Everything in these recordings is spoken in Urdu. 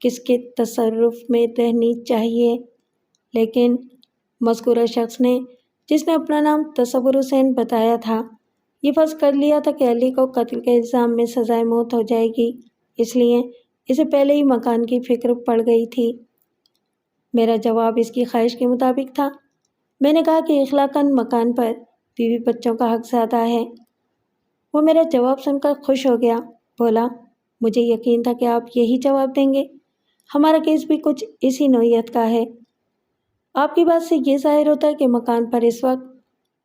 کس کے تصرف میں رہنی چاہیے، لیکن مذکورہ شخص نے، جس نے اپنا نام تصور حسین بتایا تھا، یہ فرض کر لیا تھا کہ علی کو قتل کے الزام میں سزائے موت ہو جائے گی، اس لیے اسے پہلے ہی مکان کی فکر پڑ گئی تھی۔ میرا جواب اس کی خواہش کے مطابق تھا۔ میں نے کہا کہ اخلاقاً مکان پر بیوی بچوں کا حق زیادہ ہے۔ وہ میرا جواب سن کر خوش ہو گیا، بولا، مجھے یقین تھا کہ آپ یہی جواب دیں گے، ہمارا کیس بھی کچھ اسی نوعیت کا ہے۔ آپ کی بات سے یہ ظاہر ہوتا ہے کہ مکان پر اس وقت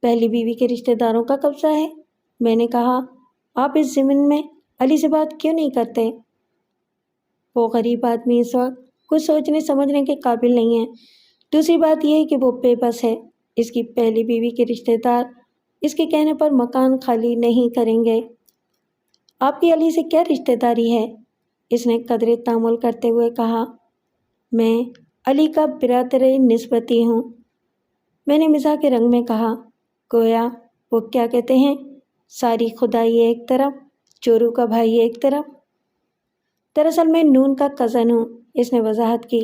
پہلی بیوی کے رشتہ داروں کا قبضہ ہے۔ میں نے کہا، آپ اس ضمن میں علی سے بات کیوں نہیں کرتے؟ وہ غریب آدمی اس وقت کچھ سوچنے سمجھنے کے قابل نہیں ہے۔ دوسری بات یہ ہے کہ وہ بے بس ہے۔ اس کی پہلی بیوی کے رشتہ دار اس کے کہنے پر مکان خالی نہیں کریں گے۔ آپ کی علی سے کیا رشتہ داری ہے؟ اس نے قدرے تامل کرتے ہوئے کہا، میں علی کا برادر نسبتی ہوں۔ میں نے مزاح کے رنگ میں کہا، گویا وہ کیا کہتے ہیں، ساری خدائی ایک طرف، چورو کا بھائی ایک طرف۔ دراصل میں نون کا کزن ہوں، اس نے وضاحت کی۔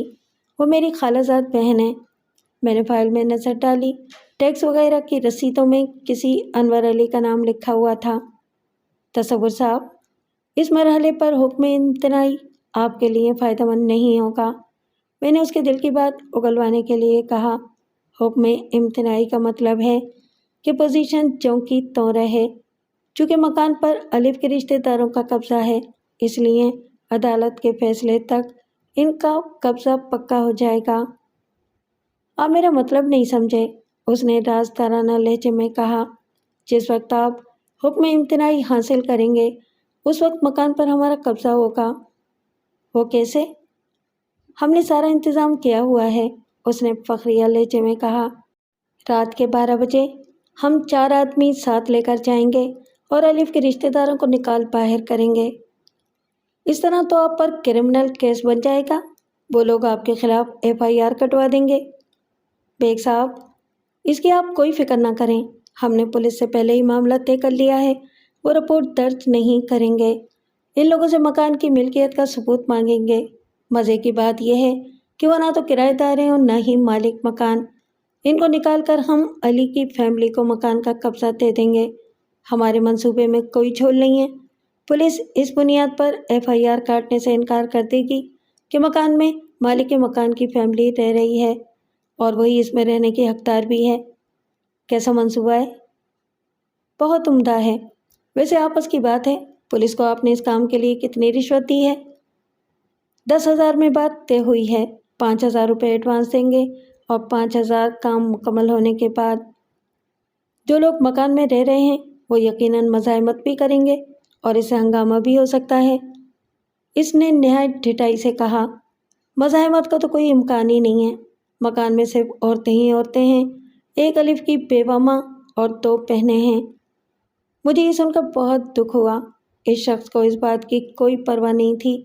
وہ میری خالہ زاد بہن ہے۔ میں نے فائل میں نظر ڈالی۔ ٹیکس وغیرہ کی رسیدوں میں کسی انور علی کا نام لکھا ہوا تھا۔ تصور صاحب، اس مرحلے پر حکم امتناعی آپ کے لیے فائدہ مند نہیں ہوگا۔ میں نے اس کے دل کی بات اگلوانے کے لیے کہا، حکم امتناعی کا مطلب ہے کہ پوزیشن جوں کی توں رہے۔ چونکہ مکان پر الف کے رشتہ داروں کا قبضہ ہے، اس لیے عدالت کے فیصلے تک ان کا قبضہ پکا ہو جائے گا۔ آپ میرا مطلب نہیں سمجھے، اس نے رازدارانہ لہجے میں کہا۔ جس وقت آپ حکم امتناعی حاصل کریں گے، اس وقت مکان پر ہمارا قبضہ ہوگا۔ وہ کیسے؟ ہم نے سارا انتظام کیا ہوا ہے، اس نے فخریہ لہجے میں کہا۔ رات کے 12 بجے ہم 4 آدمی ساتھ لے کر جائیں گے اور الف کے رشتہ داروں کو نکال باہر کریں گے۔ اس طرح تو آپ پر کرمنل کیس بن جائے گا، وہ لوگ آپ کے خلاف FIR کٹوا دیں گے۔ بیگ صاحب، اس کی آپ کوئی فکر نہ کریں، ہم نے پولیس سے پہلے ہی معاملہ طے کر لیا ہے، وہ رپورٹ درج نہیں کریں گے۔ ان لوگوں سے مکان کی ملکیت کا ثبوت مانگیں گے۔ مزے کی بات یہ ہے کہ وہ نہ تو کرایہ دار ہیں اور نہ ہی مالک مکان۔ ان کو نکال کر ہم علی کی فیملی کو مکان کا قبضہ دے دیں گے۔ ہمارے منصوبے میں کوئی جھول نہیں ہے۔ پولیس اس بنیاد پر FIR کاٹنے سے انکار کر دے گی کہ مکان میں مالک مکان کی فیملی رہ رہی ہے اور وہی اس میں رہنے کی حقدار بھی ہے۔ کیسا منصوبہ ہے؟ بہت عمدہ ہے۔ ویسے آپس کی بات ہے، پولیس کو آپ نے اس کام کے لیے کتنی رشوت دی ہے؟ 10,000 میں بات طے ہوئی ہے۔ 5,000 روپے ایڈوانس دیں گے اور 5,000 کام مکمل ہونے کے بعد۔ جو لوگ مکان میں رہ رہے ہیں وہ یقیناً مزاحمت بھی کریں گے اور اس سے ہنگامہ بھی ہو سکتا ہے۔ اس نے نہایت ڈھٹائی سے کہا، مزاحمت کا تو کوئی امکان ہی نہیں ہے۔ مکان میں صرف عورتیں ہی عورتیں ہیں، ایک الف کی بیوہ ماں اور 2 بہنیں ہیں۔ مجھے یہ سن کر بہت دکھ ہوا۔ اس شخص کو اس بات کی کوئی پرواہ نہیں تھی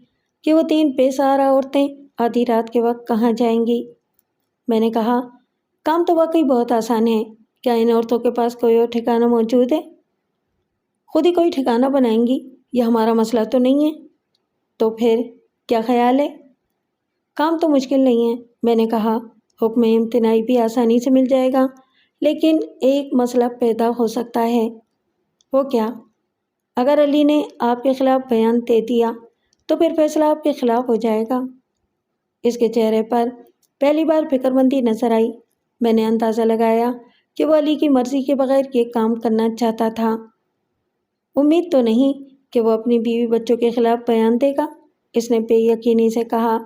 کہ وہ 3 بے سہارا عورتیں آدھی رات کے وقت کہاں جائیں گی۔ میں نے کہا، کام تو واقعی بہت آسان ہے، کیا ان عورتوں کے پاس کوئی اور ٹھکانہ موجود ہے؟ خود ہی کوئی ٹھکانہ بنائیں گی، یہ ہمارا مسئلہ تو نہیں ہے۔ تو پھر کیا خیال ہے؟ کام تو مشکل نہیں ہے، میں نے کہا، حکم امتناعی بھی آسانی سے مل جائے گا، لیکن ایک مسئلہ پیدا ہو سکتا ہے۔ وہ کیا؟ اگر علی نے آپ کے خلاف بیان دے دیا تو پھر فیصلہ آپ کے خلاف ہو جائے گا۔ اس کے چہرے پر پہلی بار فکر مندی نظر آئی۔ میں نے اندازہ لگایا کہ وہ علی کی مرضی کے بغیر یہ کام کرنا چاہتا تھا۔ امید تو نہیں کہ وہ اپنی بیوی بچوں کے خلاف بیان دے گا، اس نے بے یقینی سے کہا۔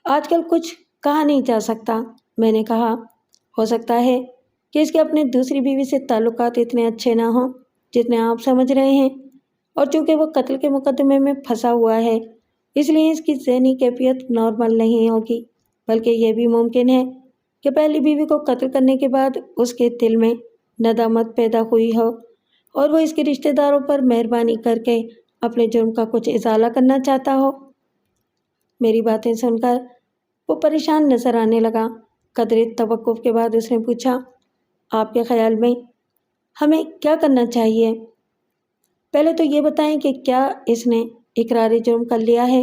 آج کل کچھ کہا نہیں جا سکتا، میں نے کہا۔ ہو سکتا ہے کہ اس کے اپنے دوسری بیوی سے تعلقات اتنے اچھے نہ ہوں جتنے آپ سمجھ رہے ہیں، اور چونکہ وہ قتل کے مقدمے میں پھنسا ہوا ہے، اس لیے اس کی ذہنی کیفیت نارمل نہیں ہوگی، بلکہ یہ بھی ممکن ہے کہ پہلی بیوی کو قتل کرنے کے بعد اس کے دل میں ندامت پیدا ہوئی ہو اور وہ اس کے رشتہ داروں پر مہربانی کر کے اپنے جرم کا کچھ ازالہ کرنا چاہتا ہو۔ میری باتیں سن کر وہ پریشان نظر آنے لگا۔ قدرے توقف کے بعد اس نے پوچھا، آپ کے خیال میں ہمیں کیا کرنا چاہیے؟ پہلے تو یہ بتائیں کہ کیا اس نے اقرار جرم کر لیا ہے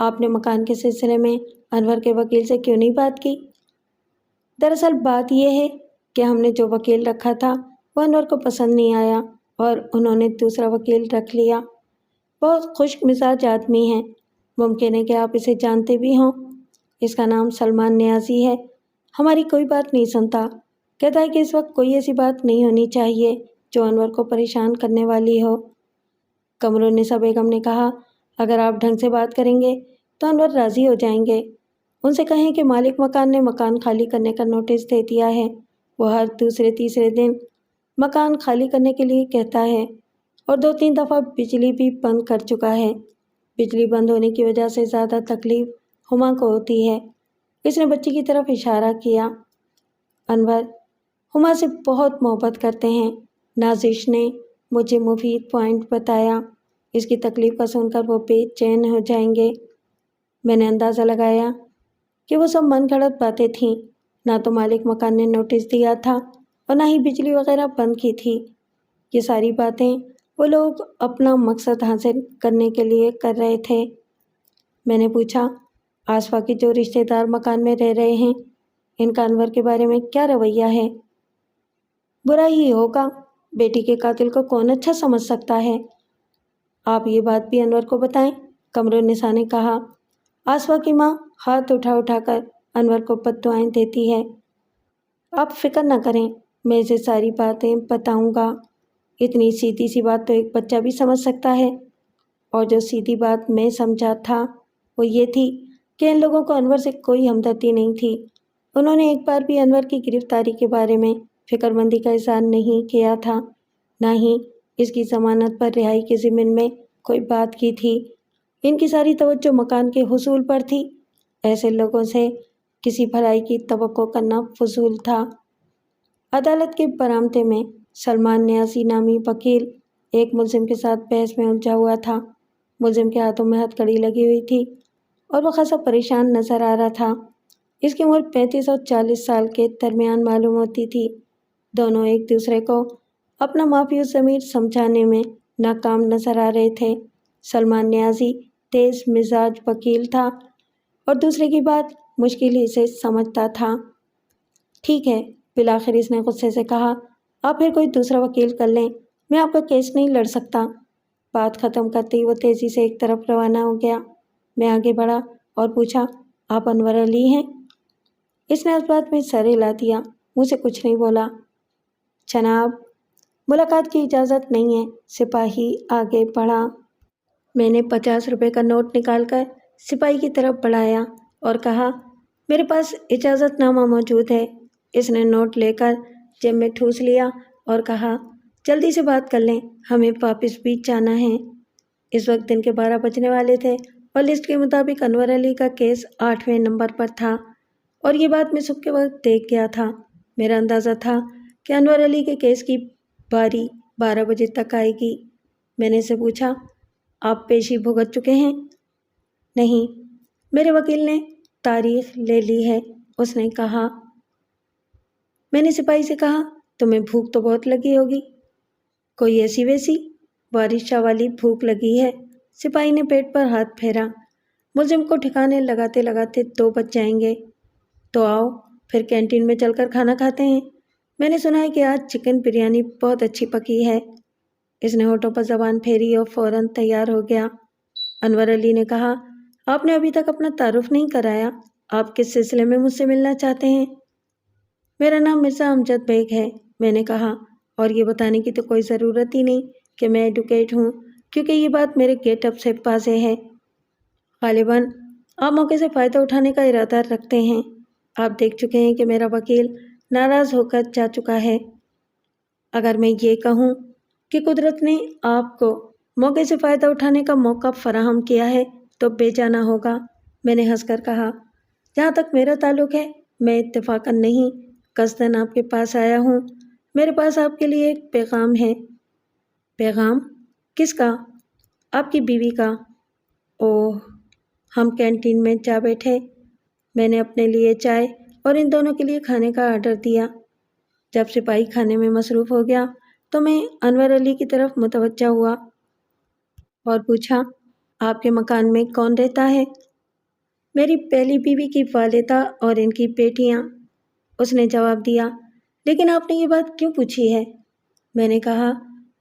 آپ نے مکان کے سلسلے میں انور کے وکیل سے کیوں نہیں بات کی؟ دراصل بات یہ ہے کہ ہم نے جو وکیل رکھا تھا وہ انور کو پسند نہیں آیا اور انہوں نے دوسرا وکیل رکھ لیا۔ بہت خشک مزاج آدمی ہے، ممکن ہے کہ آپ اسے جانتے بھی ہوں۔ اس کا نام سلمان نیازی ہے۔ ہماری کوئی بات نہیں سنتا، کہتا ہے کہ اس وقت کوئی ایسی بات نہیں ہونی چاہیے جو انور کو پریشان کرنے والی ہو۔ قمرالنساء بیگم نے کہا، اگر آپ ڈھنگ سے بات کریں گے تو انور راضی ہو جائیں گے۔ ان سے کہیں کہ مالک مکان نے مکان خالی کرنے کا نوٹس دے دیا ہے۔ وہ ہر دوسرے تیسرے دن مکان خالی کرنے کے لیے کہتا ہے اور 2-3 دفعہ بجلی بھی بند کر چکا ہے۔ بجلی بند ہونے کی وجہ سے زیادہ تکلیف ہما کو ہوتی ہے۔ اس نے بچی کی طرف اشارہ کیا۔ انور ہما سے بہت محبت کرتے ہیں۔ نازش نے مجھے مفید پوائنٹ بتایا۔ اس کی تکلیف کا سن کر وہ بے چین ہو جائیں گے۔ میں نے اندازہ لگایا کہ وہ سب من گھڑت باتیں تھیں۔ نہ تو مالک مکان نے نوٹس دیا تھا اور نہ ہی بجلی وغیرہ بند کی تھی۔ یہ ساری باتیں وہ لوگ اپنا مقصد حاصل کرنے کے لیے کر رہے تھے۔ میں نے پوچھا، آس پاس کے جو رشتہ دار مکان میں رہ رہے ہیں ان کا انور کے بارے میں کیا رویہ ہے؟ برا ہی ہوگا، بیٹی کے قاتل کو کون اچھا سمجھ سکتا ہے؟ آپ یہ بات بھی انور کو بتائیں، قمرالنساء نے کہا۔ آسفا کی ماں ہاتھ اٹھا اٹھا کر انور کو بد دعائیں دیتی ہے۔ آپ فکر نہ کریں، میں اسے ساری باتیں بتاؤں گا۔ اتنی سیدھی سی بات تو ایک بچہ بھی سمجھ سکتا ہے۔ اور جو سیدھی بات میں سمجھا تھا وہ یہ تھی کہ ان لوگوں کو انور سے کوئی ہمدردی نہیں تھی۔ انہوں نے ایک بار بھی انور کی گرفتاری کے بارے میں فکر مندی کا اظہار نہیں کیا تھا، نہ ہی اس کی ضمانت پر رہائی کے ضمن میں کوئی بات کی تھی۔ ان کی ساری توجہ مکان کے حصول پر تھی۔ ایسے لوگوں سے کسی بھلائی کی توقع کرنا فضول تھا۔ عدالت کے برآمدے میں سلمان نیازی نامی وکیل ایک ملزم کے ساتھ بحث میں الجھا ہوا تھا۔ ملزم کے ہاتھوں میں ہتھکڑی لگی ہوئی تھی اور وہ خاصا پریشان نظر آ رہا تھا۔ اس کی عمر 35 اور 40 سال کے درمیان معلوم ہوتی تھی۔ دونوں ایک دوسرے کو اپنا مافیوس ضمیر سمجھانے میں ناکام نظر آ رہے تھے۔ سلمان نیازی تیز مزاج وکیل تھا اور دوسرے کی بات مشکل ہی سے سمجھتا تھا۔ ٹھیک ہے، بالآخر اس نے غصے سے کہا، آپ پھر کوئی دوسرا وکیل کر لیں، میں آپ کا کیس نہیں لڑ سکتا۔ بات ختم کرتے ہی وہ تیزی سے ایک طرف روانہ ہو گیا۔ میں آگے بڑھا اور پوچھا، آپ انور علی ہیں؟ اس نے اس بات میں سر ہلا دیا، منہ سے کچھ نہیں بولا۔ جناب، ملاقات کی اجازت نہیں ہے، سپاہی آگے بڑھا۔ میں نے 50 روپے کا نوٹ نکال کر سپاہی کی طرف بڑھایا اور کہا، میرے پاس اجازت نامہ موجود ہے۔ اس نے نوٹ لے کر جیب میں ٹھوس لیا اور کہا، جلدی سے بات کر لیں، ہمیں واپس بھی جانا ہے۔ اس وقت دن کے 12 بجنے والے تھے اور لسٹ کے مطابق انور علی کا کیس 8ویں نمبر پر تھا اور یہ بات میں صبح کے وقت دیکھ گیا تھا۔ میرا اندازہ تھا کہ انور علی کے کیس کی باری 12 بجے تک آئے گی۔ میں نے اسے پوچھا، آپ پیشی بھگت چکے ہیں؟ نہیں، میرے وکیل نے تاریخ لے لی ہے، اس نے کہا۔ میں نے سپاہی سے کہا، تمہیں بھوک تو بہت لگی ہوگی؟ کوئی ایسی ویسی بارش شاہ والی بھوک لگی ہے۔ سپاہی نے پیٹ پر ہاتھ پھیرا۔ ملزم کو ٹھکانے لگاتے لگاتے 2 بج جائیں گے۔ تو آؤ پھر کینٹین میں چل کر کھانا کھاتے ہیں۔ میں نے سنا ہے کہ آج چکن بریانی بہت اچھی پکی ہے۔ اس نے ہونٹوں پر زبان پھیری اور فوراً تیار ہو گیا۔ انور علی نے کہا، آپ نے ابھی تک اپنا تعارف نہیں کرایا، آپ کس سلسلے میں مجھ سے ملنا چاہتے ہیں؟ میرا نام مرزا امجد بیگ ہے، میں نے کہا، اور یہ بتانے کی تو کوئی ضرورت ہی نہیں کہ میں ایڈوکیٹ ہوں، کیونکہ یہ بات میرے گیٹ اپ سے واضح ہے۔ غالباً آپ موقع سے فائدہ اٹھانے کا ارادہ رکھتے ہیں۔ آپ دیکھ چکے ہیں کہ میرا وکیل ناراض ہو کر جا چکا ہے۔ اگر میں یہ کہوں کہ قدرت نے آپ کو موقع سے فائدہ اٹھانے کا موقع فراہم کیا ہے تو بے جانا ہوگا، میں نے ہنس کر کہا۔ جہاں تک میرا تعلق ہے، میں اتفاقاً نہیں قصداً آپ کے پاس آیا ہوں۔ میرے پاس آپ کے لیے ایک پیغام ہے۔ پیغام؟ کس کا؟ آپ کی بیوی کا۔ اوہ! ہم کینٹین میں جا بیٹھے۔ میں نے اپنے لیے چائے اور ان دونوں کے لیے کھانے کا آرڈر دیا۔ جب سپاہی کھانے میں مصروف ہو گیا تو میں انور علی کی طرف متوجہ ہوا اور پوچھا، آپ کے مکان میں کون رہتا ہے؟ میری پہلی بیوی کی والدہ اور ان کی بیٹیاں، اس نے جواب دیا۔ لیکن آپ نے یہ بات کیوں پوچھی ہے؟ میں نے کہا،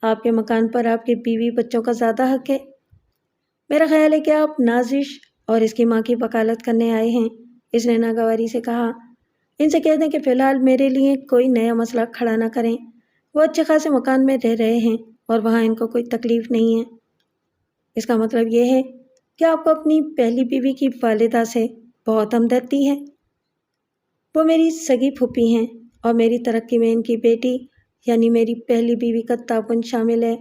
آپ کے مکان پر آپ کے بیوی بچوں کا زیادہ حق ہے۔ میرا خیال ہے کہ آپ نازش اور اس کی ماں کی وکالت کرنے آئے ہیں، اس نے ناگواری سے کہا۔ ان سے کہہ دیں کہ فی الحال میرے لیے کوئی نیا مسئلہ کھڑا نہ کریں۔ وہ اچھے خاصے مکان میں رہ رہے ہیں اور وہاں ان کو کوئی تکلیف نہیں ہے۔ اس کا مطلب یہ ہے کہ آپ کو اپنی پہلی بیوی کی والدہ سے بہت ہمدردی ہے۔ وہ میری سگی پھوپھی ہیں اور میری ترقی میں ان کی بیٹی یعنی میری پہلی بیوی کا تعاون شامل ہے،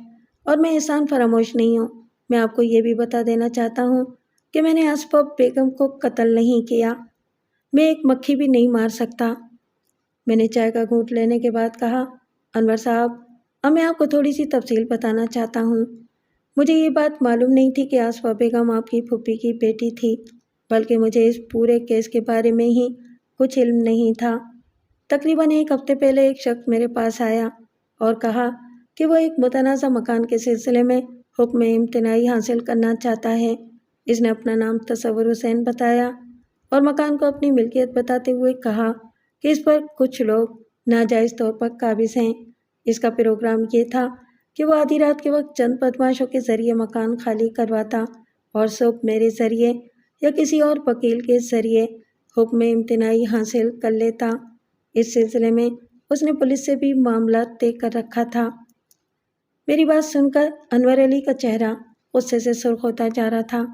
اور میں احسان فراموش نہیں ہوں۔ میں آپ کو یہ بھی بتا دینا چاہتا ہوں کہ میں نے آصفہ بیگم کو قتل نہیں کیا۔ میں ایک مکھی بھی نہیں مار سکتا۔ میں نے چائے کا گھونٹ لینے کے بعد کہا، انور صاحب، اب میں آپ کو تھوڑی سی تفصیل بتانا چاہتا ہوں۔ مجھے یہ بات معلوم نہیں تھی کہ آصفہ بیگم آپ کی پھوپھی کی بیٹی تھی، بلکہ مجھے اس پورے کیس کے بارے میں ہی کچھ علم نہیں تھا۔ تقریباً ایک ہفتے پہلے ایک شخص میرے پاس آیا اور کہا کہ وہ ایک متنازع مکان کے سلسلے میں حکم امتناعی حاصل کرنا چاہتا ہے۔ اس نے اپنا نام تصور حسین بتایا اور مکان کو اپنی ملکیت بتاتے ہوئے کہا کہ اس پر کچھ لوگ ناجائز طور پر قابض ہیں۔ اس کا پروگرام یہ تھا کہ وہ آدھی رات کے وقت چند بدماشوں کے ذریعے مکان خالی کرواتا اور صبح میرے ذریعے یا کسی اور وکیل کے ذریعے حکم امتناعی حاصل کر لیتا۔ اس سلسلے میں اس نے پولیس سے بھی معاملہ طے کر رکھا تھا۔ میری بات سن کر انور علی کا چہرہ غصے سے سرخ ہوتا جا رہا تھا۔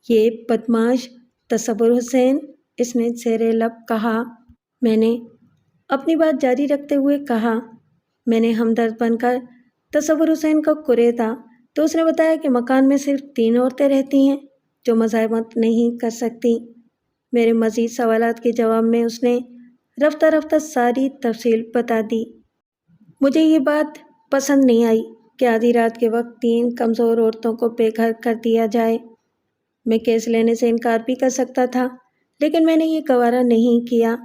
یہ بدماش تصور حسین، اس نے زیر لب کہا۔ میں نے اپنی بات جاری رکھتے ہوئے کہا، میں نے ہمدرد بن کر تصور حسین کو کریدا تو اس نے بتایا کہ مکان میں صرف 3 عورتیں رہتی ہیں جو مزاحمت نہیں کر سکتی۔ میرے مزید سوالات کے جواب میں اس نے رفتہ رفتہ ساری تفصیل بتا دی۔ مجھے یہ بات پسند نہیں آئی کہ آدھی رات کے وقت 3 کمزور عورتوں کو بے گھر کر دیا جائے۔ میں کیس لینے سے انکار بھی کر سکتا تھا، لیکن میں نے یہ گوارا نہیں کیا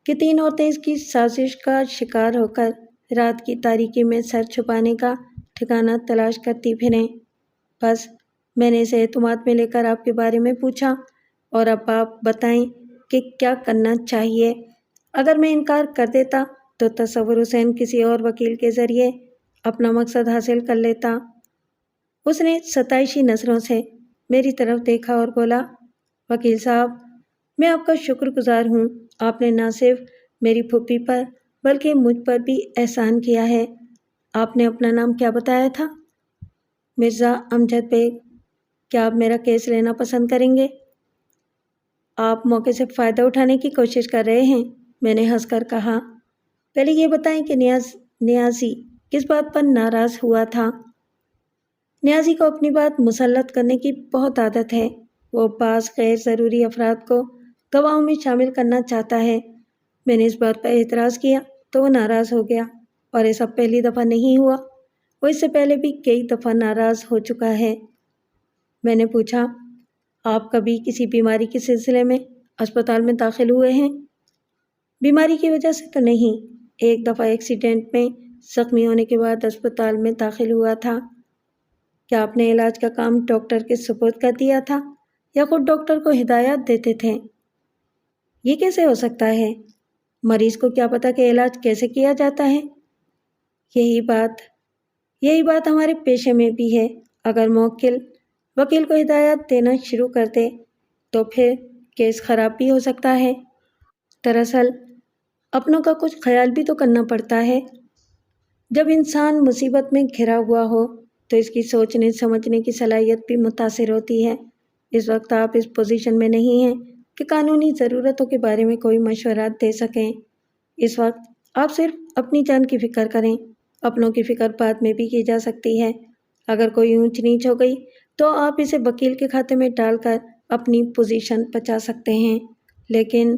کہ 3 عورتیں اس کی سازش کا شکار ہو کر رات کی تاریکی میں سر چھپانے کا ٹھکانہ تلاش کرتی پھریں۔ بس میں نے اسے اعتماد میں لے کر آپ کے بارے میں پوچھا، اور اب آپ بتائیں کہ کیا کرنا چاہیے۔ اگر میں انکار کر دیتا تو تصور حسین کسی اور وکیل کے ذریعے اپنا مقصد حاصل کر لیتا۔ اس نے ستائشی نظروں سے میری طرف دیکھا اور بولا، وکیل صاحب، میں آپ کا شکر گزار ہوں۔ آپ نے نہ صرف میری پھوپھی پر بلکہ مجھ پر بھی احسان کیا ہے۔ آپ نے اپنا نام کیا بتایا تھا؟ مرزا امجد بیگ۔ کیا آپ میرا کیس لینا پسند کریں گے؟ آپ موقع سے فائدہ اٹھانے کی کوشش کر رہے ہیں، میں نے ہنس کر کہا۔ پہلے یہ بتائیں کہ نیازی کس بات پر ناراض ہوا تھا؟ نیازی کو اپنی بات مسلط کرنے کی بہت عادت ہے۔ وہ بعض غیر ضروری افراد کو گواہوں میں شامل کرنا چاہتا ہے۔ میں نے اس بات پر اعتراض کیا تو وہ ناراض ہو گیا، اور یہ سب پہلی دفعہ نہیں ہوا، وہ اس سے پہلے بھی کئی دفعہ ناراض ہو چکا ہے۔ میں نے پوچھا، آپ کبھی کسی بیماری کے سلسلے میں اسپتال میں داخل ہوئے ہیں؟ بیماری کی وجہ سے تو نہیں، ایک دفعہ ایکسیڈنٹ میں زخمی ہونے کے بعد اسپتال میں داخل ہوا تھا۔ کیا آپ نے علاج کا کام ڈاکٹر کے سپرد کر دیا تھا یا خود ڈاکٹر کو ہدایات دیتے تھے؟ یہ کیسے ہو سکتا ہے؟ مریض کو کیا پتہ کہ علاج کیسے کیا جاتا ہے؟ یہی بات ہمارے پیشے میں بھی ہے۔ اگر موکل وکیل کو ہدایات دینا شروع کر دے تو پھر کیس خراب بھی ہو سکتا ہے۔ دراصل اپنوں کا کچھ خیال بھی تو کرنا پڑتا ہے۔ جب انسان مصیبت میں گھرا ہوا ہو تو اس کی سوچنے سمجھنے کی صلاحیت بھی متاثر ہوتی ہے۔ اس وقت آپ اس پوزیشن میں نہیں ہیں کہ قانونی ضرورتوں کے بارے میں کوئی مشورات دے سکیں۔ اس وقت آپ صرف اپنی جان کی فکر کریں، اپنوں کی فکر بعد میں بھی کی جا سکتی ہے۔ اگر کوئی اونچ نیچ ہو گئی تو آپ اسے وکیل کے کھاتے میں ڈال کر اپنی پوزیشن بچا سکتے ہیں، لیکن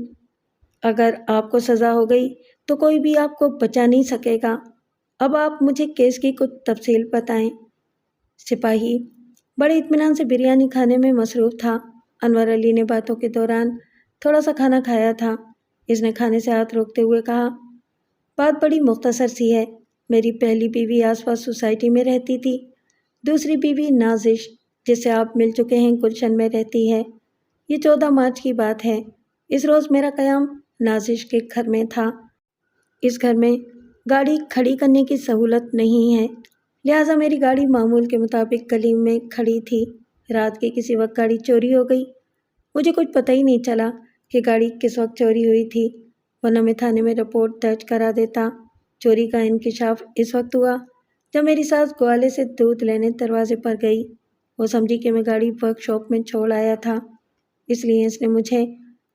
اگر آپ کو سزا ہو گئی تو کوئی بھی آپ کو بچا نہیں سکے گا۔ اب آپ مجھے کیس کی کچھ تفصیل بتائیں۔ سپاہی بڑے اطمینان سے بریانی کھانے میں مصروف تھا۔ انور علی نے باتوں کے دوران تھوڑا سا کھانا کھایا تھا۔ اس نے کھانے سے ہاتھ روکتے ہوئے کہا، بات بڑی مختصر سی ہے۔ میری پہلی بیوی آس پاس سوسائٹی میں رہتی تھی، دوسری بیوی نازش جس سے آپ مل چکے ہیں گلشن میں رہتی ہے۔ یہ 14 مارچ کی بات ہے۔ اس روز میرا قیام نازش کے گھر میں تھا۔ اس گھر میں گاڑی کھڑی کرنے کی سہولت نہیں ہے، لہٰذا میری گاڑی معمول کے مطابق گلی میں کھڑی تھی۔ رات کے کسی وقت گاڑی چوری ہو گئی۔ مجھے کچھ پتہ ہی نہیں چلا کہ گاڑی کس وقت چوری ہوئی تھی، ورنہ میں تھانے میں رپورٹ درج کرا دیتا۔ چوری کا انکشاف اس وقت ہوا جب میری ساس گوالے سے دودھ لینے دروازے پر گئی۔ وہ سمجھی کہ میں گاڑی ورک شاپ میں چھوڑ آیا تھا، اس لیے اس نے مجھے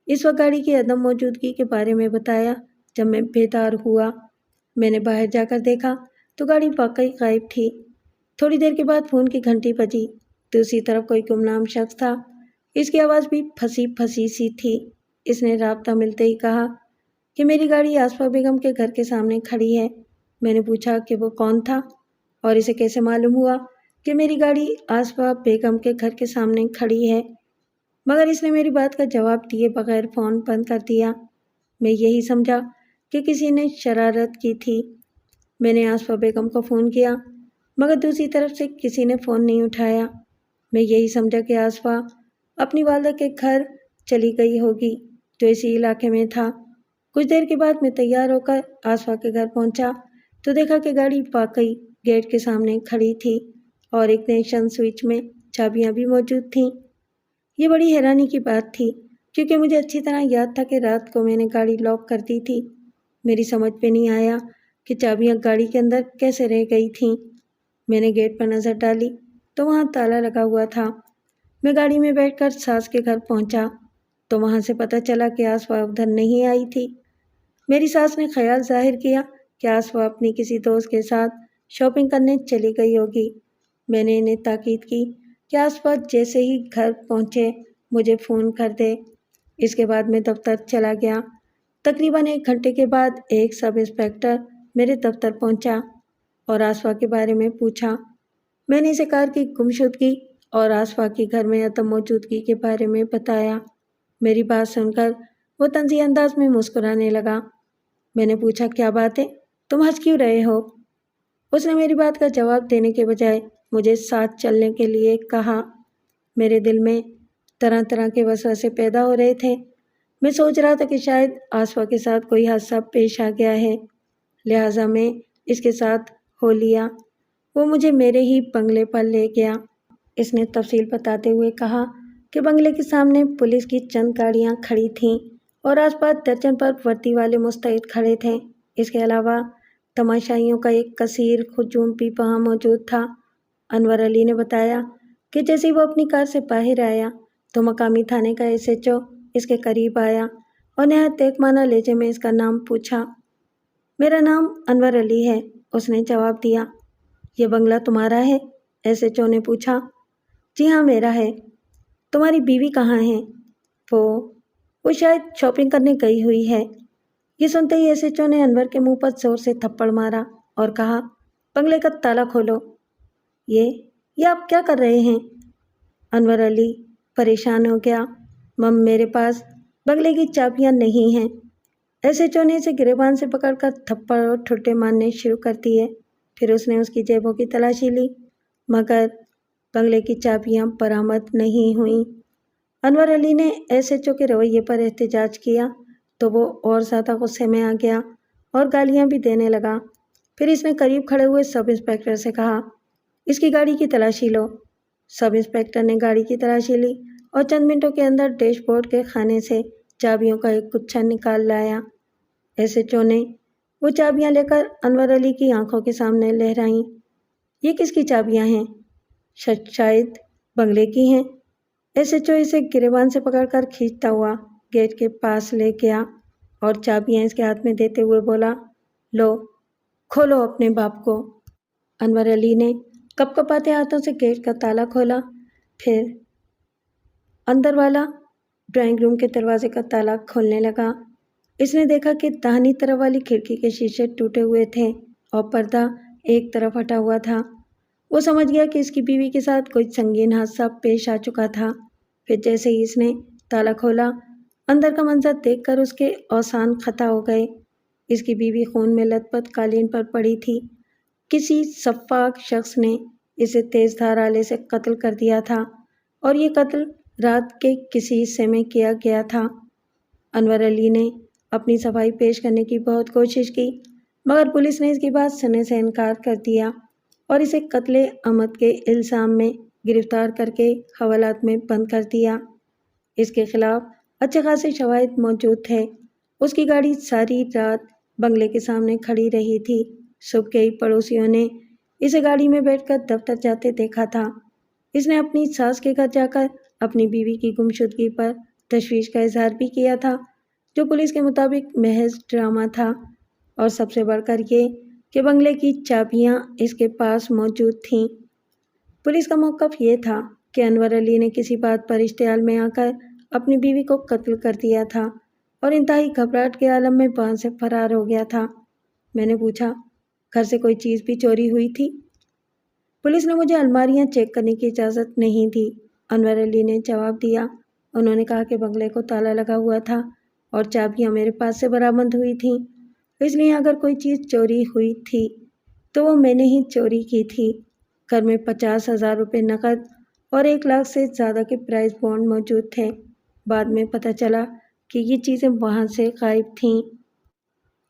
اس وقت گاڑی کی عدم موجودگی کے بارے میں بتایا۔ جب میں بیدار ہوا، میں نے باہر جا کر دیکھا تو گاڑی واقعی غائب تھی۔ تھوڑی دیر کے بعد فون کی گھنٹی بجی۔ دوسری طرف کوئی گمنام شخص تھا۔ اس کی آواز بھی پھنسی پھنسی سی تھی۔ اس نے رابطہ ملتے ہی کہا کہ میری گاڑی آصفہ بیگم کے گھر کے سامنے کھڑی ہے۔ میں نے پوچھا کہ وہ کون تھا اور اسے کیسے معلوم ہوا کہ میری گاڑی آصفہ بیگم کے گھر کے سامنے کھڑی ہے، مگر اس نے میری بات کا جواب دیے بغیر فون بند کر دیا۔ میں یہی سمجھا کہ کسی نے شرارت کی تھی۔ میں نے آصفہ بیگم کو فون کیا، مگر دوسری طرف سے کسی نے فون نہیں اٹھایا۔ میں یہی سمجھا کہ آصفہ اپنی والدہ کے گھر چلی گئی ہوگی جو اسی علاقے میں تھا۔ کچھ دیر کے بعد میں تیار ہو کر آصفہ کے گھر پہنچا تو دیکھا کہ گاڑی واقعی گیٹ کے سامنے کھڑی تھی اور اگنیشن سوئچ میں چابیاں بھی موجود تھیں۔ یہ بڑی حیرانی کی بات تھی کیونکہ مجھے اچھی طرح یاد تھا کہ رات کو میں نے گاڑی لاک کر دی تھی۔ میری سمجھ میں نہیں آیا کہ چابیاں گاڑی کے اندر کیسے رہ گئی تھیں۔ میں نے گیٹ پر نظر ڈالی تو وہاں تالا لگا ہوا تھا۔ میں گاڑی میں بیٹھ کر ساس کے گھر پہنچا تو وہاں سے پتہ چلا کہ آصفہ ادھر نہیں آئی تھی۔ میری ساس نے خیال ظاہر کیا کہ آصفہ اپنی کسی دوست کے ساتھ شاپنگ کرنے چلی گئی ہوگی۔ میں نے انہیں تاکید کی کہ آصفہ جیسے ہی گھر پہنچے مجھے فون کر دے۔ اس کے بعد میں دفتر چلا گیا۔ تقریباً 1 گھنٹے کے بعد ایک سب انسپکٹر میرے دفتر پہنچا اور آصفہ کے بارے میں پوچھا۔ میں نے اسے کار کی گمشدگی اور آصفہ کی گھر میں عدم موجودگی کے بارے میں بتایا۔ میری بات سن کر وہ طنزی انداز میں مسکرانے لگا۔ میں نے پوچھا کیا بات ہے، تم ہنس کیوں رہے ہو؟ اس نے میری بات کا جواب دینے کے بجائے مجھے ساتھ چلنے کے لیے کہا۔ میرے دل میں طرح طرح کے وسوسے پیدا ہو رہے تھے۔ میں سوچ رہا تھا کہ شاید آصفہ کے ساتھ کوئی حادثہ پیش آ گیا ہے، لہٰذا میں اس کے ساتھ ہو لیا۔ وہ مجھے میرے ہی بنگلے پر لے گیا۔ اس نے تفصیل بتاتے ہوئے کہا کہ بنگلے کے سامنے پولیس کی چند گاڑیاں کھڑی تھیں اور آس پاس درجن پر وردی والے مستعد کھڑے تھے۔ اس کے علاوہ تماشائیوں کا ایک کثیر ہجوم بھی وہاں موجود تھا۔ انور علی نے بتایا کہ جیسے ہی وہ اپنی کار سے باہر آیا تو مقامی تھانے کا SHO اس کے قریب آیا اور نہایت تحقیرانہ لہجے میں اس کا نام پوچھا۔ میرا نام انور علی ہے، اس نے جواب دیا۔ یہ بنگلہ تمہارا ہے؟ SHO نے پوچھا۔ جی ہاں میرا ہے۔ تمہاری بیوی کہاں ہے؟ وہ شاید شاپنگ کرنے گئی ہوئی ہے۔ یہ سنتے ہی SHO نے انور کے منہ پر زور سے تھپڑ مارا اور کہا بنگلے کا تالا کھولو۔ یہ آپ کیا کر رہے ہیں؟ انور علی پریشان ہو گیا۔ مم میرے پاس بنگلے کی چابیاں نہیں ہیں۔ SHO نے اسے گریبان سے پکڑ کر تھپڑ اور ٹھڈے مارنے شروع کر دیے۔ پھر اس نے اس کی جیبوں کی تلاشی لی، مگر بنگلے کی چابیاں برآمد نہیں ہوئیں۔ انور علی نے SHO کے رویے پر احتجاج کیا تو وہ اور زیادہ غصے میں آ گیا اور گالیاں بھی دینے لگا۔ پھر اس نے قریب کھڑے ہوئے سب انسپکٹر سے کہا اس کی گاڑی کی تلاشی لو۔ سب انسپکٹر نے گاڑی کی تلاشی لی اور چند منٹوں کے اندر ڈیش بورڈ کے خانے سے چابیوں کا ایک گچھا نکال لایا۔ SHO نے وہ چابیاں لے کر انور علی کی آنکھوں کے سامنے لہرائیں۔ یہ کس کی چابیاں ہیں؟ شاید بنگلے کی ہیں۔ SHO اسے گریبان سے پکڑ کر کھینچتا ہوا گیٹ کے پاس لے گیا اور چابیاں اس کے ہاتھ میں دیتے ہوئے بولا لو کھولو اپنے باپ کو۔ انور علی نے کپ کپاتے ہاتھوں سے گیٹ کا تالا کھولا، پھر اندر والا ڈرائنگ روم کے دروازے کا تالا کھولنے لگا۔ اس نے دیکھا کہ داہنی طرف والی کھڑکی کے شیشے ٹوٹے ہوئے تھے اور پردہ ایک طرف ہٹا ہوا تھا۔ وہ سمجھ گیا کہ اس کی بیوی کے ساتھ کوئی سنگین حادثہ پیش آ چکا تھا۔ پھر جیسے ہی اس نے تالا کھولا، اندر کا منظر دیکھ کر اس کے اوسان خطا ہو گئے۔ اس کی بیوی خون میں لت پت قالین پر پڑی تھی۔ کسی سفاک شخص نے اسے تیز دھار آلے سے قتل کر دیا تھا اور یہ قتل رات کے کسی حصے میں کیا گیا تھا۔ انور علی نے اپنی صفائی پیش کرنے کی بہت کوشش کی، مگر پولیس نے اس کی بات سننے سے انکار کر دیا اور اسے قتل عمد کے الزام میں گرفتار کر کے حوالات میں بند کر دیا۔ اس کے خلاف اچھے خاصے شواہد موجود تھے۔ اس کی گاڑی ساری رات بنگلے کے سامنے کھڑی رہی تھی۔ صبح کے ہی پڑوسیوں نے اسے گاڑی میں بیٹھ کر دفتر جاتے دیکھا تھا۔ اس نے اپنی ساس کے گھر جا کر اپنی بیوی کی گمشدگی پر تشویش کا اظہار بھی کیا تھا، جو پولیس کے مطابق محض ڈرامہ تھا، اور سب سے بڑھ کر یہ کہ بنگلے کی چابیاں اس کے پاس موجود تھیں۔ پولیس کا موقف یہ تھا کہ انور علی نے کسی بات پر اشتعال میں آ کر اپنی بیوی کو قتل کر دیا تھا اور انتہائی گھبراہٹ کے عالم میں وہاں سے فرار ہو گیا تھا۔ میں نے پوچھا، گھر سے کوئی چیز بھی چوری ہوئی تھی؟ پولیس نے مجھے الماریاں چیک کرنے کی اجازت نہیں دی، انور علی نے جواب دیا۔ انہوں نے کہا کہ بنگلے کو تالا لگا ہوا تھا اور چابیاں میرے پاس سے برآمد ہوئی تھیں، اس لیے اگر کوئی چیز چوری ہوئی تھی تو وہ میں نے ہی چوری کی تھی۔ گھر میں 50,000 روپے نقد اور 1 لاکھ سے زیادہ کے پرائز بانڈ موجود تھے۔ بعد میں پتہ چلا کہ یہ چیزیں وہاں سے غائب تھیں۔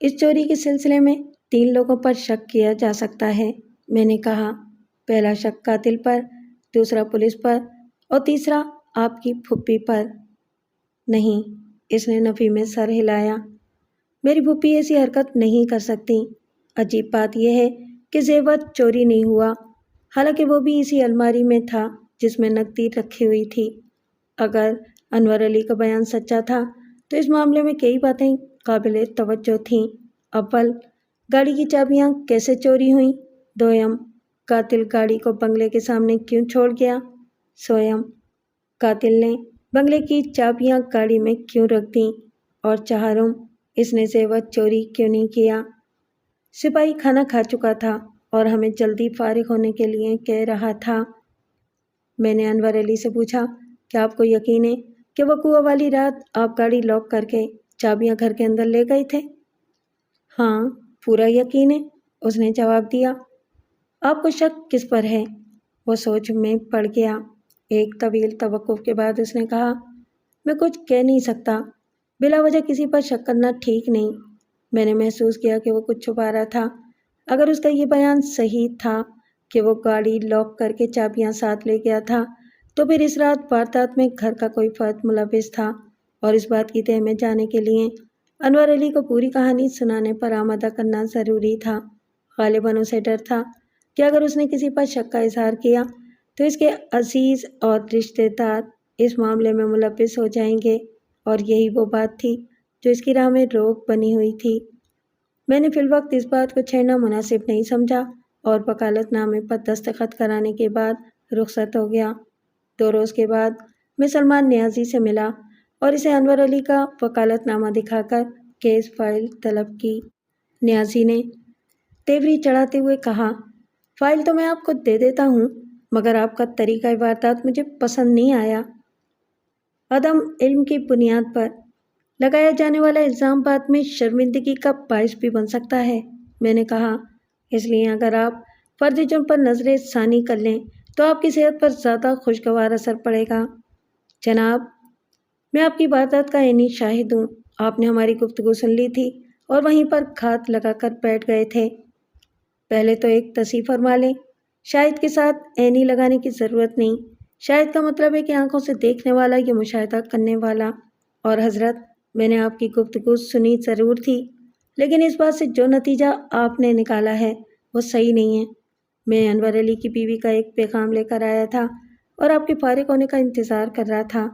اس چوری کے سلسلے میں 3 لوگوں پر شک کیا جا سکتا ہے، میں نے کہا۔ پہلا شک قاتل پر، دوسرا پولیس پر اور تیسرا آپ کی پھوپھی پر۔ نہیں، اس نے نفی میں سر ہلایا۔ میری پھوپھی ایسی حرکت نہیں کر سکتی۔ عجیب بات یہ ہے کہ زیور چوری نہیں ہوا، حالانکہ وہ بھی اسی الماری میں تھا جس میں نقدی رکھی ہوئی تھی۔ اگر انور علی کا بیان سچا تھا تو اس معاملے میں کئی باتیں قابل توجہ تھیں۔ اول، گاڑی کی چابیاں کیسے چوری ہوئیں؟ دوم، قاتل گاڑی کو بنگلے کے سامنے کیوں چھوڑ گیا؟ سوم، قاتل نے بنگلے کی چابیاں گاڑی میں کیوں رکھ دیں؟ اور چہارم، اس نے زیور چوری کیوں نہیں کیا؟ سپاہی کھانا کھا چکا تھا اور ہمیں جلدی فارغ ہونے کے لیے کہہ رہا تھا۔ میں نے انور علی سے پوچھا، کیا آپ کو یقین ہے کہ وقوع والی رات آپ گاڑی لاک کر کے چابیاں گھر کے اندر لے گئے تھے؟ ہاں، پورا یقین ہے، اس نے جواب دیا۔ آپ کو شک کس پر ہے؟ وہ سوچ میں پڑ گیا۔ ایک طویل توقف کے بعد اس نے کہا، میں کچھ کہہ نہیں سکتا، بلا وجہ کسی پر شک کرنا ٹھیک نہیں۔ میں نے محسوس کیا کہ وہ کچھ چھپا رہا تھا۔ اگر اس کا یہ بیان صحیح تھا کہ وہ گاڑی لاک کر کے چابیاں ساتھ لے گیا تھا تو پھر اس رات واردات میں گھر کا کوئی فرد ملوث تھا، اور اس بات کی تہ میں جانے کے لیے انور علی کو پوری کہانی سنانے پر آمادہ کرنا ضروری تھا۔ غالباً اسے ڈر تھا کہ اگر اس نے کسی پر شک کا اظہار کیا تو اس کے عزیز اور رشتہ دار اس معاملے میں ملوث ہو جائیں گے، اور یہی وہ بات تھی جو اس کی راہ میں روک بنی ہوئی تھی۔ میں نے فی الوقت اس بات کو چھیڑنا مناسب نہیں سمجھا اور وکالت نامے پر دستخط کرانے کے بعد رخصت ہو گیا۔ 2 روز کے بعد میں سلمان نیازی سے ملا اور اسے انور علی کا وکالت نامہ دکھا کر کیس فائل طلب کی۔ نیازی نے تیوری چڑھاتے ہوئے کہا، فائل تو میں آپ کو دے دیتا ہوں، مگر آپ کا طریقہ واردات مجھے پسند نہیں آیا۔ عدم علم کی بنیاد پر لگایا جانے والا الزام بعد میں شرمندگی کا باعث بھی بن سکتا ہے، میں نے کہا۔ اس لیے اگر آپ فرد جرم پر نظر ثانی کر لیں تو آپ کی صحت پر زیادہ خوشگوار اثر پڑے گا۔ جناب، میں آپ کی واردات کا عینی شاہد ہوں۔ آپ نے ہماری گفتگو سن لی تھی اور وہیں پر گھات لگا کر بیٹھ گئے تھے۔ پہلے تو ایک تصحیح فرما لیں، شاہد کے ساتھ عینی لگانے کی ضرورت نہیں۔ شاہد کا مطلب ہے کہ آنکھوں سے دیکھنے والا یا مشاہدہ کرنے والا۔ اور حضرت، میں نے آپ کی گفتگو سنی ضرور تھی، لیکن اس بات سے جو نتیجہ آپ نے نکالا ہے وہ صحیح نہیں ہے۔ میں انور علی کی بیوی کا ایک پیغام لے کر آیا تھا اور آپ کے فارغ ہونے کا انتظار کر رہا تھا۔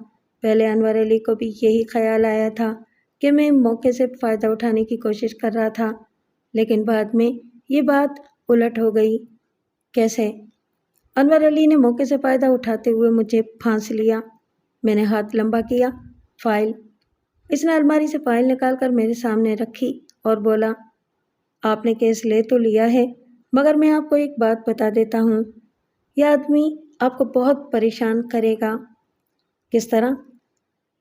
پہلے انور علی کو بھی یہی خیال آیا تھا کہ میں موقع سے فائدہ اٹھانے کی کوشش کر رہا تھا، لیکن بعد میں یہ بات الٹ ہو گئی۔ کیسے؟ انور علی نے موقع سے فائدہ اٹھاتے ہوئے مجھے پھانس لیا۔ میں نے ہاتھ لمبا کیا۔ فائل؟ اس نے الماری سے فائل نکال کر میرے سامنے رکھی اور بولا، آپ نے کیس لے تو لیا ہے، مگر میں آپ کو ایک بات بتا دیتا ہوں، یہ آدمی آپ کو بہت پریشان کرے گا۔ کس طرح؟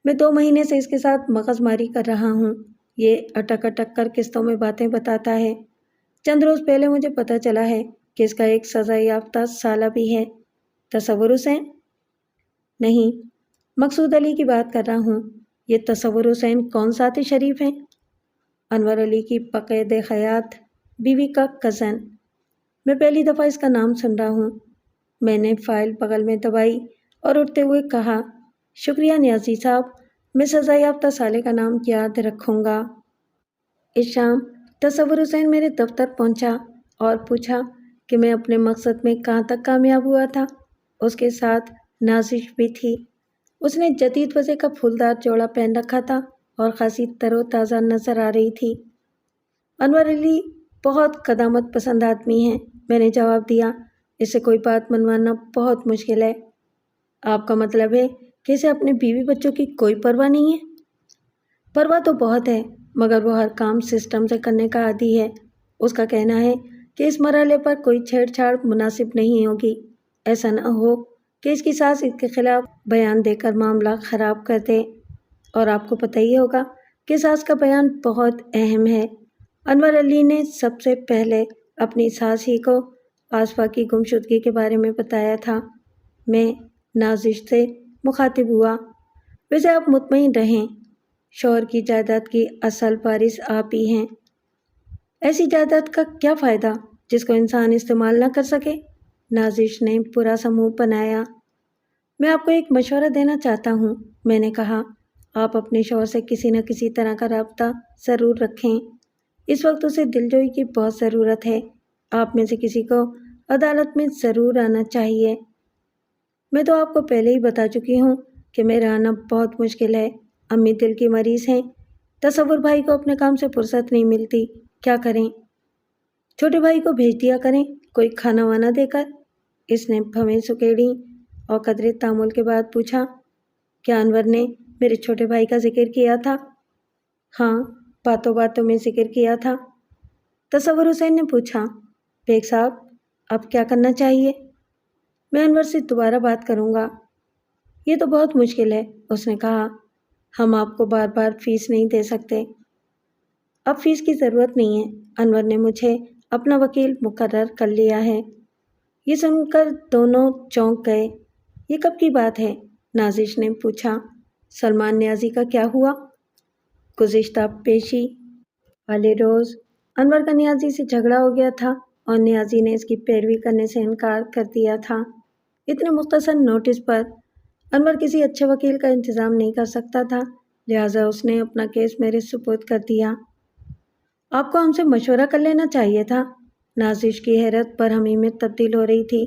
میں 2 مہینے سے اس کے ساتھ مغز ماری کر رہا ہوں۔ یہ اٹک اٹک کر قسطوں میں باتیں بتاتا ہے۔ چند روز پہلے مجھے پتہ چلا ہے کہ اس کا ایک سزا یافتہ سالہ بھی ہے۔ تصور اسے؟ نہیں، مقصود علی کی بات کر رہا ہوں۔ یہ تصور حسین کون سا شریف ہیں؟ انور علی کی پقید حیات بیوی کا کزن۔ میں پہلی دفعہ اس کا نام سن رہا ہوں۔ میں نے فائل بغل میں دبائی اور اٹھتے ہوئے کہا، شکریہ نیازی صاحب، میں سزا یافتہ سالے کا نام یاد رکھوں گا۔ اس شام تصور حسین میرے دفتر پہنچا اور پوچھا کہ میں اپنے مقصد میں کہاں تک کامیاب ہوا تھا۔ اس کے ساتھ نازش بھی تھی۔ اس نے جدید وضع کا پھولدار جوڑا پہن رکھا تھا اور خاصی تر و تازہ نظر آ رہی تھی۔ انور علی بہت قدامت پسند آدمی ہیں، میں نے جواب دیا۔ اس سے کوئی بات منوانا بہت مشکل ہے۔ آپ کا مطلب ہے کہ اسے اپنے بیوی بچوں کی کوئی پرواہ نہیں ہے؟ پرواہ تو بہت ہے، مگر وہ ہر کام سسٹم سے کرنے کا عادی ہے۔ اس کا کہنا ہے کہ اس مرحلے پر کوئی چھیڑ چھاڑ مناسب نہیں ہوگی۔ ایسا نہ ہو کہ اس کی ساس اس کے خلاف بیان دے کر معاملہ خراب کر دے، اور آپ کو پتہ ہی ہوگا کہ ساس کا بیان بہت اہم ہے۔ انور علی نے سب سے پہلے اپنی ساس ہی کو آصفہ کی گمشدگی کے بارے میں بتایا تھا۔ میں نازش سے مخاطب ہوا، ویسے آپ مطمئن رہیں، شوہر کی جائیداد کی اصل وارث آپ ہی ہیں۔ ایسی جائیداد کا کیا فائدہ جس کو انسان استعمال نہ کر سکے؟ نازش نے برا سا منہ بنایا۔ میں آپ کو ایک مشورہ دینا چاہتا ہوں، میں نے کہا۔ آپ اپنے شوہر سے کسی نہ کسی طرح کا رابطہ ضرور رکھیں۔ اس وقت اسے دلجوئی کی بہت ضرورت ہے۔ آپ میں سے کسی کو عدالت میں ضرور آنا چاہیے۔ میں تو آپ کو پہلے ہی بتا چکی ہوں کہ میرا آنا بہت مشکل ہے۔ امی دل کی مریض ہیں، تصور بھائی کو اپنے کام سے فرصت نہیں ملتی، کیا کریں؟ چھوٹے بھائی کو بھیج دیا کریں کوئی کھانا وانا دے کر۔ اس نے بھویں سکیڑی اور قدرے تامل کے بعد پوچھا، کیا انور نے میرے چھوٹے بھائی کا ذکر کیا تھا؟ ہاں، باتوں باتوں میں ذکر کیا تھا۔ تصور حسین نے پوچھا، بیگ صاحب اب کیا کرنا چاہیے؟ میں انور سے دوبارہ بات کروں گا۔ یہ تو بہت مشکل ہے، اس نے کہا۔ ہم آپ کو بار بار فیس نہیں دے سکتے۔ اب فیس کی ضرورت نہیں ہے، انور نے مجھے اپنا وکیل مقرر کر لیا ہے۔ یہ سن کر دونوں چونک گئے۔ یہ کب کی بات ہے؟ نازش نے پوچھا۔ سلمان نیازی کا کیا ہوا؟ گزشتہ پیشی والے روز انور کا نیازی سے جھگڑا ہو گیا تھا اور نیازی نے اس کی پیروی کرنے سے انکار کر دیا تھا۔ اتنے مختصر نوٹس پر انور کسی اچھے وکیل کا انتظام نہیں کر سکتا تھا، لہٰذا اس نے اپنا کیس میرے سپرد کر دیا۔ آپ کو ہم سے مشورہ کر لینا چاہیے تھا۔ نازش کی حیرت برہمی میں تبدیل ہو رہی تھی۔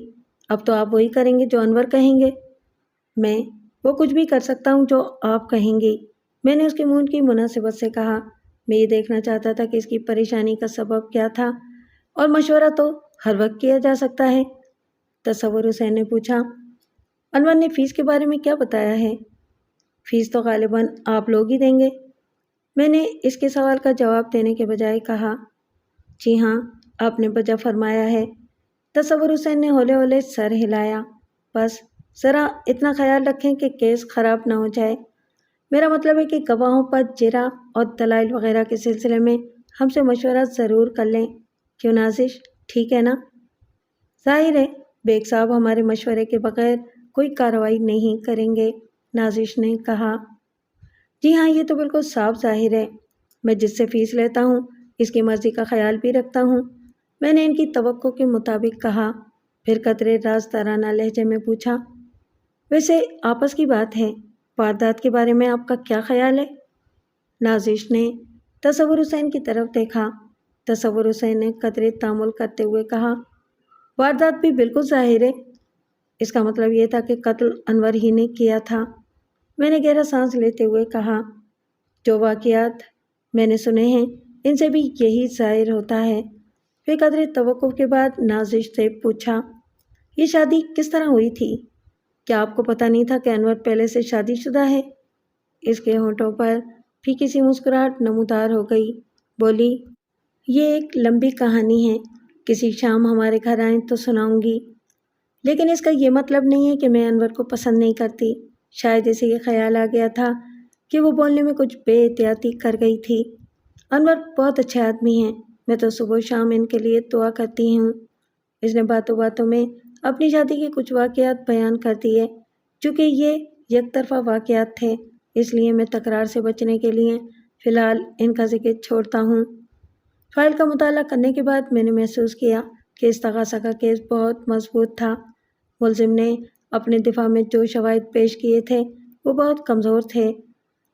اب تو آپ وہی کریں گے جو انور کہیں گے؟ میں وہ کچھ بھی کر سکتا ہوں جو آپ کہیں گی، میں نے اس کے منہ کی مناسبت سے کہا۔ میں یہ دیکھنا چاہتا تھا کہ اس کی پریشانی کا سبب کیا تھا، اور مشورہ تو ہر وقت کیا جا سکتا ہے۔ تصور حسین نے پوچھا، انور نے فیس کے بارے میں کیا بتایا ہے؟ فیس تو غالباً آپ لوگ ہی دیں گے، میں نے اس کے سوال کا جواب دینے کے بجائے کہا۔ جی ہاں، آپ نے بجا فرمایا ہے۔ تصور حسین نے ہولے ہولے سر ہلایا۔ بس ذرا اتنا خیال رکھیں کہ کیس خراب نہ ہو جائے۔ میرا مطلب ہے کہ گواہوں پر جرح اور دلائل وغیرہ کے سلسلے میں ہم سے مشورہ ضرور کر لیں۔ کیوں نازش، ٹھیک ہے نا؟ ظاہر ہے بیگ صاحب ہمارے مشورے کے بغیر کوئی کارروائی نہیں کریں گے، نازش نے کہا۔ جی ہاں، یہ تو بالکل صاف ظاہر ہے۔ میں جس سے فیس لیتا ہوں اس کی مرضی کا خیال بھی رکھتا ہوں، میں نے ان کی توقع کے مطابق کہا۔ پھر قدرے رازدارانہ لہجے میں پوچھا، ویسے آپس کی بات ہے، واردات کے بارے میں آپ کا کیا خیال ہے؟ نازش نے تصور حسین کی طرف دیکھا۔ تصور حسین نے قدرے تامل کرتے ہوئے کہا، واردات بھی بالکل ظاہر ہے۔ اس کا مطلب یہ تھا کہ قتل انور ہی نے کیا تھا، میں نے گہرا سانس لیتے ہوئے کہا۔ جو واقعات میں نے سنے ہیں ان سے بھی یہی ظاہر ہوتا ہے۔ پھر قدرے توقف کے بعد نازش سے پوچھا، یہ شادی کس طرح ہوئی تھی؟ کیا آپ کو پتہ نہیں تھا کہ انور پہلے سے شادی شدہ ہے؟ اس کے ہونٹوں پر پھیکی سی مسکراہٹ نمودار ہو گئی۔ بولی، یہ ایک لمبی کہانی ہے، کسی شام ہمارے گھر آئیں تو سناؤں گی، لیکن اس کا یہ مطلب نہیں ہے کہ میں انور کو پسند نہیں کرتی۔ شاید اسے یہ خیال آ گیا تھا کہ وہ بولنے میں کچھ بے احتیاطی کر گئی تھی۔ انور بہت اچھے آدمی ہیں، میں تو صبح و شام ان کے لیے دعا کرتی ہوں۔ اس نے باتوں باتوں میں اپنی شادی کے کچھ واقعات بیان کر دیے، چونکہ یہ یک طرفہ واقعات تھے، اس لیے میں تکرار سے بچنے کے لیے فی الحال ان کا ذکر چھوڑتا ہوں۔ فائل کا مطالعہ کرنے کے بعد میں نے محسوس کیا کہ استغاثہ کا کیس بہت مضبوط تھا۔ ملزم نے اپنے دفاع میں جو شواہد پیش کیے تھے وہ بہت کمزور تھے۔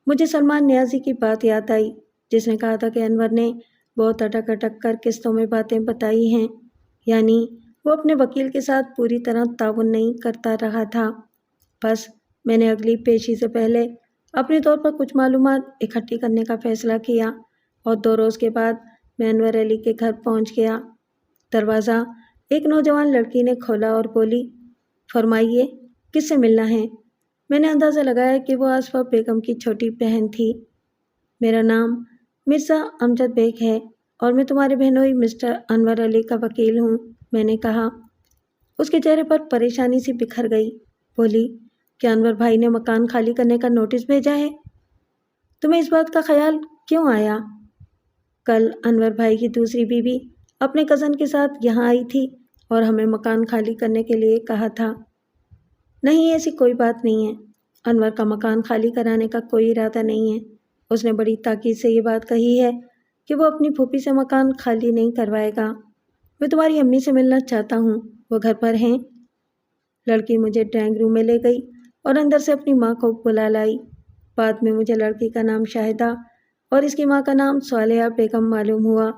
مجھے سلمان نیازی کی بات یاد آئی جس نے کہا تھا کہ انور نے بہت اٹک اٹک کر قسطوں میں باتیں بتائی ہیں، یعنی وہ اپنے وکیل کے ساتھ پوری طرح تعاون نہیں کرتا رہا تھا۔ بس میں نے اگلی پیشی سے پہلے اپنے طور پر کچھ معلومات اکٹھی کرنے کا فیصلہ کیا اور 2 روز کے بعد میں انور علی کے گھر پہنچ گیا۔ دروازہ ایک نوجوان لڑکی نے کھولا اور بولی، فرمائیے، کس سے ملنا ہے؟ میں نے اندازہ لگایا کہ وہ آصفہ بیگم کی چھوٹی بہن تھی۔ میرا نام مرزا امجد بیگ ہے اور میں تمہارے بہنوئی مسٹر انور علی کا وکیل ہوں، میں نے کہا۔ اس کے چہرے پر پریشانی سی بکھر گئی۔ بولی، کیا انور بھائی نے مکان خالی کرنے کا نوٹس بھیجا ہے؟ تمہیں اس بات کا خیال کیوں آیا؟ کل انور بھائی کی دوسری بیوی اپنے کزن کے ساتھ یہاں آئی تھی اور ہمیں مکان خالی کرنے کے لیے کہا تھا۔ نہیں، ایسی کوئی بات نہیں ہے۔ انور کا مکان خالی کرانے کا کوئی ارادہ نہیں ہے۔ اس نے بڑی تاکید سے یہ بات کہی ہے کہ وہ اپنی پھوپھی سے مکان خالی نہیں کروائے گا۔ میں تمہاری امی سے ملنا چاہتا ہوں، وہ گھر پر ہیں؟ لڑکی مجھے ڈرائنگ روم میں لے گئی اور اندر سے اپنی ماں کو بلا لائی۔ بعد میں مجھے لڑکی کا نام شاہدہ اور اس کی ماں کا نام صالحہ بیگم معلوم ہوا۔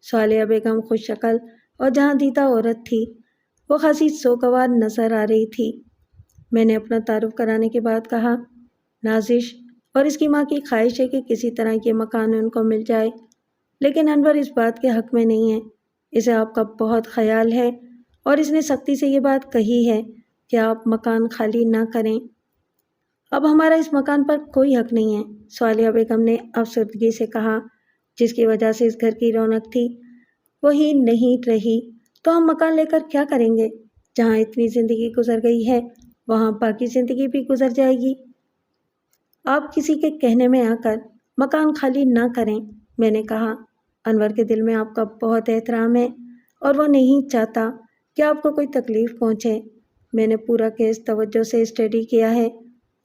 صالحہ بیگم خوش شکل اور جہاں دیدہ عورت تھی، وہ خاصی سوگوار نظر آ رہی تھی۔ میں نے اپنا تعارف کرانے کے بعد کہا، نازش اور اس کی ماں کی خواہش ہے کہ کسی طرح یہ مکان ان کو مل جائے، لیکن انور اس بات کے حق میں نہیں ہے۔ اسے آپ کا بہت خیال ہے اور اس نے سختی سے یہ بات کہی ہے کہ آپ مکان خالی نہ کریں۔ اب ہمارا اس مکان پر کوئی حق نہیں ہے، صالحہ بیگم نے افسردگی سے کہا، جس کی وجہ سے اس گھر کی رونق تھی وہی نہیں رہی۔ تو ہم مکان لے کر کیا کریں گے؟ جہاں اتنی زندگی گزر گئی ہے وہاں باقی زندگی بھی گزر جائے گی۔ آپ کسی کے کہنے میں آ کر مکان خالی نہ کریں، میں نے کہا۔ انور کے دل میں آپ کا بہت احترام ہے اور وہ نہیں چاہتا کہ آپ کو کوئی تکلیف پہنچے۔ میں نے پورا کیس توجہ سے اسٹڈی کیا ہے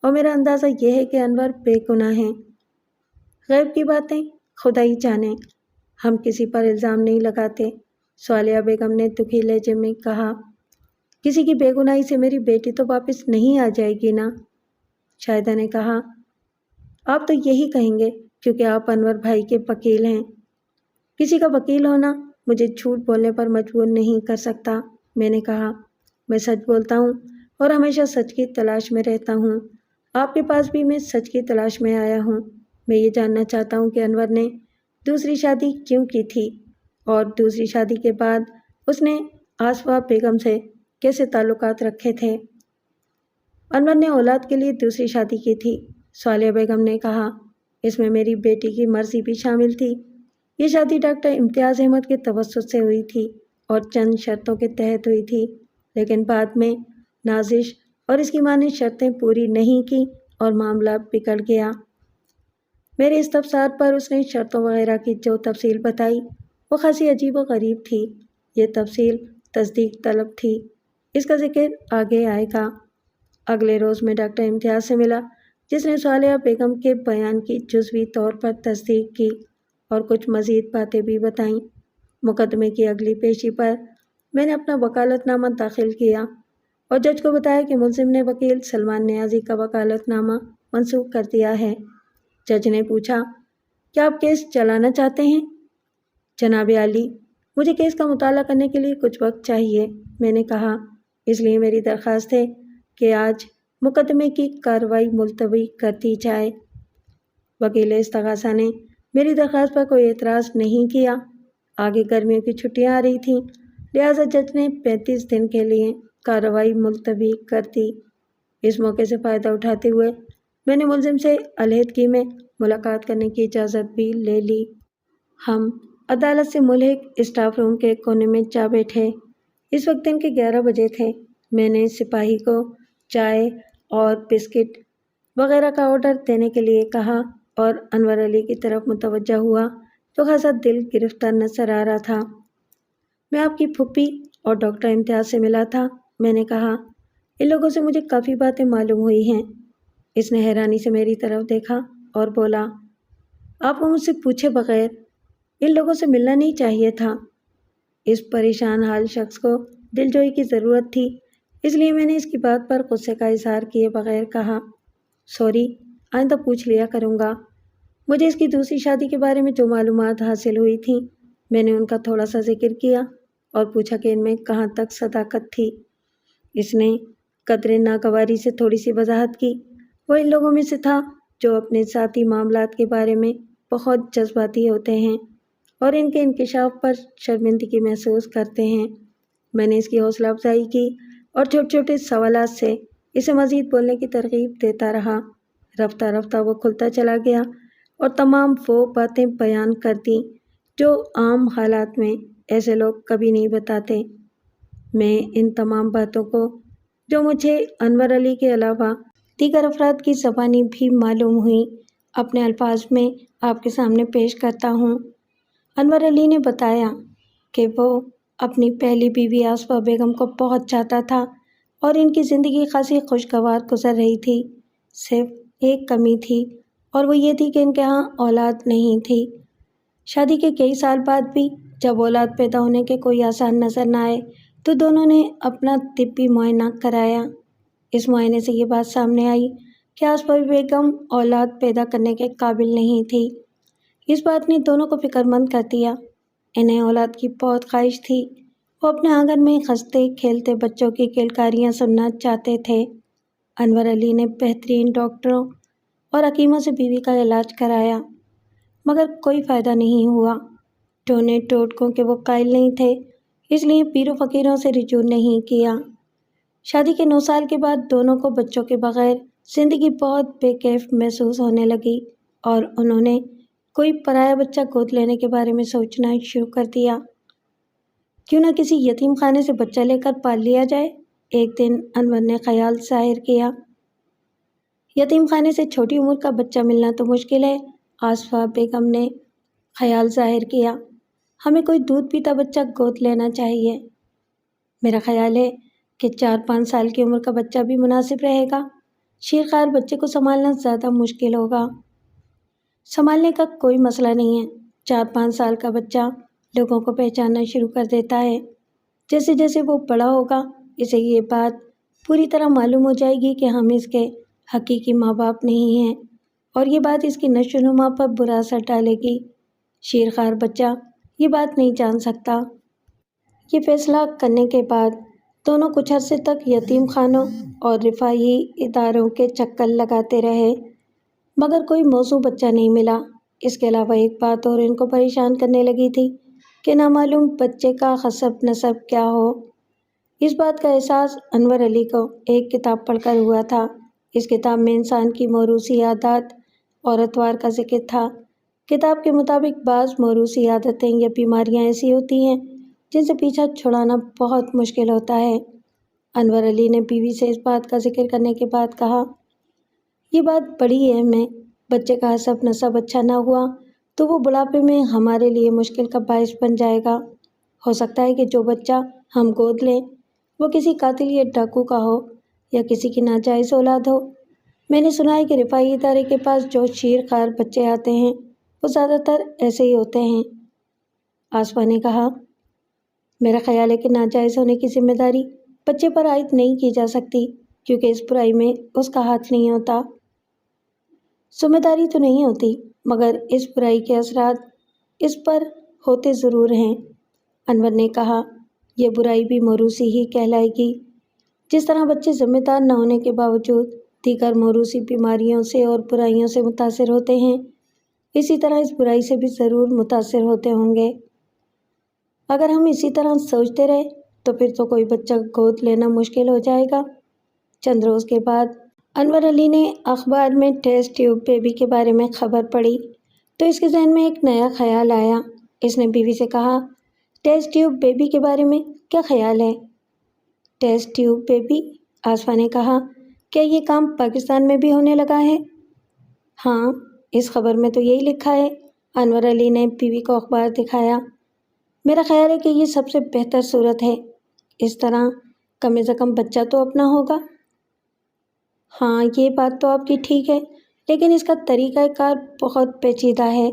اور میرا اندازہ یہ ہے کہ انور بے گناہ ہیں۔ غیب کی باتیں خدا ہی جانے، ہم کسی پر الزام نہیں لگاتے، صالحہ بیگم نے دکھی لہجے میں کہا۔ کسی کی بے گناہی سے میری بیٹی تو واپس نہیں آ جائے گی نا؟ شاہدہ نے کہا۔ آپ تو یہی کہیں گے کیونکہ آپ انور بھائی کے وکیل ہیں۔ کسی کا وکیل ہونا مجھے جھوٹ بولنے پر مجبور نہیں کر سکتا، میں نے کہا۔ میں سچ بولتا ہوں اور ہمیشہ سچ کی تلاش میں رہتا ہوں۔ آپ کے پاس بھی میں سچ کی تلاش میں آیا ہوں۔ میں یہ جاننا چاہتا ہوں کہ انور نے دوسری شادی کیوں کی تھی اور دوسری شادی کے بعد اس نے آصفہ بیگم سے کیسے تعلقات رکھے تھے؟ انور نے اولاد کے لیے دوسری شادی کی تھی، صالحہ بیگم نے کہا۔ اس میں میری بیٹی کی مرضی بھی شامل تھی۔ یہ شادی ڈاکٹر امتیاز احمد کے توسط سے ہوئی تھی اور چند شرطوں کے تحت ہوئی تھی، لیکن بعد میں نازش اور اس کی ماں نے شرطیں پوری نہیں کی اور معاملہ بگڑ گیا۔ میرے استفسار پر اس نے شرطوں وغیرہ کی جو تفصیل بتائی وہ خاصی عجیب و غریب تھی۔ یہ تفصیل تصدیق طلب تھی، اس کا ذکر آگے آئے گا۔ اگلے روز میں ڈاکٹر امتیاز سے ملا جس نے صالحہ بیگم کے بیان کی جزوی طور پر تصدیق کی اور کچھ مزید باتیں بھی بتائیں۔ مقدمے کی اگلی پیشی پر میں نے اپنا وکالت نامہ داخل کیا اور جج کو بتایا کہ ملزم نے وکیل سلمان نیازی کا وکالت نامہ منسوخ کر دیا ہے۔ جج نے پوچھا، کیا آپ کیس چلانا چاہتے ہیں؟ جناب عالی، مجھے کیس کا مطالعہ کرنے کے لیے کچھ وقت چاہیے، میں نے کہا، اس لیے میری درخواست ہے کہ آج مقدمے کی کارروائی ملتوی کر دی جائے۔ وکیل استغاثہ نے میری درخواست پر کوئی اعتراض نہیں کیا۔ آگے گرمیوں کی چھٹیاں آ رہی تھیں، لہٰذا جج نے 35 دن کے لیے کارروائی ملتوی کر دی۔ اس موقع سے فائدہ اٹھاتے ہوئے میں نے ملزم سے علیحدگی میں ملاقات کرنے کی اجازت بھی لے لی۔ ہم عدالت سے ملحق اسٹاف روم کے کونے میں جا بیٹھے۔ اس وقت دن کے 11 بجے تھے۔ میں نے سپاہی کو چائے اور بسکٹ وغیرہ کا آرڈر دینے کے لیے کہا اور انور علی کی طرف متوجہ ہوا تو خاصا دل گرفتار نظر آ رہا تھا۔ میں آپ کی پھوپھی اور ڈاکٹر امتیاز سے ملا تھا، میں نے کہا۔ ان لوگوں سے مجھے کافی باتیں معلوم ہوئی ہیں۔ اس نے حیرانی سے میری طرف دیکھا اور بولا، آپ کو مجھ سے پوچھے بغیر ان لوگوں سے ملنا نہیں چاہیے تھا۔ اس پریشان حال شخص کو دلجوئی کی ضرورت تھی، اس لیے میں نے اس کی بات پر غصے کا اظہار کیے بغیر کہا، سوری، آئندہ پوچھ لیا کروں گا۔ مجھے اس کی دوسری شادی کے بارے میں جو معلومات حاصل ہوئی تھیں، میں نے ان کا تھوڑا سا ذکر کیا اور پوچھا کہ ان میں کہاں تک صداقت تھی۔ اس نے قدرے ناگواری سے تھوڑی سی وضاحت کی۔ وہ ان لوگوں میں سے تھا جو اپنے ذاتی معاملات کے بارے میں بہت جذباتی ہوتے ہیں اور ان کے انکشاف پر شرمندگی محسوس کرتے ہیں۔ میں نے اس کی حوصلہ افزائی کی اور چھوٹے چھوٹے سوالات سے اسے مزید بولنے کی ترغیب دیتا رہا۔ رفتہ رفتہ وہ کھلتا چلا گیا اور تمام وہ باتیں بیان کر دیں جو عام حالات میں ایسے لوگ کبھی نہیں بتاتے۔ میں ان تمام باتوں کو، جو مجھے انور علی کے علاوہ دیگر افراد کی زبانی بھی معلوم ہوئی، اپنے الفاظ میں آپ کے سامنے پیش کرتا ہوں۔ انور علی نے بتایا کہ وہ اپنی پہلی بیوی آصفہ بیگم کو بہت چاہتا تھا اور ان کی زندگی خاصی خوشگوار گزر رہی تھی۔ صرف ایک کمی تھی اور وہ یہ تھی کہ ان کے ہاں اولاد نہیں تھی۔ شادی کے کئی سال بعد بھی جب اولاد پیدا ہونے کے کوئی آثار نظر نہ آئے تو دونوں نے اپنا طبی معائنہ کرایا۔ اس معائنے سے یہ بات سامنے آئی کہ آصفہ بیگم اولاد پیدا کرنے کے قابل نہیں تھی۔ اس بات نے دونوں کو فکر مند کر دیا۔ انہیں اولاد کی بہت خواہش تھی۔ وہ اپنے آنگن میں ہنستے کھیلتے بچوں کی کلکاریاں سننا چاہتے تھے۔ انور علی نے بہترین ڈاکٹروں اور حکیموں سے بیوی کا علاج کرایا، مگر کوئی فائدہ نہیں ہوا۔ ٹونے ٹوٹکوں کے وہ قائل نہیں تھے، اس لیے پیر و فقیروں سے رجوع نہیں کیا۔ شادی کے 9 سال کے بعد دونوں کو بچوں کے بغیر زندگی بہت بے کیف محسوس ہونے لگی اور انہوں نے کوئی پرایا بچہ گود لینے کے بارے میں سوچنا شروع کر دیا۔ کیوں نہ کسی یتیم خانے سے بچہ لے کر پال لیا جائے؟ ایک دن انور نے خیال ظاہر کیا۔ یتیم خانے سے چھوٹی عمر کا بچہ ملنا تو مشکل ہے، آصفہ بیگم نے خیال ظاہر کیا۔ ہمیں کوئی دودھ پیتا بچہ گود لینا چاہیے۔ میرا خیال ہے کہ 4-5 سال کی عمر کا بچہ بھی مناسب رہے گا۔ شیرخوار بچے کو سنبھالنا زیادہ مشکل ہوگا۔ سنبھالنے کا کوئی مسئلہ نہیں ہے۔ 4-5 سال کا بچہ لوگوں کو پہچاننا شروع کر دیتا ہے۔ جیسے جیسے وہ بڑا ہوگا اسے یہ بات پوری طرح معلوم ہو جائے گی کہ ہم اس کے حقیقی ماں باپ نہیں ہیں، اور یہ بات اس کی نشو و نما پر برا اثر ڈالے گی۔ شیرخوار بچہ یہ بات نہیں جان سکتا۔ یہ فیصلہ کرنے کے بعد دونوں کچھ عرصے تک یتیم خانوں اور رفاہی اداروں کے چکر لگاتے رہے، مگر کوئی موزوں بچہ نہیں ملا۔ اس کے علاوہ ایک بات اور ان کو پریشان کرنے لگی تھی کہ نامعلوم بچے کا حسب نسب کیا ہو۔ اس بات کا احساس انور علی کو ایک کتاب پڑھ کر ہوا تھا۔ اس کتاب میں انسان کی موروثی عادات اور اطوار کا ذکر تھا۔ کتاب کے مطابق بعض موروثی عادتیں یا بیماریاں ایسی ہوتی ہیں جن سے پیچھا چھڑانا بہت مشکل ہوتا ہے۔ انور علی نے بیوی سے اس بات کا ذکر کرنے کے بعد کہا، یہ بات بڑی اہم ہے۔ بچے کا حسب نسب اچھا نہ ہوا تو وہ بڑھاپے میں ہمارے لیے مشکل کا باعث بن جائے گا۔ ہو سکتا ہے کہ جو بچہ ہم گود لیں وہ کسی قاتل یا ڈاکو کا ہو یا کسی کی ناجائز اولاد ہو۔ میں نے سنا ہے کہ رفاہی ادارے کے پاس جو شیرخوار بچے آتے ہیں وہ زیادہ تر ایسے ہی ہوتے ہیں۔ آصفہ نے کہا، میرا خیال ہے کہ ناجائز ہونے کی ذمہ داری بچے پر عائد نہیں کی جا سکتی، کیونکہ اس برائی میں اس کا ہاتھ نہیں ہوتا۔ ذمہ داری تو نہیں ہوتی، مگر اس برائی کے اثرات اس پر ہوتے ضرور ہیں۔ انور نے کہا، یہ برائی بھی موروثی ہی کہلائے گی۔ جس طرح بچے ذمہ دار نہ ہونے کے باوجود دیگر موروثی بیماریوں سے اور برائیوں سے متاثر ہوتے ہیں، اسی طرح اس برائی سے بھی ضرور متاثر ہوتے ہوں گے۔ اگر ہم اسی طرح سوچتے رہے تو پھر تو کوئی بچہ گود لینا مشکل ہو جائے گا۔ چند روز کے بعد انور علی نے اخبار میں ٹیسٹ ٹیوب بیبی کے بارے میں خبر پڑھی تو اس کے ذہن میں ایک نیا خیال آیا۔ اس نے بیوی سے کہا، ٹیسٹ ٹیوب بیبی کے بارے میں کیا خیال ہے؟ Test tube baby? آصفہ نے کہا، کیا یہ کام پاکستان میں بھی ہونے لگا ہے؟ ہاں، اس خبر میں تو یہی لکھا ہے۔ انور علی نے بیوی کو اخبار دکھایا۔ میرا خیال ہے کہ یہ سب سے بہتر صورت ہے۔ اس طرح کم از کم بچہ تو اپنا ہوگا۔ ہاں، یہ بات تو آپ کی ٹھیک ہے، لیکن اس کا طریقہ کار بہت پیچیدہ ہے۔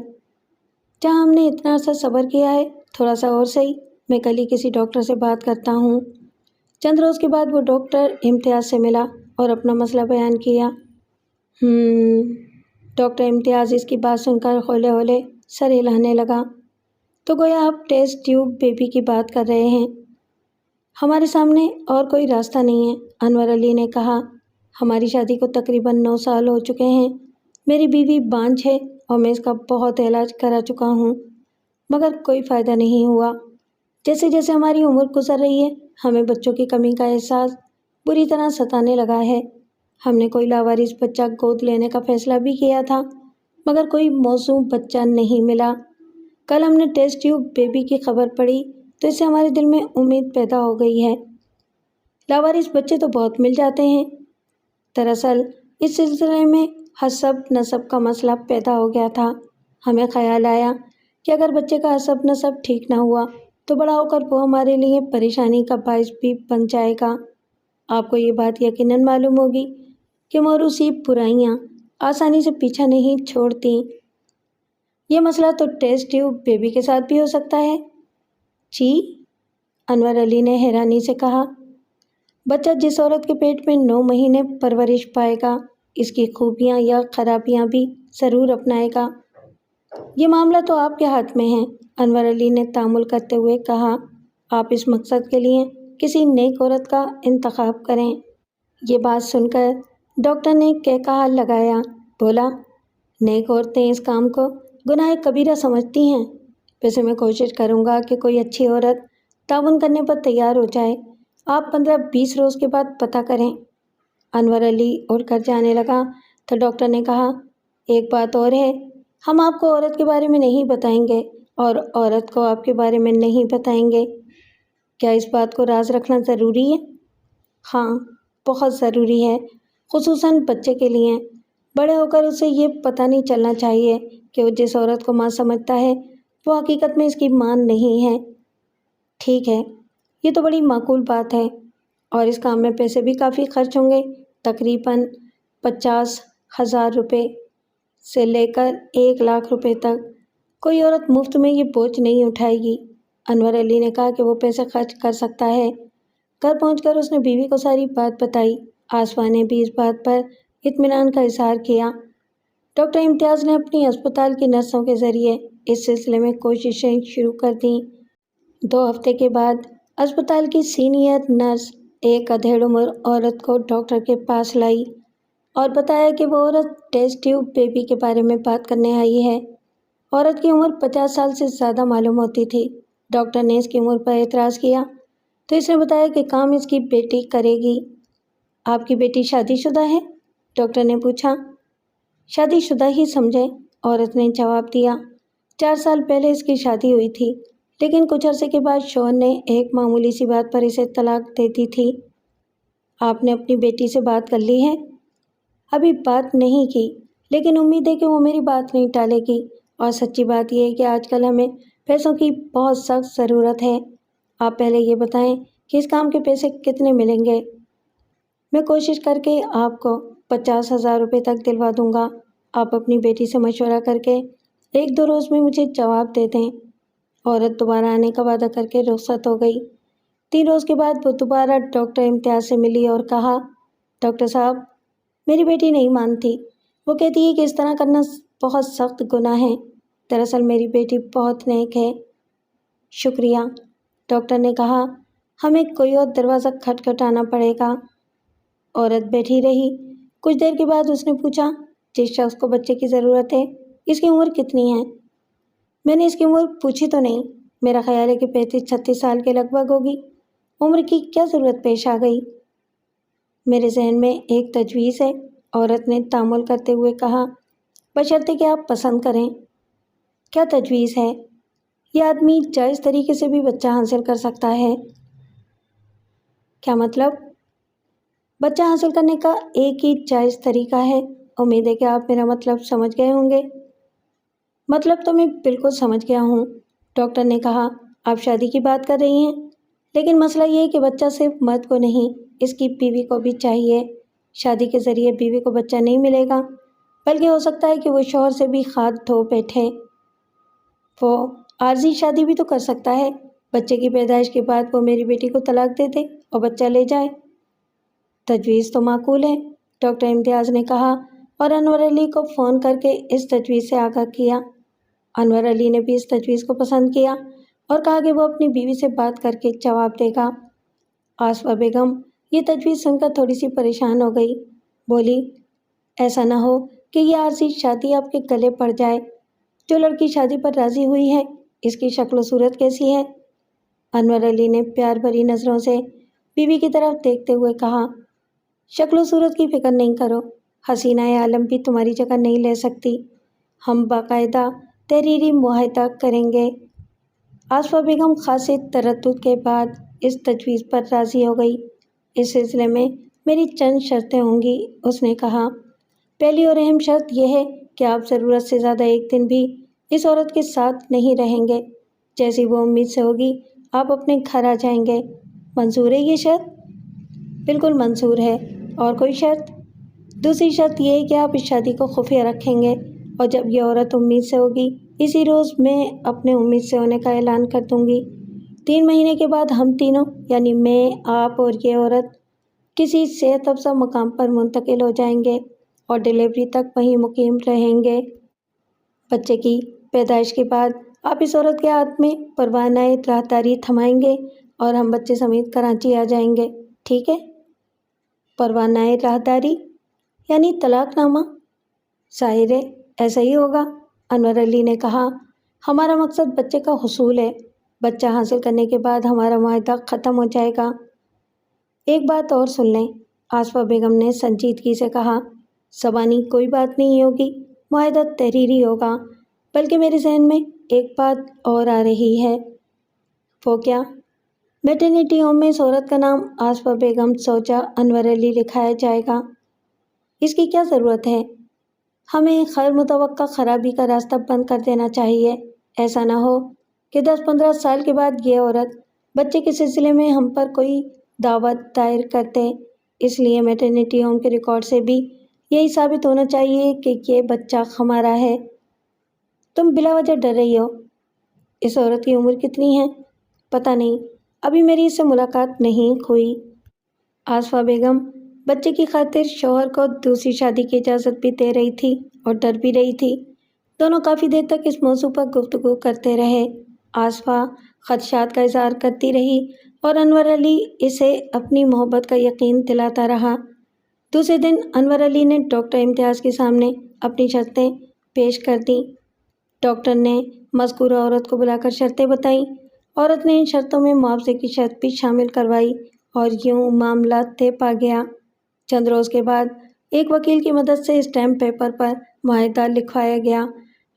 جہاں ہم نے اتنا عرصہ صبر کیا ہے، تھوڑا سا اور صحیح، میں کل ہی کسی ڈاکٹر سے بات کرتا ہوں۔ چند روز کے بعد وہ ڈاکٹر امتیاز سے ملا اور اپنا مسئلہ بیان کیا۔ ڈاکٹر امتیاز اس کی بات سن کر ہولے ہولے سر ہلانے لگا۔ تو گویا آپ ٹیسٹ ٹیوب بیبی کی بات کر رہے ہیں؟ ہمارے سامنے اور کوئی راستہ نہیں ہے، انور علی نے کہا۔ ہماری شادی کو تقریباً 9 سال ہو چکے ہیں۔ میری بیوی بانجھ ہے اور میں اس کا بہت علاج کرا چکا ہوں، مگر کوئی فائدہ نہیں ہوا۔ جیسے جیسے ہماری عمر گزر رہی ہے، ہمیں بچوں کی کمی کا احساس بری طرح ستانے لگا ہے۔ ہم نے کوئی لاوارث بچہ گود لینے کا فیصلہ بھی کیا تھا، مگر کوئی موزوں بچہ نہیں ملا۔ کل ہم نے ٹیسٹ ٹیوب بیبی کی خبر پڑھی تو اس سے ہمارے دل میں امید پیدا ہو گئی ہے۔ لاوارث بچے تو بہت مل جاتے ہیں۔ دراصل اس سلسلے میں حسب نسب کا مسئلہ پیدا ہو گیا تھا۔ ہمیں خیال آیا کہ اگر بچے کا حسب نسب ٹھیک نہ ہوا تو بڑا ہو کر وہ ہمارے لیے پریشانی کا باعث بھی بن جائے گا۔ آپ کو یہ بات یقیناً معلوم ہوگی کہ موروثی برائیاں آسانی سے پیچھا نہیں چھوڑتی۔ یہ مسئلہ تو ٹیسٹ ٹیوب بیبی کے ساتھ بھی ہو سکتا ہے۔ جی؟ انور علی نے حیرانی سے کہا۔ بچہ جس عورت کے پیٹ میں 9 مہینے پرورش پائے گا، اس کی خوبیاں یا خرابیاں بھی ضرور اپنائے گا۔ یہ معاملہ تو آپ کے ہاتھ میں ہے، انور علی نے تأمل کرتے ہوئے کہا۔ آپ اس مقصد کے لیے کسی نیک عورت کا انتخاب کریں۔ یہ بات سن کر ڈاکٹر نے کہا لگایا، بولا، نیک عورتیں اس کام کو گناہ کبیرہ سمجھتی ہیں۔ ویسے میں کوشش کروں گا کہ کوئی اچھی عورت تعاون کرنے پر تیار ہو جائے۔ آپ 15-20 روز کے بعد پتہ کریں۔ انور علی اٹھ کر جانے لگا تو ڈاکٹر نے کہا، ایک بات اور ہے، ہم آپ کو عورت کے بارے میں نہیں بتائیں گے اور عورت کو آپ کے بارے میں نہیں بتائیں گے۔ کیا اس بات کو راز رکھنا ضروری ہے؟ ہاں، بہت ضروری ہے، خصوصاً بچے کے لیے۔ بڑے ہو کر اسے یہ پتہ نہیں چلنا چاہیے کہ وہ جس عورت کو ماں سمجھتا ہے وہ حقیقت میں اس کی ماں نہیں ہے۔ ٹھیک ہے، یہ تو بڑی معقول بات ہے، اور اس کام میں پیسے بھی کافی خرچ ہوں گے، تقریباً 50,000 روپے سے لے کر 1,00,000 روپے تک۔ کوئی عورت مفت میں یہ بوجھ نہیں اٹھائے گی۔ انور علی نے کہا کہ وہ پیسے خرچ کر سکتا ہے۔ گھر پہنچ کر اس نے بیوی کو ساری بات بتائی۔ آسما نے بھی اس بات پر اطمینان کا اظہار کیا۔ ڈاکٹر امتیاز نے اپنی اسپتال کی نرسوں کے ذریعے اس سلسلے میں کوششیں شروع کر دیں۔ 2 ہفتے کے بعد اسپتال کی سینئر نرس ایک ادھیڑ عمر عورت کو ڈاکٹر کے پاس لائی اور بتایا کہ وہ عورت ٹیسٹ ٹیوب بیبی کے بارے میں بات کرنے آئی ہے۔ عورت کی عمر 50 سال سے زیادہ معلوم ہوتی تھی۔ ڈاکٹر نے اس کی عمر پر اعتراض کیا تو اس نے بتایا کہ کام اس کی بیٹی کرے گی۔ آپ کی بیٹی شادی شدہ ہے؟ ڈاکٹر نے پوچھا۔ شادی شدہ ہی سمجھیں، عورت نے جواب دیا۔ 4 سال پہلے اس کی شادی ہوئی تھی، لیکن کچھ عرصے کے بعد شوہر نے ایک معمولی سی بات پر اسے طلاق دے دی تھی۔ آپ نے اپنی بیٹی سے بات کر لی ہے؟ ابھی بات نہیں کی، لیکن امید ہے کہ وہ میری بات نہیں ٹالے گی، اور سچی بات یہ ہے کہ آج کل ہمیں پیسوں کی بہت سخت ضرورت ہے۔ آپ پہلے یہ بتائیں کہ اس کام کے پیسے کتنے ملیں گے؟ میں کوشش کر کے آپ کو 50,000 روپے تک دلوا دوں گا۔ آپ اپنی بیٹی سے مشورہ کر کے 1-2 روز میں مجھے جواب دے دیں۔ عورت دوبارہ آنے کا وعدہ کر کے رخصت ہو گئی۔ 3 روز کے بعد وہ دوبارہ ڈاکٹر امتیاز سے ملی اور کہا، ڈاکٹر صاحب، میری بیٹی نہیں مانتی۔ وہ کہتی ہے کہ اس طرح کرنا بہت سخت گناہ ہے۔ دراصل میری بیٹی بہت نیک ہے۔ شکریہ، ڈاکٹر نے کہا، ہمیں کوئی اور دروازہ کھٹکھٹانا پڑے گا۔ عورت بیٹھی رہی۔ کچھ دیر کے بعد اس نے پوچھا، جس شخص کو بچے کی ضرورت ہے، اس کی عمر کتنی ہے؟ میں نے اس کی عمر پوچھی تو نہیں، میرا خیال ہے کہ 35-36 سال کے لگ بھگ ہوگی۔ عمر کی کیا ضرورت پیش آ گئی؟ میرے ذہن میں ایک تجویز ہے، عورت نے تأمل کرتے ہوئے کہا، بشرطے کہ آپ پسند کریں۔ کیا تجویز ہے؟ یہ آدمی جائز طریقے سے بھی بچہ حاصل کر سکتا ہے۔ کیا مطلب؟ بچہ حاصل کرنے کا ایک ہی جائز طریقہ ہے۔ امید ہے کہ آپ میرا مطلب سمجھ گئے ہوں گے۔ مطلب تو میں بالکل سمجھ گیا ہوں، ڈاکٹر نے کہا۔ آپ شادی کی بات کر رہی ہیں، لیکن مسئلہ یہ ہے کہ بچہ صرف مرد کو نہیں، اس کی بیوی کو بھی چاہیے۔ شادی کے ذریعے بیوی کو بچہ نہیں ملے گا، بلکہ ہو سکتا ہے کہ وہ شوہر سے بھی ہاتھ دھو بیٹھے۔ وہ عارضی شادی بھی تو کر سکتا ہے۔ بچے کی پیدائش کے بعد وہ میری بیٹی کو طلاق دے دے اور بچہ لے جائے۔ تجویز تو معقول ہے، ڈاکٹر امتیاز نے کہا اور انور علی کو فون کر کے اس تجویز سے آگاہ کیا۔ انور علی نے بھی اس تجویز کو پسند کیا اور کہا کہ وہ اپنی بیوی سے بات کر کے جواب دے گا۔ آصفہ بیگم یہ تجویز سن کر تھوڑی سی پریشان ہو گئی، بولی ایسا نہ ہو کہ یہ عارضی شادی آپ کے گلے پڑ جائے۔ جو لڑکی شادی پر راضی ہوئی ہے اس کی شکل و صورت کیسی ہے؟ انور علی نے پیار بھری نظروں سے بیوی کی طرف دیکھتے ہوئے کہا، شکل و صورت کی فکر نہیں کرو، حسینہ عالم بھی تمہاری جگہ نہیں لے سکتی، ہم باقاعدہ تحریری معاہدہ کریں گے۔ آصفہ بیگم خاصے تردد کے بعد اس تجویز پر راضی ہو گئی۔ اس سلسلے میں میری چند شرطیں ہوں گی، اس نے کہا۔ پہلی اور اہم شرط یہ ہے کہ آپ ضرورت سے زیادہ ایک دن بھی اس عورت کے ساتھ نہیں رہیں گے۔ جیسی وہ امید سے ہوگی آپ اپنے گھر آ جائیں گے۔ منظور ہے یہ شرط؟ بالکل منظور ہے۔ اور کوئی شرط؟ دوسری شرط یہ ہے کہ آپ اس شادی کو خفیہ رکھیں گے، اور جب یہ عورت امید سے ہوگی اسی روز میں اپنے امید سے ہونے کا اعلان کر دوں گی۔ 3 مہینے کے بعد ہم تینوں یعنی میں، آپ اور یہ عورت کسی صحت افزا مقام پر منتقل ہو جائیں گے اور ڈیلیوری تک وہیں مقیم رہیں گے۔ بچے کی پیدائش کے بعد آپ اس عورت کے ہاتھ میں پروانہ راہداری تھمائیں گے اور ہم بچے سمیت کراچی آ جائیں گے، ٹھیک ہے؟ پروانہ راہداری یعنی طلاق نامہ؟ ظاہر ہے ایسا ہی ہوگا، انور علی نے کہا۔ ہمارا مقصد بچے کا حصول ہے، بچہ حاصل کرنے کے بعد ہمارا معاہدہ ختم ہو جائے گا۔ ایک بات اور سن لیں، آصفہ بیگم نے سنجیدگی سے کہا، زبانی کوئی بات نہیں ہوگی، معاہدہ تحریری ہوگا، بلکہ میرے ذہن میں ایک بات اور آ رہی ہے۔ وہ کیا؟ میٹرنیٹی ہوم میں اس عورت کا نام آصفہ بیگم زوجہ انور علی لکھایا جائے گا۔ اس کی کیا ضرورت ہے؟ ہمیں خیر متوقع خرابی کا راستہ بند کر دینا چاہیے۔ ایسا نہ ہو کہ 10-15 سال کے بعد یہ عورت بچے کے سلسلے میں ہم پر کوئی دعوت دائر کرتے۔ اس لیے میٹرنیٹی ہوم کے ریکارڈ سے بھی یہی ثابت ہونا چاہیے کہ یہ بچہ ہمارا ہے۔ تم بلا وجہ ڈر رہی ہو۔ اس عورت کی عمر کتنی ہے؟ پتہ نہیں، ابھی میری اس سے ملاقات نہیں ہوئی۔ آصفہ بیگم بچے کی خاطر شوہر کو دوسری شادی کی اجازت بھی دے رہی تھی اور ڈر بھی رہی تھی۔ دونوں کافی دیر تک اس موضوع پر گفتگو کرتے رہے۔ آصفہ خدشات کا اظہار کرتی رہی اور انور علی اسے اپنی محبت کا یقین دلاتا رہا۔ دوسرے دن انور علی نے ڈاکٹر امتیاز کے سامنے اپنی شرطیں پیش کر دیں۔ ڈاکٹر نے مذکورہ عورت کو بلا کر شرطیں بتائیں۔ عورت نے ان شرطوں میں معاوضے کی شرط بھی شامل کروائی اور یوں معاملہ طے پا گیا۔ چند روز کے بعد ایک وکیل کی مدد سے اسٹیمپ پیپر پر معاہدہ لکھوایا گیا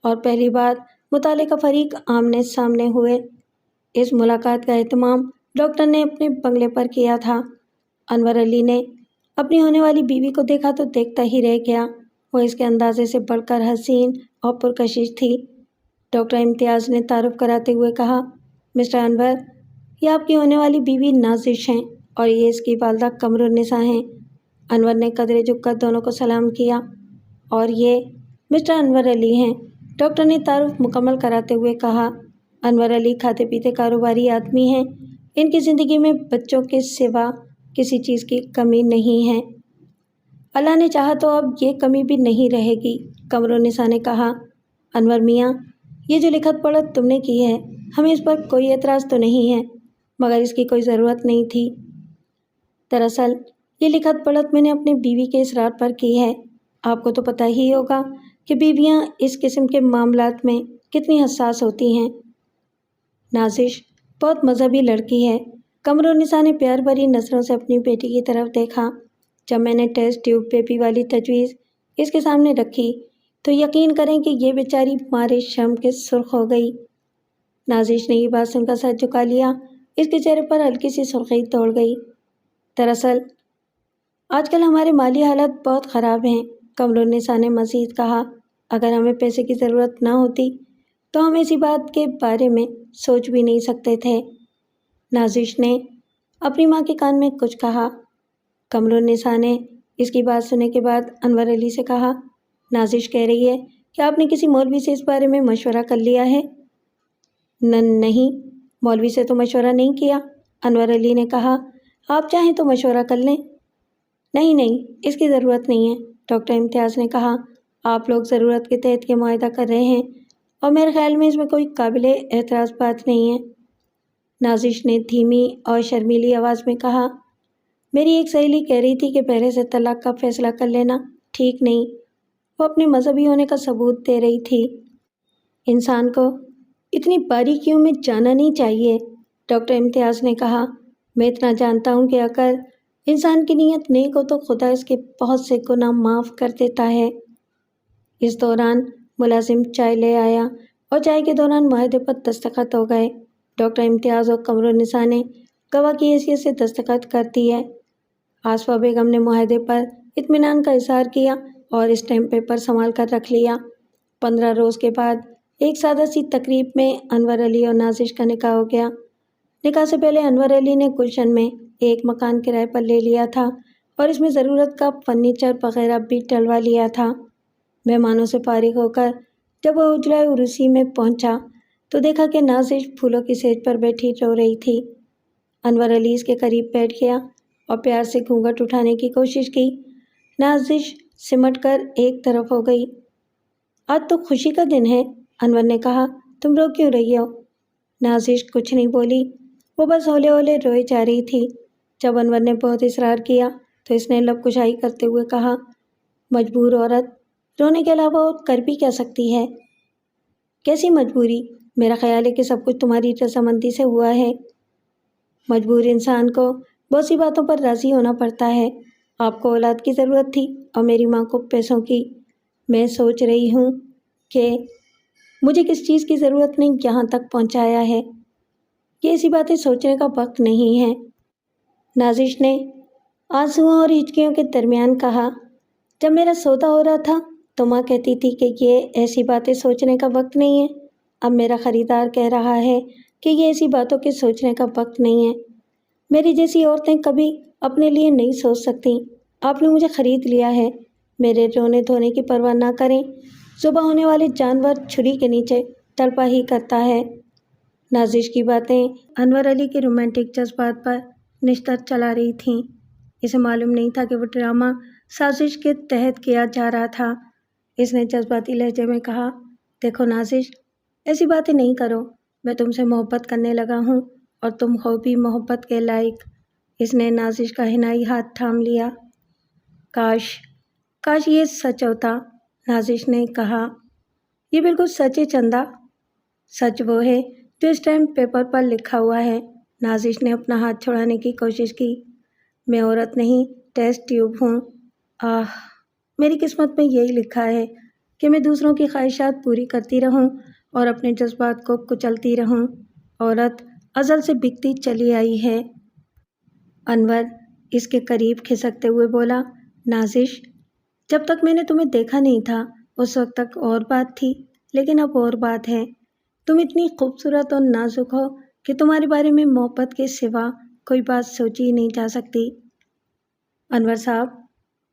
اور پہلی بار متعلقہ فریق آمنے سامنے ہوئے۔ اس ملاقات کا اہتمام ڈاکٹر نے اپنے بنگلے پر کیا تھا۔ انور علی نے اپنی ہونے والی بیوی کو دیکھا تو دیکھتا ہی رہ گیا۔ وہ اس کے اندازے سے بڑھ کر حسین اور پرکشش تھی۔ ڈاکٹر امتیاز نے تعارف کراتے ہوئے کہا، مسٹر انور، یہ آپ کی ہونے والی بیوی نازش ہیں اور یہ اس کی والدہ قمر النساء ہیں۔ انور نے قدرے جھک کر دونوں کو سلام کیا۔ اور یہ مسٹر انور علی ہیں، ڈاکٹر نے تعارف مکمل کراتے ہوئے کہا۔ انور علی کھاتے پیتے کاروباری آدمی ہیں، ان کی زندگی میں بچوں کے سوا کسی چیز کی کمی نہیں ہے۔ اللہ نے چاہا تو اب یہ کمی بھی نہیں رہے گی، قمر النساء نے کہا۔ انور میاں، یہ جو لکھت پڑھت تم نے کی ہے ہمیں اس پر کوئی اعتراض تو نہیں ہے، مگر اس کی کوئی ضرورت نہیں تھی۔ دراصل یہ لکھت پڑھت میں نے اپنی بیوی کے اصرار پر کی ہے۔ آپ کو تو پتہ ہی ہوگا کہ بیویاں اس قسم کے معاملات میں کتنی حساس ہوتی ہیں۔ نازش بہت مذہبی لڑکی ہے۔ قمر النساء نے پیار بھری نظروں سے اپنی بیٹی کی طرف دیکھا۔ جب میں نے ٹیسٹ ٹیوب بیبی والی تجویز اس کے سامنے رکھی تو یقین کریں کہ یہ بیچاری مارے شرم کے سرخ ہو گئی۔ نازش نے یہ بات سن کر سر جھکا لیا۔ اس کے چہرے پر ہلکی سی سرخی دوڑ گئی۔ دراصل آج کل ہمارے مالی حالات بہت خراب ہیں، قمر النساء نے مزید کہا۔ اگر ہمیں پیسے کی ضرورت نہ ہوتی تو ہم ایسی بات کے بارے میں سوچ بھی نہیں سکتے تھے۔ نازش نے اپنی ماں کے کان میں کچھ کہا۔ قمر النساء نے اس کی بات سننے کے بعد انور علی سے کہا، نازش کہہ رہی ہے کہ آپ نے کسی مولوی سے اس بارے میں مشورہ کر لیا ہے؟ نہیں، مولوی سے تو مشورہ نہیں کیا، انور علی نے کہا۔ آپ چاہیں تو مشورہ کر لیں۔ نہیں، اس کی ضرورت نہیں ہے، ڈاکٹر امتیاز نے کہا۔ آپ لوگ ضرورت کے تحت یہ معاہدہ کر رہے ہیں اور میرے خیال میں اس میں کوئی قابل اعتراض بات نہیں ہے۔ نازش نے دھیمی اور شرمیلی آواز میں کہا، میری ایک سہیلی کہہ رہی تھی کہ پہلے سے طلاق کا فیصلہ کر لینا ٹھیک نہیں۔ وہ اپنے مذہبی ہونے کا ثبوت دے رہی تھی۔ انسان کو اتنی باریکیوں میں جانا نہیں چاہیے، ڈاکٹر امتیاز نے کہا۔ میں اتنا جانتا ہوں کہ اگر انسان کی نیت نیک ہو تو خدا اس کے بہت سے گناہ معاف کر دیتا ہے۔ اس دوران ملازم چائے لے آیا اور چائے کے دوران معاہدے پر دستخط ہو گئے۔ ڈاکٹر امتیاز اور قمر النساء نے گواہ کی حیثیت سے دستخط کر دیے۔ آصفہ بیگم نے معاہدے پر اطمینان کا اظہار کیا اور اسٹیمپ پیپر سنبھال کر رکھ لیا۔ 15 روز کے بعد ایک سادہ سی تقریب میں انور علی اور نازش کا نکاح ہو گیا۔ نکاح سے پہلے انور علی نے گلشن میں ایک مکان کرائے پر لے لیا تھا اور اس میں ضرورت کا فرنیچر وغیرہ بھی ڈلوا لیا تھا۔ مہمانوں سے فارغ ہو کر جب وہ حجرہ عروسی میں پہنچا تو دیکھا کہ نازش پھولوں کی سیج پر بیٹھی رو رہی تھی۔ انور علی اس کے قریب بیٹھ گیا اور پیار سے گھونگھٹ اٹھانے کی کوشش کی۔ نازش سمٹ کر ایک طرف ہو گئی۔ آج تو خوشی کا دن ہے، انور نے کہا، تم رو کیوں رہی ہو؟ نازش کچھ نہیں بولی، وہ بس ہولے ہولے روئے جا رہی تھی۔ جب انور نے بہت اصرار کیا تو اس نے لب کشائی کرتے ہوئے کہا، مجبور عورت رونے کے علاوہ اور کر بھی کیا سکتی ہے؟ کیسی مجبوری؟ میرا خیال ہے کہ سب کچھ تمہاری رضامندی سے ہوا ہے۔ مجبور انسان کو بہت سی باتوں پر راضی ہونا پڑتا ہے۔ آپ کو اولاد کی ضرورت تھی اور میری ماں کو پیسوں کی۔ میں سوچ رہی ہوں کہ مجھے کس چیز کی ضرورت نے یہاں تک پہنچایا ہے۔ یہ ایسی باتیں سوچنے کا وقت نہیں ہے۔ نازش نے آنسوؤں اور ہچکیوں کے درمیان کہا، جب میرا سودا ہو رہا تھا تو ماں کہتی تھی کہ یہ ایسی باتیں سوچنے کا وقت نہیں ہے۔ اب میرا خریدار کہہ رہا ہے کہ یہ ایسی باتوں کے سوچنے کا وقت نہیں ہے۔ میری جیسی عورتیں کبھی اپنے لیے نہیں سوچ سکتیں۔ آپ نے مجھے خرید لیا ہے۔ میرے رونے دھونے کی پرواہ نہ کریں۔ ذبح ہونے والے جانور چھری کے نیچے تڑپا ہی کرتا ہے۔ نازش کی باتیں انور علی کے رومانٹک جذبات پر نشتر چلا رہی تھیں۔ اسے معلوم نہیں تھا کہ وہ ڈرامہ سازش کے تحت کیا جا رہا تھا۔ اس نے جذباتی لہجے میں کہا، دیکھو نازش، ایسی باتیں نہیں کرو۔ میں تم سے محبت کرنے لگا ہوں اور تم ہو بھی محبت کے لائق۔ اس نے نازش کا حنائی ہاتھ تھام لیا۔ کاش یہ سچ ہوتا، نازش نے کہا۔ یہ بالکل سچ ہے چندا۔ سچ وہ ہے جو اسٹیمپ پیپر پر لکھا ہوا ہے۔ نازش نے اپنا ہاتھ چھڑانے کی کوشش کی۔ میں عورت نہیں، ٹیسٹ ٹیوب ہوں۔ میری قسمت میں یہی لکھا ہے کہ میں دوسروں کی خواہشات پوری کرتی رہوں اور اپنے جذبات کو کچلتی رہوں۔ عورت ازل سے بکتی چلی آئی ہے۔ انور اس کے قریب کھسکتے ہوئے بولا، نازش، جب تک میں نے تمہیں دیکھا نہیں تھا اس وقت تک اور بات تھی، لیکن اب اور بات ہے۔ تم اتنی خوبصورت اور نازک ہو کہ تمہارے بارے میں محبت کے سوا کوئی بات سوچی ہی نہیں جا سکتی۔ انور صاحب،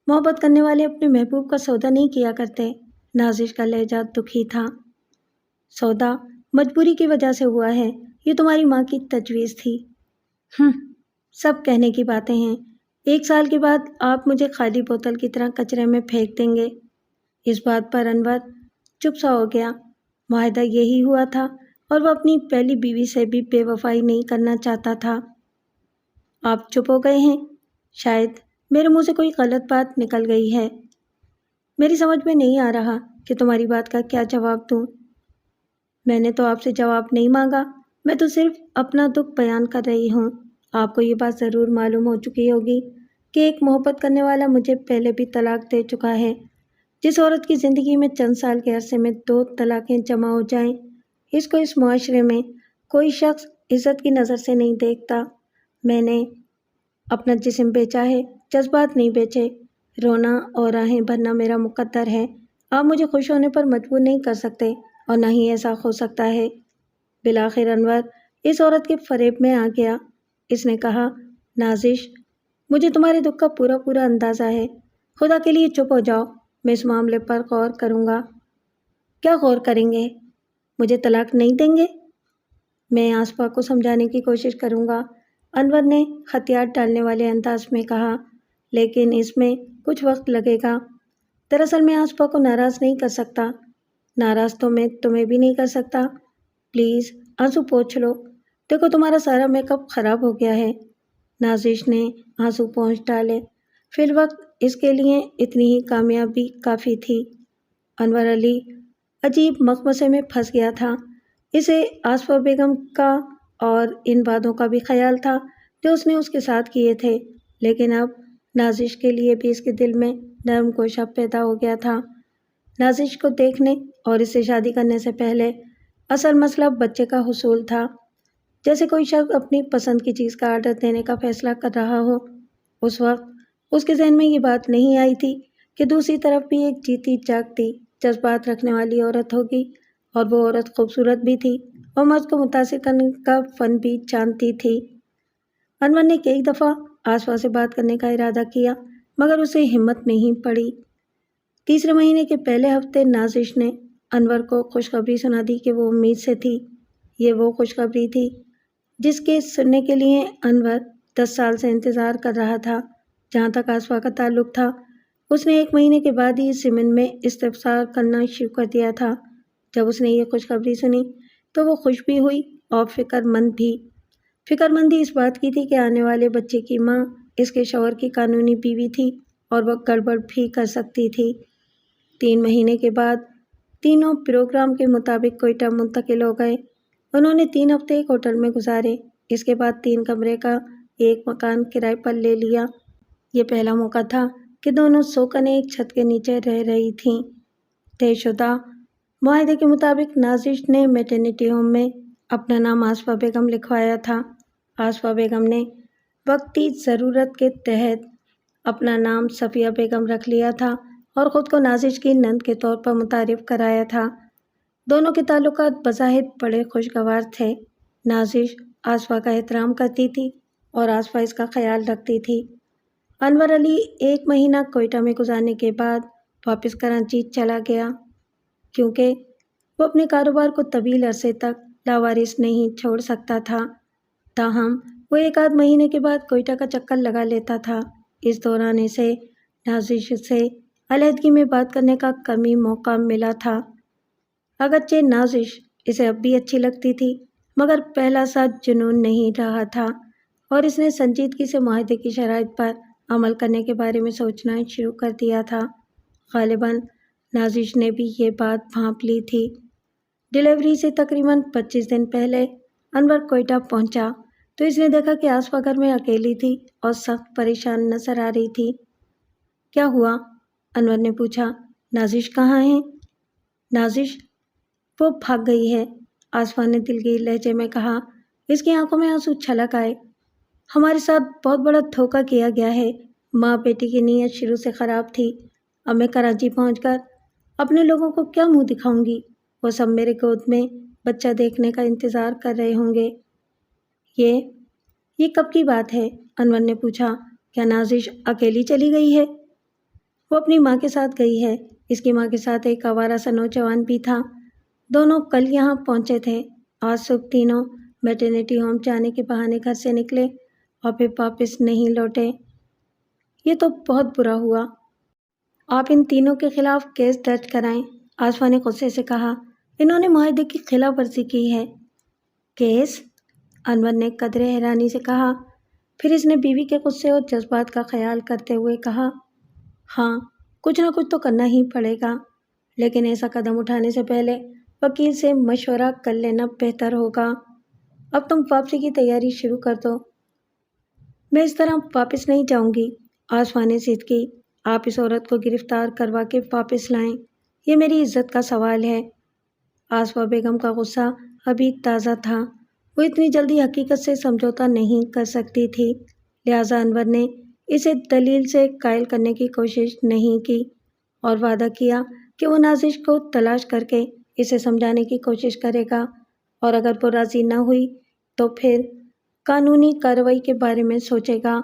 محبت کرنے والے اپنے محبوب کا سودا نہیں کیا کرتے۔ نازش کا لہجہ دکھی تھا۔ سودا مجبوری کی وجہ سے ہوا ہے، یہ تمہاری ماں کی تجویز تھی۔ سب کہنے کی باتیں ہیں۔ 1 سال کے بعد آپ مجھے خالی بوتل کی طرح کچرے میں پھینک دیں گے۔ اس بات پر انور چپ سا ہو گیا۔ معاہدہ یہی ہوا تھا اور وہ اپنی پہلی بیوی سے بھی بے وفائی نہیں کرنا چاہتا تھا۔ آپ چپ ہو گئے ہیں؟ شاید میرے منہ سے کوئی غلط بات نکل گئی ہے۔ میری سمجھ میں نہیں آ رہا کہ تمہاری بات کا کیا جواب دوں۔ میں نے تو آپ سے جواب نہیں مانگا، میں تو صرف اپنا دکھ بیان کر رہی ہوں۔ آپ کو یہ بات ضرور معلوم ہو چکی ہوگی کہ ایک محبت کرنے والا مجھے پہلے بھی طلاق دے چکا ہے۔ جس عورت کی زندگی میں چند سال کے عرصے میں 2 طلاقیں جمع ہو جائیں، اس کو اس معاشرے میں کوئی شخص عزت کی نظر سے نہیں دیکھتا۔ میں نے اپنا جسم بیچا ہے، جذبات نہیں بیچے۔ رونا اور آہیں بھرنا میرا مقدر ہے۔ آپ مجھے خوش ہونے پر مجبور نہیں کر سکتے اور نہ ہی ایسا ہو سکتا ہے۔ بالآخر انور اس عورت کے فریب میں آ گیا۔ اس نے کہا، نازش، مجھے تمہارے دکھ کا پورا اندازہ ہے۔ خدا کے لیے چپ ہو جاؤ، میں اس معاملے پر غور کروں گا۔ کیا غور کریں گے؟ مجھے طلاق نہیں دیں گے؟ میں آصفہ کو سمجھانے کی کوشش کروں گا، انور نے خطیات ڈالنے والے انداز میں کہا، لیکن اس میں کچھ وقت لگے گا۔ دراصل میں آصفہ کو ناراض نہیں کر سکتا، ناراض تو میں تمہیں بھی نہیں کر سکتا۔ پلیز آنسو پوچھ لو، دیکھو تمہارا سارا میک اپ خراب ہو گیا ہے۔ نازش نے آنسو پوچھ ڈالے۔ فی الوقت اس کے لیے اتنی ہی کامیابی کافی تھی۔ انور علی عجیب مخمصے میں پھنس گیا تھا۔ اسے آصفہ بیگم کا اور ان وعدوں کا بھی خیال تھا جو اس نے اس کے ساتھ کیے تھے، لیکن اب نازش کے لیے بھی اس کے دل میں نرم گوشہ پیدا ہو گیا تھا۔ نازش کو دیکھنے اور اس سے شادی کرنے سے پہلے اصل مسئلہ بچے کا حصول تھا، جیسے کوئی شخص اپنی پسند کی چیز کا آرڈر دینے کا فیصلہ کر رہا ہو۔ اس وقت اس کے ذہن میں یہ بات نہیں آئی تھی کہ دوسری طرف بھی ایک جیتی جاگتی جذبات رکھنے والی عورت ہوگی، اور وہ عورت خوبصورت بھی تھی اور مرد کو متاثر کرنے کا فن بھی جانتی تھی۔ انور نے کئی دفعہ آصفہ سے بات کرنے کا ارادہ کیا، مگر اسے ہمت نہیں پڑی۔ تیسرے مہینے کے پہلے ہفتے نازش نے انور کو خوشخبری سنا دی کہ وہ امید سے تھی۔ یہ وہ خوشخبری تھی جس کے سننے کے لیے انور 10 سال سے انتظار کر رہا تھا۔ جہاں تک آصفہ کا تعلق تھا، اس نے 1 مہینے کے بعد ہی ضمن میں استفسار کرنا شروع کر دیا تھا۔ جب اس نے یہ خوشخبری سنی تو وہ خوش بھی ہوئی اور فکر مند بھی۔ فکر مندی اس بات کی تھی کہ آنے والے بچے کی ماں اس کے شوہر کی قانونی بیوی تھی اور وہ گڑبڑ بھی کر سکتی تھی۔ 3 مہینے کے بعد تینوں پروگرام کے مطابق کوئٹہ منتقل ہو گئے۔ انہوں نے 3 ہفتے ایک ہوٹل میں گزارے۔ اس کے بعد 3 کمرے کا ایک مکان کرائے پر لے لیا۔ یہ پہلا موقع تھا کہ دونوں سوکن ایک چھت کے نیچے رہ رہی تھیں۔ طے شدہ معاہدے کے مطابق نازش نے میٹرنیٹی ہوم میں اپنا نام آصفہ بیگم لکھوایا تھا۔ آصفہ بیگم نے وقتی ضرورت کے تحت اپنا نام صفیہ بیگم رکھ لیا تھا اور خود کو نازش کی نند کے طور پر متعارف کرایا تھا۔ دونوں کے تعلقات بظاہر بڑے خوشگوار تھے۔ نازش آصفہ کا احترام کرتی تھی اور آصفہ اس کا خیال رکھتی تھی۔ انور علی 1 مہینہ کوئٹہ میں گزارنے کے بعد واپس کراچی چلا گیا، کیونکہ وہ اپنے کاروبار کو طویل عرصے تک لاوارث نہیں چھوڑ سکتا تھا۔ تاہم وہ 1 آدھ مہینے کے بعد کوئٹہ کا چکر لگا لیتا تھا۔ اس دوران اسے نازش سے علیحدگی میں بات کرنے کا کمی موقع ملا تھا۔ اگرچہ نازش اسے اب بھی اچھی لگتی تھی، مگر پہلا سا جنون نہیں رہا تھا اور اس نے سنجیدگی سے معاہدے کی شرائط پر عمل کرنے کے بارے میں سوچنا شروع کر دیا تھا۔ غالباً نازش نے بھی یہ بات بھانپ لی تھی۔ ڈیلیوری سے تقریباً 25 دن پہلے انور کوئٹہ پہنچا تو اس نے دیکھا کہ آصفہ گھر میں اکیلی تھی اور سخت پریشان نظر آ رہی تھی۔ کیا ہوا؟ انور نے پوچھا۔ نازش کہاں ہے؟ نازش وہ بھاگ گئی ہے، آصفہ نے دلگیر لہجے میں کہا۔ اس کی آنکھوں میں آنسو چھلک آئے۔ ہمارے ساتھ بہت بڑا دھوکہ کیا گیا ہے۔ ماں بیٹی کی نیت شروع سے خراب تھی۔ اب میں کراچی پہنچ کر اپنے لوگوں کو کیا منہ دکھاؤں گی؟ وہ سب میرے گود میں بچہ دیکھنے کا انتظار کر رہے ہوں گے۔ یہ کب کی بات ہے؟ انور نے پوچھا۔ کیا نازش اکیلی چلی گئی ہے؟ وہ اپنی ماں کے ساتھ گئی ہے۔ اس کی ماں کے ساتھ ایک آوارہ سا نوجوان بھی تھا۔ دونوں کل یہاں پہنچے تھے۔ آج صبح تینوں میٹرنیٹی ہوم جانے کے بہانے گھر سے نکلے اور پھر واپس نہیں لوٹے۔ یہ تو بہت برا ہوا۔ آپ ان تینوں کے خلاف کیس درج کرائیں، آصفہ نے غصے سے کہا۔ انہوں نے معاہدے کی خلاف ورزی کی ہے۔ کیس؟ انور نے قدرے حیرانی سے کہا۔ پھر اس نے بیوی کے غصے اور جذبات کا خیال کرتے ہوئے کہا، ہاں، کچھ نہ کچھ تو کرنا ہی پڑے گا، لیکن ایسا قدم اٹھانے سے پہلے وکیل سے مشورہ کر لینا بہتر ہوگا۔ اب تم واپسی کی تیاری شروع کر دو۔ میں اس طرح واپس نہیں جاؤں گی، آصفہ نے ضد کی۔ آپ اس عورت کو گرفتار کروا کے واپس لائیں، یہ میری عزت کا سوال ہے۔ آصفہ بیگم کا غصہ ابھی تازہ تھا۔ وہ اتنی جلدی حقیقت سے سمجھوتہ نہیں کر سکتی تھی، لہٰذا انور نے اسے دلیل سے قائل کرنے کی کوشش نہیں کی اور وعدہ کیا کہ وہ نازش کو تلاش کر کے اسے سمجھانے کی کوشش کرے گا، اور اگر وہ راضی نہ ہوئی تو پھر قانونی کارروائی کے بارے میں سوچے گا۔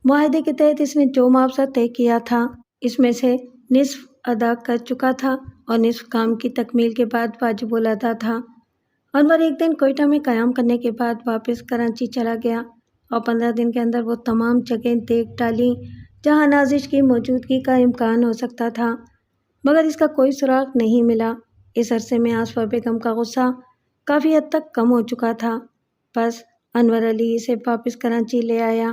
معاہدے کے تحت اس نے جو معاوضہ طے کیا تھا اس میں سے نصف ادا کر چکا تھا اور نصف کام کی تکمیل کے بعد واجب الادا تھا۔ انور ایک دن کوئٹہ میں قیام کرنے کے بعد واپس کراچی چلا گیا اور 15 دن کے اندر وہ تمام جگہیں دیکھ ڈالیں جہاں نازش کی موجودگی کا امکان ہو سکتا تھا، مگر اس کا کوئی سراغ نہیں ملا۔ اس عرصے میں آصفہ بیگم کا غصہ کافی حد تک کم ہو چکا تھا، بس انور علی اسے واپس کراچی لے آیا۔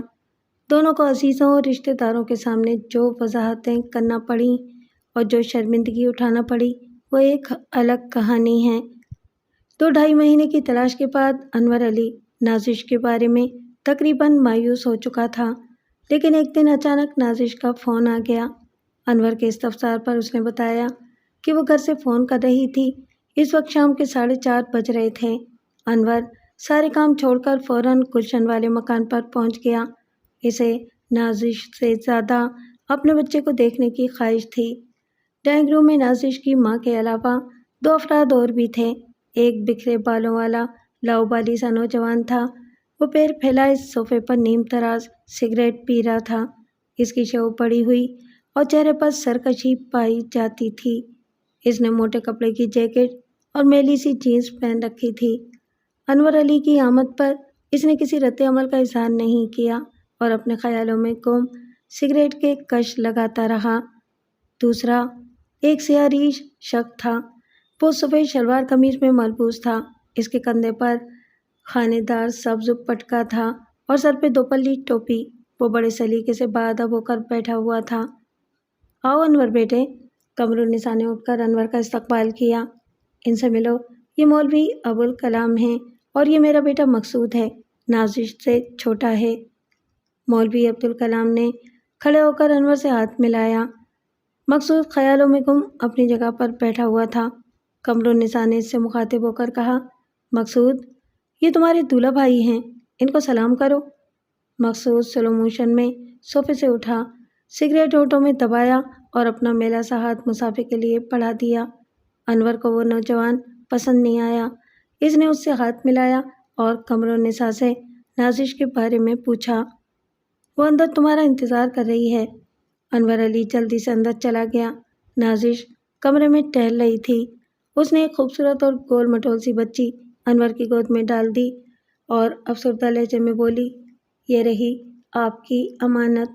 دونوں کو عزیزوں اور رشتہ داروں کے سامنے جو وضاحتیں کرنا پڑیں اور جو شرمندگی اٹھانا پڑی وہ ایک الگ کہانی ہے۔ 2-2.5 مہینے کی تلاش کے بعد انور علی نازش کے بارے میں تقریباً مایوس ہو چکا تھا، لیکن ایک دن اچانک نازش کا فون آ گیا۔ انور کے استفسار پر اس نے بتایا کہ وہ گھر سے فون کر رہی تھی۔ اس وقت شام کے 4:30 بج رہے تھے۔ انور سارے کام چھوڑ کر فوراً گلشن والے مکان پر پہنچ گیا۔ اسے نازش سے زیادہ اپنے بچے کو دیکھنے کی خواہش تھی۔ ڈرائنگ روم میں نازش کی ماں کے علاوہ 2 افراد اور بھی تھے۔ ایک بکھرے بالوں والا لاؤبالی سا نوجوان تھا۔ وہ پیر پھیلائے صوفے پر نیم تراز سگریٹ پی رہا تھا۔ اس کی شو پڑی ہوئی اور چہرے پر سرکشی پائی جاتی تھی۔ اس نے موٹے کپڑے کی جیکٹ اور میلی سی جینس پہن رکھی تھی۔ انور علی کی آمد پر اس نے کسی رد عمل کا اظہار نہیں کیا اور اپنے خیالوں میں گم سگریٹ کے کش لگاتا رہا۔ دوسرا ایک سیاہ ریش شخص تھا۔ وہ سفید شلوار قمیض میں ملبوس تھا۔ اس کے کندھے پر خانے دار سبز پٹکا تھا اور سر پہ 2 پلی ٹوپی۔ وہ بڑے سلیقے سے باادب ہو کر بیٹھا ہوا تھا۔ آؤ انور بیٹے، قمرالنساء نے اٹھ کر انور کا استقبال کیا۔ ان سے ملو، یہ مولوی ابوالکلام ہیں اور یہ میرا بیٹا مقصود ہے، نازش سے چھوٹا ہے۔ مولوی عبدالکلام نے کھڑے ہو کر انور سے ہاتھ ملایا۔ مقصود خیالوں میں گم اپنی جگہ پر بیٹھا ہوا تھا۔ قمرالنساء نے اس سے مخاطب ہو کر کہا، مقصود، یہ تمہارے دولہا بھائی ہیں، ان کو سلام کرو۔ مقصود سلو موشن میں صوفے سے اٹھا، سگریٹ ہونٹوں میں دبایا اور اپنا میلا سا ہاتھ مسافے کے لیے بڑھا دیا۔ انور کو وہ نوجوان پسند نہیں آیا۔ اس نے اس سے ہاتھ ملایا اور قمرالنساء سے نازش کے بارے میں پوچھا۔ وہ اندر تمہارا انتظار کر رہی ہے۔ انور علی جلدی سے اندر چلا گیا۔ نازش کمرے میں ٹہل رہی تھی۔ اس نے ایک خوبصورت اور گول مٹول سی بچی انور کی گود میں ڈال دی اور افسردہ لہجے میں بولی، یہ رہی آپ کی امانت۔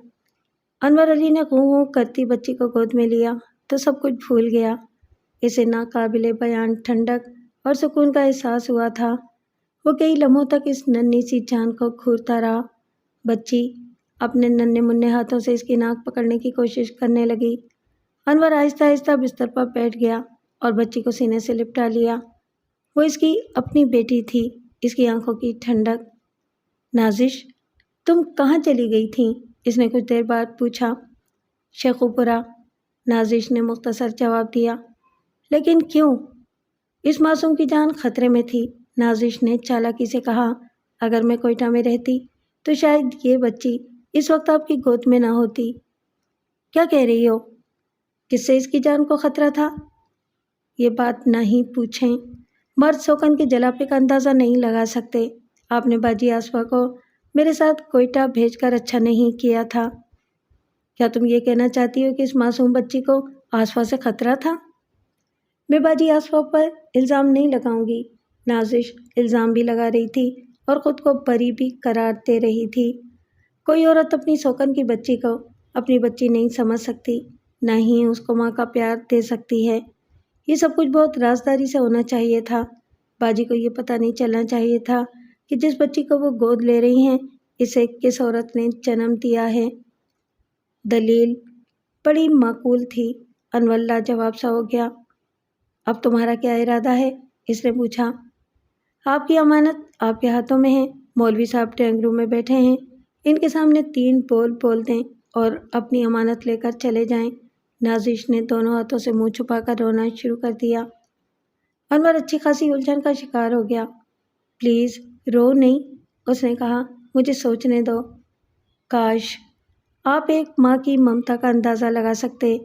انور علی نے غوں غوں کرتی بچی کو گود میں لیا تو سب کچھ بھول گیا۔ اسے ناقابل بیان ٹھنڈک اور سکون کا احساس ہوا تھا۔ وہ کئی لمحوں تک اس ننھی سی جان کو گھورتا رہا۔ بچی اپنے ننھے منھے ہاتھوں سے اس کی ناک پکڑنے کی کوشش کرنے لگی۔ انور آہستہ آہستہ بستر پر بیٹھ گیا اور بچی کو سینے سے لپٹا لیا۔ وہ اس کی اپنی بیٹی تھی، اس کی آنکھوں کی ٹھنڈک۔ نازش، تم کہاں چلی گئی تھیں؟ اس نے کچھ دیر بعد پوچھا۔ شیخو پورہ، نازش نے مختصر جواب دیا۔ لیکن کیوں؟ اس معصوم کی جان خطرے میں تھی۔ نازش نے چالاکی سے کہا، اگر میں کوئٹہ میں رہتی تو شاید یہ بچی اس وقت آپ کی گود میں نہ ہوتی۔ کیا کہہ رہی ہو؟ کس سے اس کی جان کو خطرہ تھا؟ یہ بات نہ ہی پوچھیں۔ مرد سوکن کے جلاپے کا اندازہ نہیں لگا سکتے۔ آپ نے باجی آصفہ کو میرے ساتھ کوئٹہ بھیج کر اچھا نہیں کیا تھا۔ کیا تم یہ کہنا چاہتی ہو کہ اس معصوم بچی کو آصفہ سے خطرہ تھا؟ میں باجی آصفہ پر الزام نہیں لگاؤں گی۔ نازش الزام بھی لگا رہی تھی اور خود کو بری بھی قرار دے رہی تھی۔ کوئی عورت اپنی سوکن کی بچی کو اپنی بچی نہیں سمجھ سکتی، نہ ہی اس کو ماں کا پیار دے سکتی ہے۔ یہ سب کچھ بہت رازداری سے ہونا چاہیے تھا۔ باجی کو یہ پتہ نہیں چلنا چاہیے تھا کہ جس بچی کو وہ گود لے رہی ہیں اسے کس عورت نے جنم دیا ہے۔ دلیل بڑی معقول تھی۔ انور لاجواب سا ہو گیا۔ اب تمہارا کیا ارادہ ہے؟ اس نے پوچھا۔ آپ کی امانت آپ کے ہاتھوں میں ہے۔ مولوی صاحب ڈرائنگ روم میں بیٹھے ہیں، ان کے سامنے 3 بول بول دیں اور اپنی امانت لے کر چلے جائیں۔ نازش نے دونوں ہاتھوں سے منہ چھپا کر رونا شروع کر دیا۔ انور اچھی خاصی الجھن کا شکار ہو گیا۔ پلیز رو نہیں، اس نے کہا، مجھے سوچنے دو۔ کاش آپ ایک ماں کی ممتا کا اندازہ لگا سکتے۔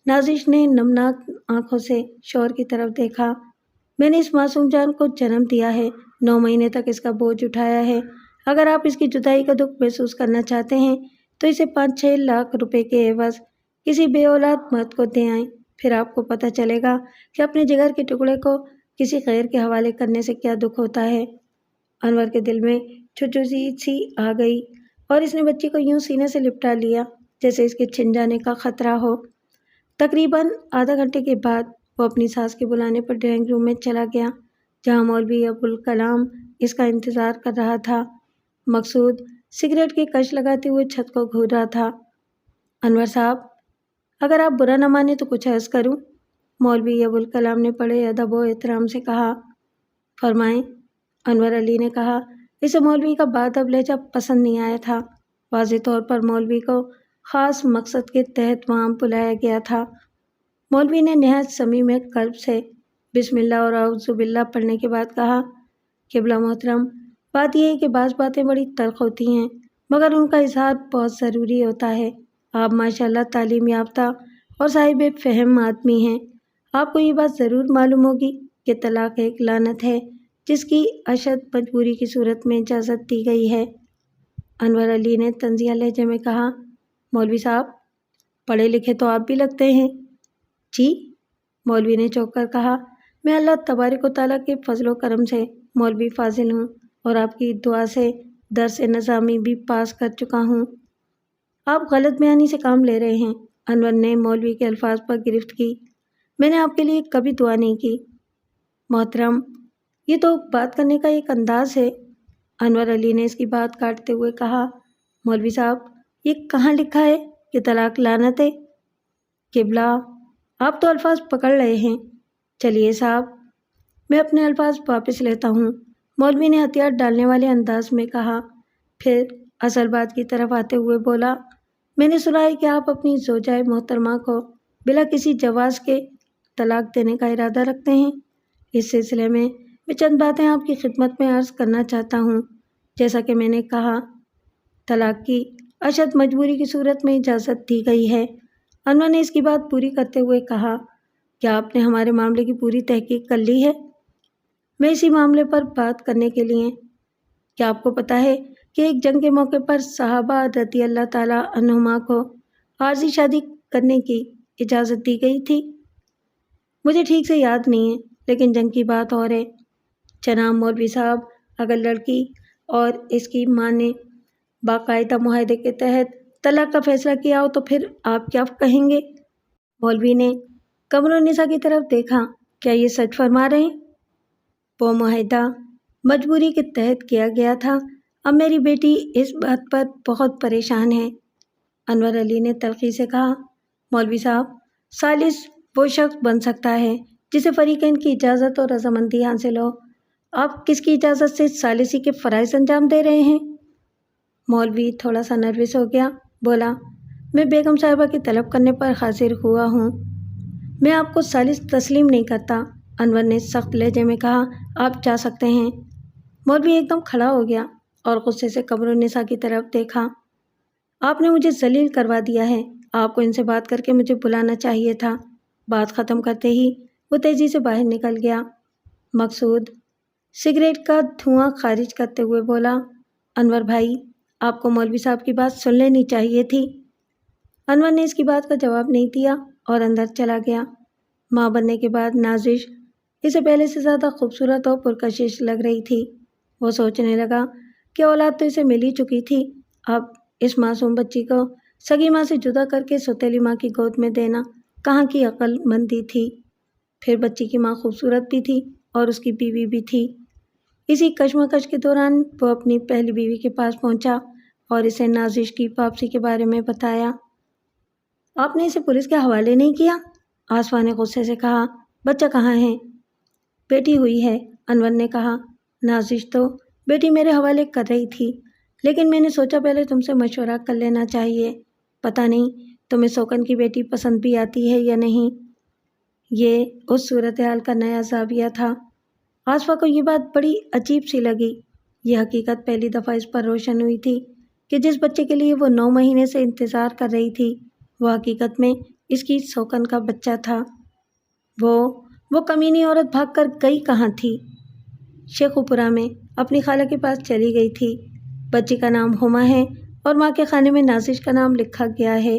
نازش نے نمناک آنکھوں سے شوہر کی طرف دیکھا۔ میں نے اس معصوم جان کو جنم دیا ہے، 9 مہینے تک اس کا بوجھ اٹھایا ہے۔ اگر آپ اس کی جدائی کا دکھ محسوس کرنا چاہتے ہیں تو اسے 5-6 لاکھ روپے کے عوض کسی بے اولاد مرد کو دے آئیں، پھر آپ کو پتہ چلے گا کہ اپنے جگر کے ٹکڑے کو کسی غیر کے حوالے کرنے سے کیا دکھ ہوتا ہے۔ انور کے دل میں چھچوسی سی آ گئی اور اس نے بچی کو یوں سینے سے لپٹا لیا جیسے اس کے چھن جانے کا خطرہ ہو۔ تقریباً آدھا گھنٹے کے بعد وہ اپنی ساس کے بلانے پر ڈرائنگ روم میں چلا گیا، جہاں مولوی ابوالکلام اس کا انتظار کر رہا تھا۔ مقصود سگریٹ کی کش لگاتے ہوئے چھت کو گھور رہا تھا۔ انور صاحب، اگر آپ برا نہ مانے تو کچھ عرض کروں؟ مولوی ابوالکلام نے بڑے ادب و احترام سے کہا۔ فرمائیں، انور علی نے کہا۔ اسے مولوی کا بادب لہجہ پسند نہیں آیا تھا۔ واضح طور پر مولوی کو خاص مقصد کے تحت وہاں بلایا گیا تھا۔ مولوی نے نہایت صمیم قلب سے بسم اللہ اور اعوذ باللہ پڑھنے کے بعد کہا، قبلہ محترم، بات یہ ہے کہ بعض باتیں بڑی تلخ ہوتی ہیں مگر ان کا اظہار بہت ضروری ہوتا ہے۔ آپ ماشاءاللہ تعلیم یافتہ اور صاحب فہم آدمی ہیں۔ آپ کو یہ بات ضرور معلوم ہوگی کہ طلاق ایک لعنت ہے جس کی اشد مجبوری کی صورت میں اجازت دی گئی ہے۔ انور علی نے طنزیہ لہجے میں کہا، مولوی صاحب، پڑھے لکھے تو آپ بھی لگتے ہیں۔ جی، مولوی نے چونک کر کہا، میں اللہ تبارک و تعالیٰ کے فضل و کرم سے مولوی فاضل ہوں اور آپ کی دعا سے درس نظامی بھی پاس کر چکا ہوں۔ آپ غلط بیانی سے کام لے رہے ہیں۔ انور نے مولوی کے الفاظ پر گرفت کی۔ میں نے آپ کے لیے کبھی دعا نہیں کی۔ محترم، یہ تو بات کرنے کا ایک انداز ہے۔ انور علی نے اس کی بات کاٹتے ہوئے کہا، مولوی صاحب، یہ کہاں لکھا ہے کہ طلاق لعنت ہے؟ قبلہ، آپ تو الفاظ پکڑ رہے ہیں۔ چلیے صاحب، میں اپنے الفاظ واپس لیتا ہوں، مولوی نے ہتھیار ڈالنے والے انداز میں کہا۔ پھر اصل بات کی طرف آتے ہوئے بولا، میں نے سنا ہے کہ آپ اپنی زوجہ محترمہ کو بلا کسی جواز کے طلاق دینے کا ارادہ رکھتے ہیں۔ اس سلسلے میں چند باتیں آپ کی خدمت میں عرض کرنا چاہتا ہوں۔ جیسا کہ میں نے کہا، طلاق کی اشد مجبوری کی صورت میں اجازت دی گئی ہے۔ انور نے اس کی بات پوری کرتے ہوئے کہا، کیا آپ نے ہمارے معاملے کی پوری تحقیق کر لی ہے؟ میں اسی معاملے پر بات کرنے کے لیے، کیا آپ کو پتہ ہے کہ ایک جنگ کے موقع پر صحابہ رضی اللہ تعالیٰ عنہما کو عارضی شادی کرنے کی اجازت دی گئی تھی؟ مجھے ٹھیک سے یاد نہیں ہے، لیکن جنگ کی بات اور ہے۔ جناب مولوی صاحب، اگر لڑکی اور اس کی ماں نے باقاعدہ معاہدے کے تحت طلاق کا فیصلہ کیا ہو تو پھر آپ کیا کہیں گے؟ مولوی نے قمر النساء کی طرف دیکھا، کیا یہ سچ فرما رہے ہیں؟ وہ معاہدہ مجبوری کے تحت کیا گیا تھا۔ اب میری بیٹی اس بات پر بہت پریشان ہے۔ انور علی نے تلخی سے کہا، مولوی صاحب، ثالث وہ شخص بن سکتا ہے جسے فریقین کی اجازت اور رضامندی حاصل ہو۔ آپ کس کی اجازت سے ثالثی کے فرائض انجام دے رہے ہیں؟ مولوی تھوڑا سا نروس ہو گیا، بولا، میں بیگم صاحبہ کی طلب کرنے پر حاضر ہوا ہوں۔ میں آپ کو ثالث تسلیم نہیں کرتا۔ انور نے سخت لہجے میں کہا، آپ جا سکتے ہیں۔ مولوی ایک دم کھڑا ہو گیا اور غصے سے قمر النساء کی طرف دیکھا۔ آپ نے مجھے ذلیل کروا دیا ہے۔ آپ کو ان سے بات کر کے مجھے بلانا چاہیے تھا۔ بات ختم کرتے ہی وہ تیزی سے باہر نکل گیا۔ مقصود سگریٹ کا دھواں خارج کرتے ہوئے بولا، انور بھائی، آپ کو مولوی صاحب کی بات سن لینی چاہیے تھی۔ انور نے اس کی بات کا جواب نہیں دیا اور اندر چلا گیا۔ ماں بننے کے بعد نازش اسے پہلے سے زیادہ خوبصورت اور پرکشش لگ رہی تھی۔ وہ سوچنے لگا کہ اولاد تو اسے مل ہی چکی تھی، اب اس معصوم بچی کو سگی ماں سے جدا کر کے سوتیلی ماں کی گود میں دینا کہاں کی عقل مندی تھی۔ پھر بچی کی ماں خوبصورت بھی تھی اور اس کی بیوی بھی تھی۔ اسی کشمکش کے دوران وہ اپنی پہلی بیوی کے پاس پہنچا اور اسے نازش کی واپسی کے بارے میں بتایا۔ آپ نے اسے پولیس کے حوالے نہیں کیا؟ آسفا نے غصے سے کہا، بچہ کہاں ہے؟ بیٹی ہوئی ہے، انور نے کہا۔ نازش تو بیٹی میرے حوالے کر رہی تھی، لیکن میں نے سوچا پہلے تم سے مشورہ کر لینا چاہیے۔ پتہ نہیں تمہیں سوکن کی بیٹی پسند بھی آتی ہے یا نہیں۔ یہ اس صورتحال کا نیا زاویہ تھا۔ آسفا کو یہ بات بڑی عجیب سی لگی۔ یہ حقیقت پہلی دفعہ اس پر روشن ہوئی تھی کہ جس بچے کے لیے وہ 9 مہینے سے انتظار کر رہی تھی، وہ حقیقت میں اس کی سوکن کا بچہ تھا۔ وہ کمینی عورت بھاگ کر گئی کہاں تھی؟ شیخوپورہ میں اپنی خالہ کے پاس چلی گئی تھی۔ بچی کا نام ہما ہے اور ماں کے خانے میں نازش کا نام لکھا گیا ہے۔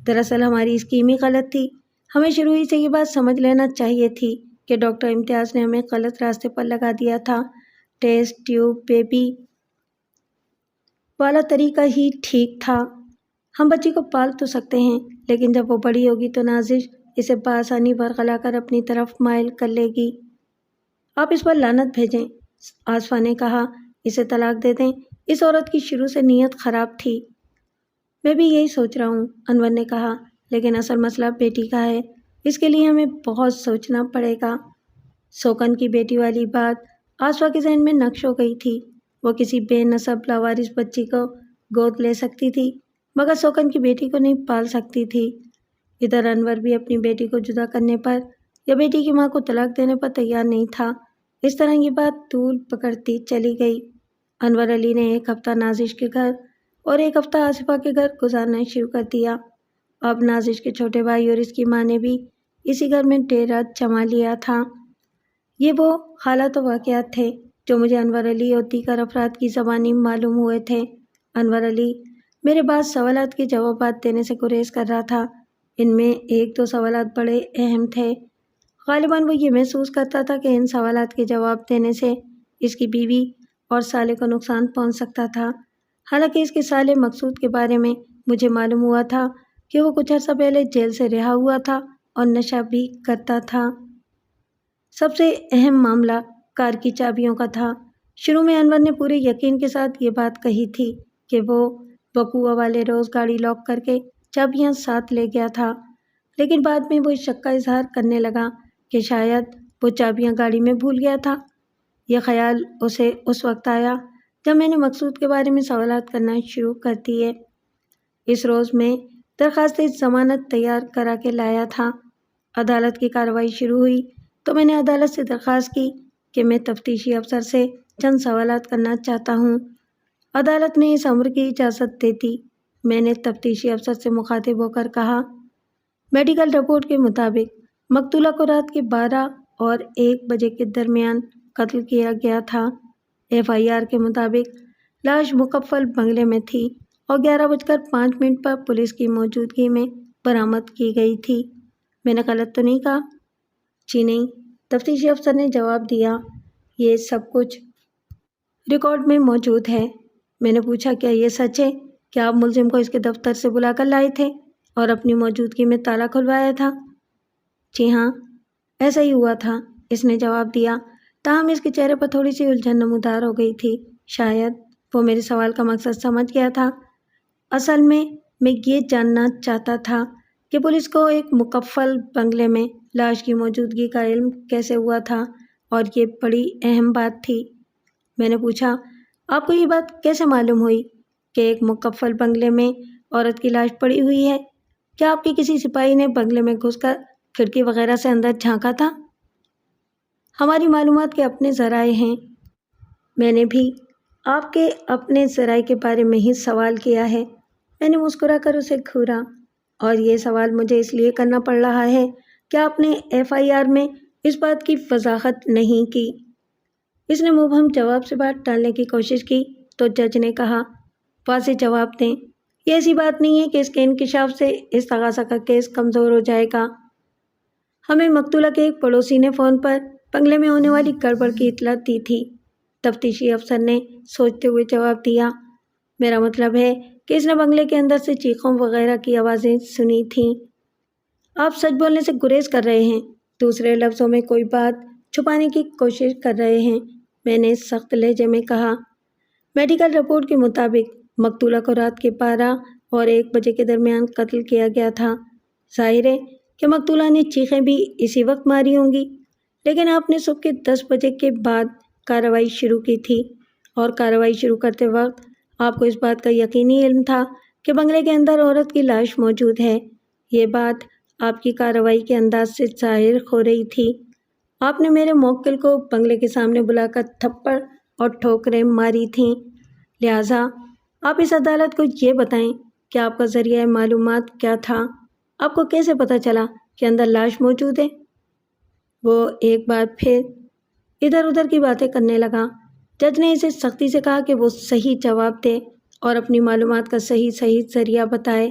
دراصل ہماری اسکیم ہی غلط تھی۔ ہمیں شروع ہی سے یہ بات سمجھ لینا چاہیے تھی کہ ڈاکٹر امتیاز نے ہمیں غلط راستے پر لگا دیا تھا۔ ٹیسٹ ٹیوب بیبی والا طریقہ ہی ٹھیک تھا۔ ہم بچی کو پال تو سکتے ہیں، لیکن جب وہ بڑی ہوگی تو نازش اسے بآسانی ورغلا کر اپنی طرف مائل کر لے گی۔ آپ اس پر لعنت بھیجیں، آصفہ نے کہا۔ اسے طلاق دے دیں، اس عورت کی شروع سے نیت خراب تھی۔ میں بھی یہی سوچ رہا ہوں، انور نے کہا، لیکن اصل مسئلہ بیٹی کا ہے، اس کے لیے ہمیں بہت سوچنا پڑے گا۔ سوکن کی بیٹی والی بات آصفہ کے ذہن میں نقش ہو گئی تھی۔ وہ کسی بے نسب لاوارث بچی کو گود لے سکتی تھی، مگر سوکن کی بیٹی کو نہیں پال سکتی تھی۔ ادھر انور بھی اپنی بیٹی کو جدا کرنے پر یا بیٹی کی ماں کو طلاق دینے پر تیار نہیں تھا۔ اس طرح یہ بات طول پکڑتی چلی گئی۔ انور علی نے ایک ہفتہ نازش کے گھر اور ایک ہفتہ آصفہ کے گھر گزارنا شروع کر دیا۔ اب نازش کے چھوٹے بھائی اور اس کی ماں نے بھی اسی گھر میں ڈیرہ جما لیا تھا۔ یہ وہ حالات و واقعات تھے جو مجھے انور علی اور دیگر افراد کی زبانی معلوم ہوئے تھے۔ انور علی میرے بعض سوالات کے جوابات دینے سے گریز کر رہا تھا۔ ان میں ایک دو سوالات بڑے اہم تھے۔ غالباً وہ یہ محسوس کرتا تھا کہ ان سوالات کے جواب دینے سے اس کی بیوی اور سالے کو نقصان پہنچ سکتا تھا۔ حالانکہ اس کے سالے مقصود کے بارے میں مجھے معلوم ہوا تھا کہ وہ کچھ عرصہ پہلے جیل سے رہا ہوا تھا اور نشہ بھی کرتا تھا۔ سب سے اہم معاملہ کار کی چابیوں کا تھا۔ شروع میں انور نے پورے یقین کے ساتھ یہ بات کہی تھی کہ وہ وقوع والے روز گاڑی لاک کر کے چابیاں ساتھ لے گیا تھا، لیکن بعد میں وہ اس شک کا اظہار کرنے لگا کہ شاید وہ چابیاں گاڑی میں بھول گیا تھا۔ یہ خیال اسے اس وقت آیا جب میں نے مقصود کے بارے میں سوالات کرنا شروع کر دیے۔ اس روز میں درخواست ضمانت تیار کرا کے لایا تھا۔ عدالت کی کارروائی شروع ہوئی تو میں نے عدالت سے درخواست کی کہ میں تفتیشی افسر سے چند سوالات کرنا چاہتا ہوں۔ عدالت نے اس امر کی اجازت دے دی۔ میں نے تفتیشی افسر سے مخاطب ہو کر کہا، میڈیکل رپورٹ کے مطابق مقتولہ کو رات کے 12 اور 1 بجے کے درمیان قتل کیا گیا تھا۔ FIR کے مطابق لاش مقفل بنگلے میں تھی اور 11:05 پر پولیس کی موجودگی میں برآمد کی گئی تھی۔ میں نے غلط تو نہیں کہا؟ جی نہیں، تفتیشی افسر نے جواب دیا، یہ سب کچھ ریکارڈ میں موجود ہے۔ میں نے پوچھا، کیا یہ سچ ہے کہ آپ ملزم کو اس کے دفتر سے بلا کر لائے تھے اور اپنی موجودگی میں تالا کھلوایا تھا؟ جی ہاں، ایسا ہی ہوا تھا، اس نے جواب دیا۔ تاہم اس کے چہرے پر تھوڑی سی الجھن نمودار ہو گئی تھی۔ شاید وہ میرے سوال کا مقصد سمجھ گیا تھا۔ اصل میں یہ جاننا چاہتا تھا کہ پولیس کو ایک مقفل بنگلے میں لاش کی موجودگی کا علم کیسے ہوا تھا، اور یہ بڑی اہم بات تھی۔ میں نے پوچھا، آپ کو یہ بات کیسے معلوم ہوئی کہ ایک مقفل بنگلے میں عورت کی لاش پڑی ہوئی ہے؟ کیا آپ کے کسی سپاہی نے بنگلے میں گھس کر کھڑکی وغیرہ سے اندر جھانکا تھا؟ ہماری معلومات کے اپنے ذرائع ہیں۔ میں نے بھی آپ کے اپنے ذرائع کے بارے میں ہی سوال کیا ہے۔ میں نے مسکرا کر اسے گھورا، اور یہ سوال مجھے اس لیے کرنا پڑ رہا ہے کہ آپ نے FIR میں اس بات کی وضاحت نہیں کی۔ اس نے مبہم جواب سے بات ٹالنے کی کوشش کی تو جج نے کہا، واضح جواب دیں۔ یہ ایسی بات نہیں ہے کہ اس کے انکشاف سے استغاثہ کا کیس کمزور ہو جائے گا۔ ہمیں مقتولہ کے ایک پڑوسی نے فون پر بنگلے میں ہونے والی گڑبڑ کی اطلاع دی تھی۔ تفتیشی افسر نے سوچتے ہوئے جواب دیا، میرا مطلب ہے کہ اس نے بنگلے کے اندر سے چیخوں وغیرہ کی آوازیں سنی تھیں۔ آپ سچ بولنے سے گریز کر رہے ہیں، دوسرے لفظوں میں کوئی بات چھپانے کی کوشش کر رہے ہیں، میں نے سخت لہجے میں کہا۔ میڈیکل رپورٹ کے مطابق مقتولہ کو رات کے 12 اور 1 بجے کے درمیان قتل کیا گیا تھا۔ ظاہر ہے کہ مقتولہ نے چیخیں بھی اسی وقت ماری ہوں گی، لیکن آپ نے صبح کے 10 بجے کے بعد کارروائی شروع کی تھی، اور کارروائی شروع کرتے وقت آپ کو اس بات کا یقینی علم تھا کہ بنگلے کے اندر عورت کی لاش موجود ہے۔ یہ بات آپ کی کارروائی کے انداز سے ظاہر ہو رہی تھی۔ آپ نے میرے موکل کو بنگلے کے سامنے بلا کر تھپڑ اور ٹھوکریں ماری تھیں، لہٰذا آپ اس عدالت کو یہ بتائیں کہ آپ کا ذریعہ معلومات کیا تھا؟ آپ کو کیسے پتہ چلا کہ اندر لاش موجود ہے؟ وہ ایک بار پھر ادھر ادھر کی باتیں کرنے لگا۔ جج نے اسے سختی سے کہا کہ وہ صحیح جواب دے اور اپنی معلومات کا صحیح ذریعہ بتائے۔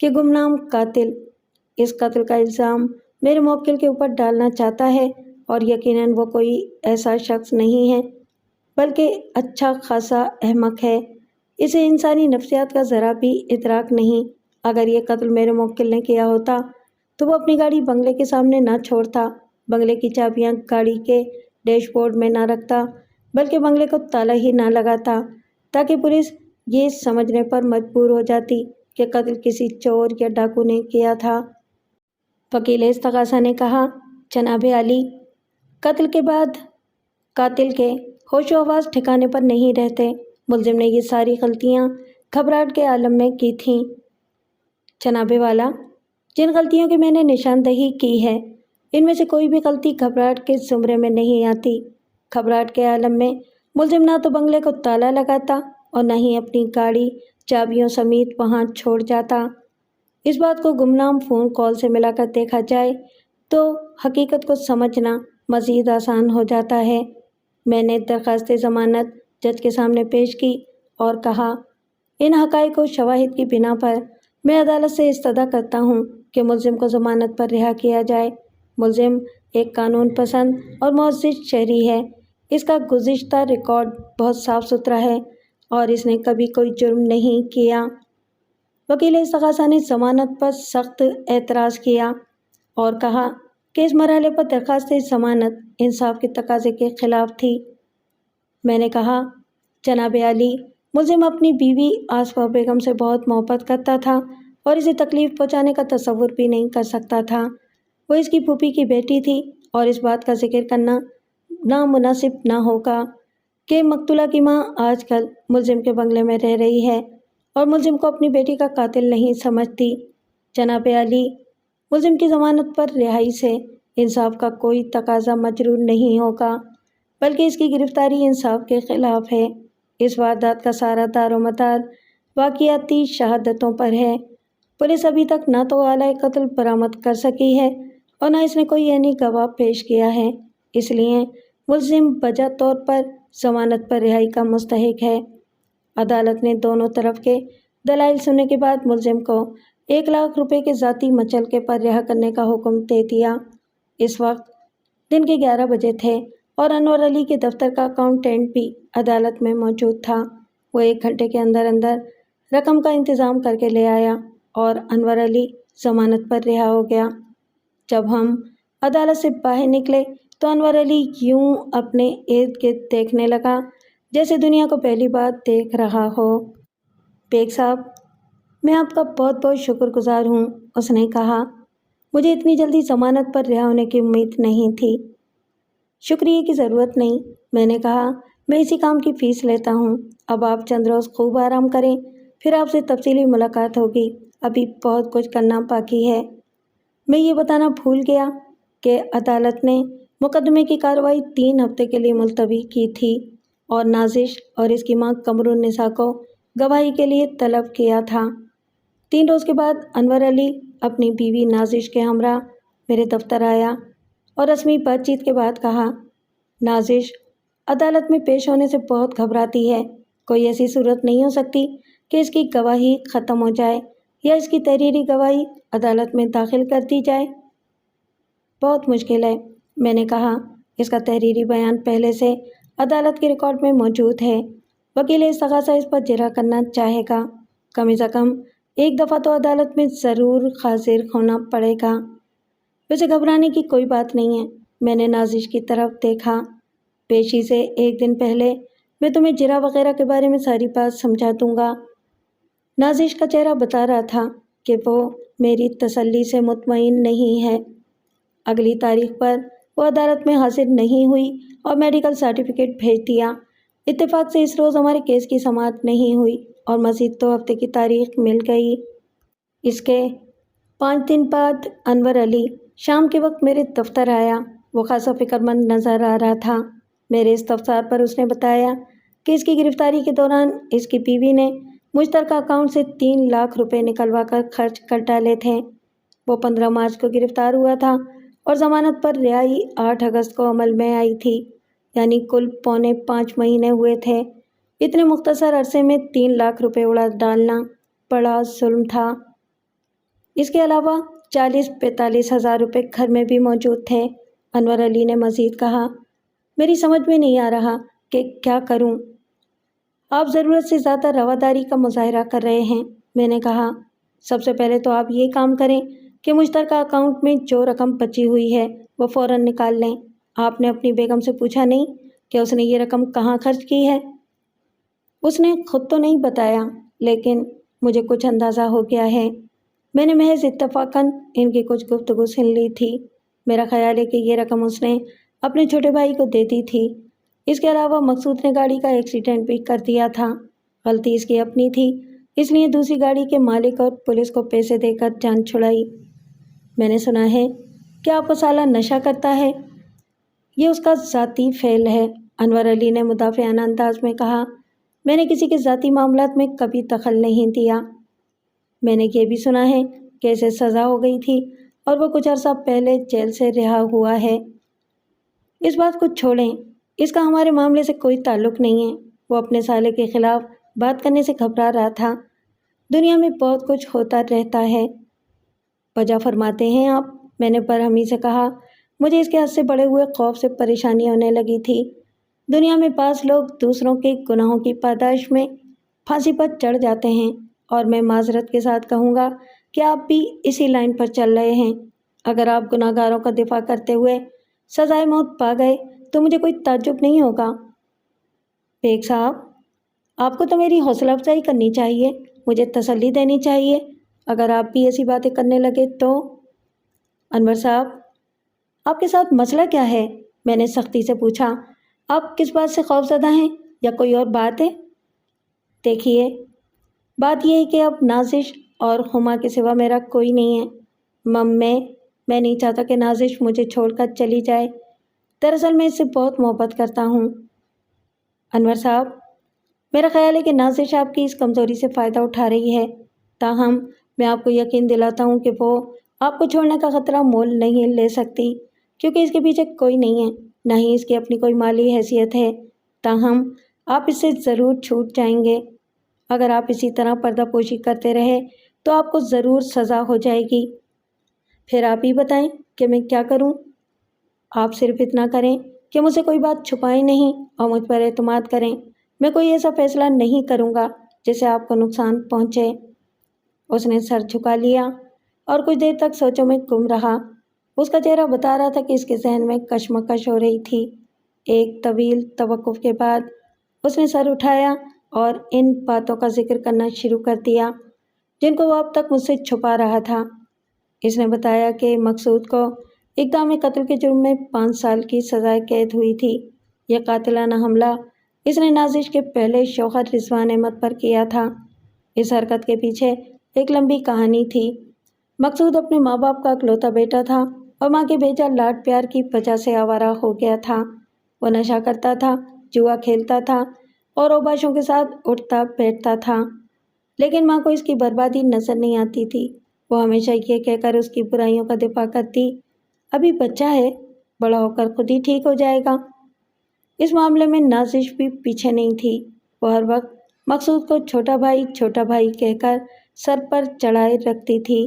کہ گمنام قاتل اس قتل کا الزام میرے موکل کے اوپر ڈالنا چاہتا ہے، اور یقیناً وہ کوئی ایسا شخص نہیں ہے بلکہ اچھا خاصا احمق ہے۔ اسے انسانی نفسیات کا ذرا بھی ادراک نہیں۔ اگر یہ قتل میرے موکل نے کیا ہوتا تو وہ اپنی گاڑی بنگلے کے سامنے نہ چھوڑتا، بنگلے کی چابیاں گاڑی کے ڈیش بورڈ میں نہ رکھتا، بلکہ بنگلے کو تالا ہی نہ لگاتا، تاکہ پولیس یہ سمجھنے پر مجبور ہو جاتی کہ قتل کسی چور یا ڈاکو نے کیا تھا۔ وکیل استغاثہ نے کہا، جناب عالی، قتل کے بعد قاتل کے ہوش و حواس ٹھکانے پر نہیں رہتے۔ ملزم نے یہ ساری غلطیاں گھبراہٹ کے عالم میں کی تھیں۔ جناب والا، جن غلطیوں کی میں نے نشاندہی کی ہے، ان میں سے کوئی بھی غلطی گھبراہٹ کے زمرے میں نہیں آتی۔ گھبراہٹ کے عالم میں ملزم نہ تو بنگلے کو تالا لگاتا اور نہ ہی اپنی گاڑی چابیوں سمیت وہاں چھوڑ جاتا۔ اس بات کو گمنام فون کال سے ملا کر دیکھا جائے تو حقیقت کو سمجھنا مزید آسان ہو جاتا ہے۔ میں نے درخواست ضمانت جج کے سامنے پیش کی اور کہا، ان حقائق و شواہد کی بنا پر میں عدالت سے استدعا کرتا ہوں کہ ملزم کو ضمانت پر رہا کیا جائے۔ ملزم ایک قانون پسند اور معزز شہری ہے۔ اس کا گزشتہ ریکارڈ بہت صاف ستھرا ہے اور اس نے کبھی کوئی جرم نہیں کیا۔ وکیل استغاثہ نے ضمانت پر سخت اعتراض کیا اور کہا کہ اس مرحلے پر درخواست ضمانت انصاف کے تقاضے کے خلاف تھی۔ میں نے کہا، جناب عالی، ملزم اپنی بیوی آصفہ بیگم سے بہت محبت کرتا تھا اور اسے تکلیف پہنچانے کا تصور بھی نہیں کر سکتا تھا۔ وہ اس کی پھوپھی کی بیٹی تھی اور اس بات کا ذکر کرنا نامناسب نہ ہوگا کہ مقتولہ کی ماں آج کل ملزم کے بنگلے میں رہ رہی ہے اور ملزم کو اپنی بیٹی کا قاتل نہیں سمجھتی۔ جناب عالی، ملزم کی ضمانت پر رہائی سے انصاف کا کوئی تقاضا مجروح نہیں ہوگا، بلکہ اس کی گرفتاری انصاف کے خلاف ہے۔ اس واردات کا سارا دار و مدار واقعاتی شہادتوں پر ہے۔ پولیس ابھی تک نہ تو آلۂ قتل برآمد کر سکی ہے اور نہ اس نے کوئی عینی گواہ پیش کیا ہے، اس لیے ملزم بجا طور پر ضمانت پر رہائی کا مستحق ہے۔ عدالت نے دونوں طرف کے دلائل سننے کے بعد ملزم کو 1,00,000 روپے کے ذاتی مچلکے پر رہا کرنے کا حکم دے دیا۔ اس وقت دن کے 11 بجے تھے اور انور علی کے دفتر کا اکاؤنٹنٹ بھی عدالت میں موجود تھا۔ وہ 1 گھنٹے کے اندر اندر رقم کا انتظام کر کے لے آیا اور انور علی ضمانت پر رہا ہو گیا۔ جب ہم عدالت سے باہر نکلے تو انور علی یوں اپنے ارد گرد دیکھنے لگا جیسے دنیا کو پہلی بار دیکھ رہا ہو۔ بیگ صاحب، میں آپ کا بہت بہت شکر گزار ہوں، اس نے کہا۔ مجھے اتنی جلدی ضمانت پر رہا ہونے کی امید نہیں تھی۔ شکریہ کی ضرورت نہیں، میں نے کہا، میں اسی کام کی فیس لیتا ہوں۔ اب آپ چند روز خوب آرام کریں، پھر آپ سے تفصیلی ملاقات ہوگی۔ ابھی بہت کچھ کرنا باقی ہے۔ میں یہ بتانا بھول گیا کہ عدالت نے مقدمے کی کارروائی 3 ہفتے کے لیے ملتوی کی تھی اور نازش اور اس کی ماں قمر النساء کو گواہی کے لیے طلب کیا تھا۔ 3 روز کے بعد انور علی اپنی بیوی نازش کے ہمراہ میرے دفتر آیا اور رسمی بات چیت کے بعد کہا، نازش عدالت میں پیش ہونے سے بہت گھبراتی ہے۔ کوئی ایسی صورت نہیں ہو سکتی کہ اس کی گواہی ختم ہو جائے یا اس کی تحریری گواہی عدالت میں داخل کر دی جائے؟ بہت مشکل ہے، میں نے کہا۔ اس کا تحریری بیان پہلے سے عدالت کے ریکارڈ میں موجود ہے۔ وکیل استغاثہ اس پر جرح کرنا چاہے گا۔ کم از کم ایک دفعہ تو عدالت میں ضرور حاضر ہونا پڑے گا۔ ویسے گھبرانے کی کوئی بات نہیں ہے، میں نے نازش کی طرف دیکھا۔ پیشی سے 1 دن پہلے میں تمہیں جرح وغیرہ کے بارے میں ساری بات سمجھا دوں گا۔ نازش کا چہرہ بتا رہا تھا کہ وہ میری تسلی سے مطمئن نہیں ہے۔ اگلی تاریخ پر وہ عدالت میں حاضر نہیں ہوئی اور میڈیکل سرٹیفکیٹ بھیج دیا۔ اتفاق سے اس روز ہمارے کیس کی سماعت نہیں ہوئی اور مزید 2 ہفتے کی تاریخ مل گئی۔ اس کے 5 دن بعد انور علی شام کے وقت میرے دفتر آیا۔ وہ خاصا فکر مند نظر آ رہا تھا۔ میرے استفسار پر اس نے بتایا کہ اس کی گرفتاری کے دوران اس کی بیوی نے مشترکہ اکاؤنٹ سے 3,00,000 روپے نکلوا کر خرچ کر ڈالے تھے۔ وہ 15 مارچ کو گرفتار ہوا تھا اور ضمانت پر رہائی 8 اگست کو عمل میں آئی تھی، یعنی کل پونے 5 مہینے ہوئے تھے۔ اتنے مختصر عرصے میں 3,00,000 روپے اڑا ڈالنا بڑا ظلم تھا۔ اس کے علاوہ 40-45 ہزار روپے گھر میں بھی موجود تھے۔ انور علی نے مزید کہا، میری سمجھ میں نہیں آ رہا کہ کیا کروں۔ آپ ضرورت سے زیادہ رواداری کا مظاہرہ کر رہے ہیں۔ میں نے کہا، سب سے پہلے تو آپ یہ کام کریں کہ مشترکہ اکاؤنٹ میں جو رقم بچی ہوئی ہے وہ فوراً نکال لیں۔ آپ نے اپنی بیگم سے پوچھا نہیں کہ اس نے یہ رقم کہاں خرچ کی ہے؟ اس نے خود تو نہیں بتایا، لیکن مجھے کچھ اندازہ ہو گیا ہے۔ میں نے محض اتفاقاً ان کی کچھ گفتگو سن لی تھی۔ میرا خیال ہے کہ یہ رقم اس نے اپنے چھوٹے بھائی کو دے دی تھی۔ اس کے علاوہ مقصود نے گاڑی کا ایکسیڈنٹ بھی کر دیا تھا۔ غلطی اس کی اپنی تھی، اس لیے دوسری گاڑی کے مالک اور پولیس کو پیسے دے کر جان چھڑائی۔ میں نے سنا ہے کہ آپ کا سالہ نشہ کرتا ہے۔ یہ اس کا ذاتی فعل ہے، انور علی نے مدافعانہ انداز میں کہا۔ میں نے کسی کے ذاتی معاملات میں کبھی دخل نہیں دیا۔ میں نے یہ بھی سنا ہے کہ اسے سزا ہو گئی تھی اور وہ کچھ عرصہ پہلے جیل سے رہا ہوا ہے۔ اس بات کو چھوڑیں، اس کا ہمارے معاملے سے کوئی تعلق نہیں ہے۔ وہ اپنے سالے کے خلاف بات کرنے سے گھبرا رہا تھا۔ دنیا میں بہت کچھ ہوتا رہتا ہے۔ وجہ فرماتے ہیں آپ؟ میں نے برہمی سے کہا۔ مجھے اس کے حد سے بڑے ہوئے خوف سے پریشانی ہونے لگی تھی۔ دنیا میں بعض لوگ دوسروں کے گناہوں کی پاداش میں پھانسی پر چڑھ جاتے ہیں، اور میں معذرت کے ساتھ کہوں گا کہ آپ بھی اسی لائن پر چل رہے ہیں۔ اگر آپ گناہ گاروں کا دفاع کرتے ہوئے سزائے موت پا گئے تو مجھے کوئی تعجب نہیں ہوگا۔ بیگ صاحب، آپ کو تو میری حوصلہ افزائی کرنی چاہیے، مجھے تسلی دینی چاہیے۔ اگر آپ بھی ایسی باتیں کرنے لگے تو… انور صاحب، آپ کے ساتھ مسئلہ کیا ہے؟ میں نے سختی سے پوچھا۔ آپ کس بات سے خوف زدہ ہیں، یا کوئی اور بات ہے؟ دیکھیے، بات یہ ہے کہ اب نازش اور ہما کے سوا میرا کوئی نہیں ہے۔ میں نہیں چاہتا کہ نازش مجھے چھوڑ کر چلی جائے۔ دراصل میں اس سے بہت محبت کرتا ہوں۔ انور صاحب، میرا خیال ہے کہ نازش آپ کی اس کمزوری سے فائدہ اٹھا رہی ہے۔ تاہم میں آپ کو یقین دلاتا ہوں کہ وہ آپ کو چھوڑنے کا خطرہ مول نہیں لے سکتی، کیونکہ اس کے پیچھے کوئی نہیں ہے، نہ ہی اس کی اپنی کوئی مالی حیثیت ہے۔ تاہم آپ اس سے ضرور چھوٹ جائیں گے۔ اگر آپ اسی طرح پردہ پوشی کرتے رہے تو آپ کو ضرور سزا ہو جائے گی۔ پھر آپ ہی بتائیں کہ میں کیا کروں؟ آپ صرف اتنا کریں کہ مجھ سے کوئی بات چھپائیں نہیں اور مجھ پر اعتماد کریں۔ میں کوئی ایسا فیصلہ نہیں کروں گا جس سے آپ کو نقصان پہنچے۔ اس نے سر جھکا لیا اور کچھ دیر تک سوچوں میں گم رہا۔ اس کا چہرہ بتا رہا تھا کہ اس کے ذہن میں کشمکش ہو رہی تھی۔ ایک طویل توقف کے بعد اس نے سر اٹھایا اور ان باتوں کا ذکر کرنا شروع کر دیا جن کو وہ اب تک مجھ سے چھپا رہا تھا۔ اس نے بتایا کہ مقصود کو اقدام قتل کے جرم میں 5 سال کی سزائے قید ہوئی تھی۔ یہ قاتلانہ حملہ اس نے نازش کے پہلے شوہر رضوان احمد پر کیا تھا۔ اس حرکت کے پیچھے ایک لمبی کہانی تھی۔ مقصود اپنے ماں باپ کا اکلوتا بیٹا تھا اور ماں کے بھیجا لاڈ پیار کی وجہ سے آوارہ ہو گیا تھا۔ وہ نشہ کرتا تھا، جوا کھیلتا تھا اور اوباشوں کے ساتھ اٹھتا بیٹھتا تھا، لیکن ماں کو اس کی بربادی نظر نہیں آتی تھی۔ وہ ہمیشہ یہ کہہ کر اس کی برائیوں کا دفاع کرتی، ابھی بچہ ہے، بڑا ہو کر خود ہی ٹھیک ہو جائے گا۔ اس معاملے میں نازش بھی پیچھے نہیں تھی۔ وہ ہر وقت مقصود کو چھوٹا بھائی کہہ کر سر پر چڑھائے رکھتی تھی۔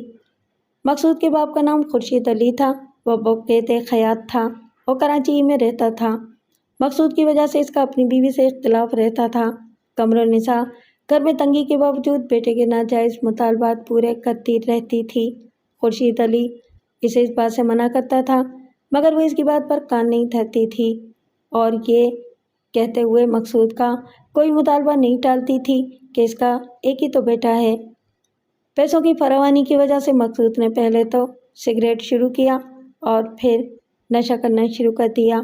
مقصود کے باپ کا نام خورشید علی تھا۔ وہ بقیت خیاط تھا اور کراچی میں رہتا تھا۔ مقصود کی وجہ سے اس کا اپنی بیوی سے اختلاف رہتا تھا۔ قمرالنساء گھر میں تنگی کے باوجود بیٹے کے ناجائز مطالبات پورے کرتی رہتی تھی۔ خورشید علی اسے اس بات سے منع کرتا تھا، مگر وہ اس کی بات پر کان نہیں دھرتی تھی اور یہ کہتے ہوئے مقصود کا کوئی مطالبہ نہیں ٹالتی تھی کہ اس کا ایک ہی تو بیٹا ہے۔ پیسوں کی فراوانی کی وجہ سے مقصود نے پہلے تو سگریٹ شروع کیا اور پھر نشہ کرنا شروع کر دیا۔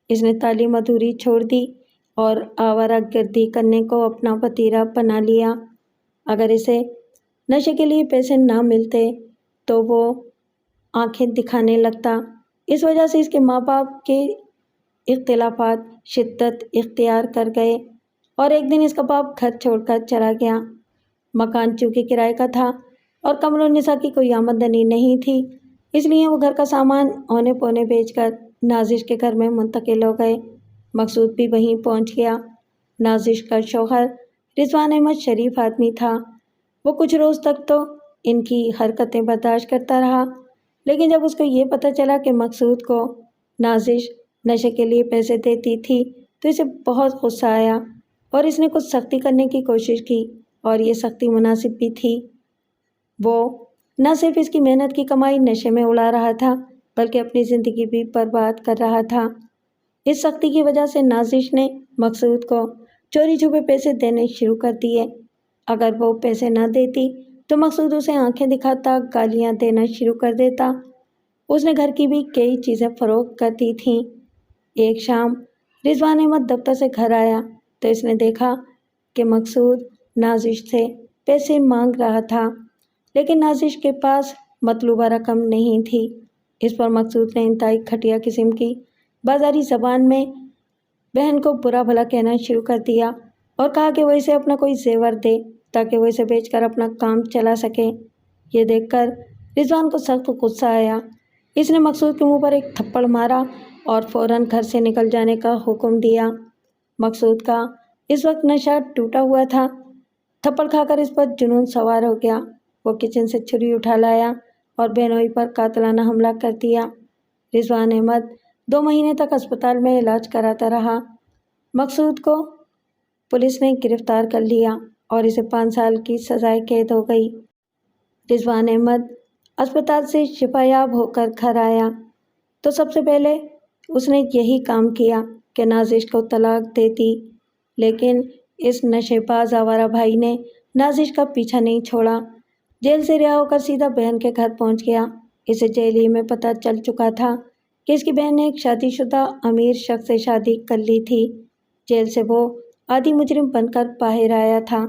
اس نے تعلیم ادھوری چھوڑ دی اور آوارہ گردی کرنے کو اپنا وتیرہ بنا لیا۔ اگر اسے نشے کے لیے پیسے نہ ملتے تو وہ آنکھیں دکھانے لگتا۔ اس وجہ سے اس کے ماں باپ کے اختلافات شدت اختیار کر گئے اور ایک دن اس کا باپ گھر چھوڑ کر چلا گیا۔ مکان چونکہ کرائے کا تھا اور قمرالنساء کی کوئی آمدنی نہیں تھی، اس لیے وہ گھر کا سامان اونے پونے بیچ کر نازش کے گھر میں منتقل ہو گئے۔ مقصود بھی وہیں پہنچ گیا۔ نازش کا شوہر رضوان احمد شریف آدمی تھا۔ وہ کچھ روز تک تو ان کی حرکتیں برداشت کرتا رہا، لیکن جب اس کو یہ پتہ چلا کہ مقصود کو نازش نشے کے لیے پیسے دیتی تھی تو اسے بہت غصہ آیا اور اس نے کچھ سختی کرنے کی کوشش کی، اور یہ سختی مناسب بھی تھی۔ وہ نہ صرف اس کی محنت کی کمائی نشے میں اڑا رہا تھا بلکہ اپنی زندگی بھی برباد کر رہا تھا۔ اس سختی کی وجہ سے نازش نے مقصود کو چوری چھپے پیسے دینے شروع کر دیے۔ اگر وہ پیسے نہ دیتی تو مقصود اسے آنکھیں دکھاتا گالیاں دینا شروع کر دیتا۔ اس نے گھر کی بھی کئی چیزیں فروخت کر دی تھیں۔ ایک شام رضوان احمد دفتر سے گھر آیا تو اس نے دیکھا کہ مقصود نازش سے پیسے مانگ رہا تھا، لیکن نازش کے پاس مطلوبہ رقم نہیں تھی۔ اس پر مقصود نے انتہائی گھٹیا قسم کی بازاری زبان میں بہن کو برا بھلا کہنا شروع کر دیا اور کہا کہ وہ اسے اپنا کوئی زیور دے تاکہ وہ اسے بیچ کر اپنا کام چلا سکے۔ یہ دیکھ کر رضوان کو سخت غصہ آیا۔ اس نے مقصود کے منہ پر ایک تھپڑ مارا اور فوراً گھر سے نکل جانے کا حکم دیا۔ مقصود کا اس وقت نشہ ٹوٹا ہوا تھا۔ تھپڑ کھا کر اس پر جنون سوار ہو گیا۔ وہ کچن سے چھری اٹھا لایا اور بہنوئی پر قاتلانہ حملہ کر دیا۔ رضوان احمد 2 مہینے تک اسپتال میں علاج کراتا رہا۔ مقصود کو پولیس نے گرفتار کر لیا اور اسے 5 سال کی سزائے قید ہو گئی۔ رضوان احمد اسپتال سے شفا یاب ہو کر گھر آیا تو سب سے پہلے اس نے یہی کام کیا کہ نازش کو طلاق دیتی، لیکن اس نشے باز آوارہ بھائی نے نازش کا پیچھا نہیں چھوڑا۔ جیل سے رہا ہو کر سیدھا بہن کے گھر پہنچ گیا۔ اسے جیل ہی میں پتہ چل چکا تھا کہ اس کی بہن نے ایک شادی شدہ امیر شخص سے شادی کر لی تھی۔ جیل سے وہ عادی مجرم بن کر باہر آیا تھا۔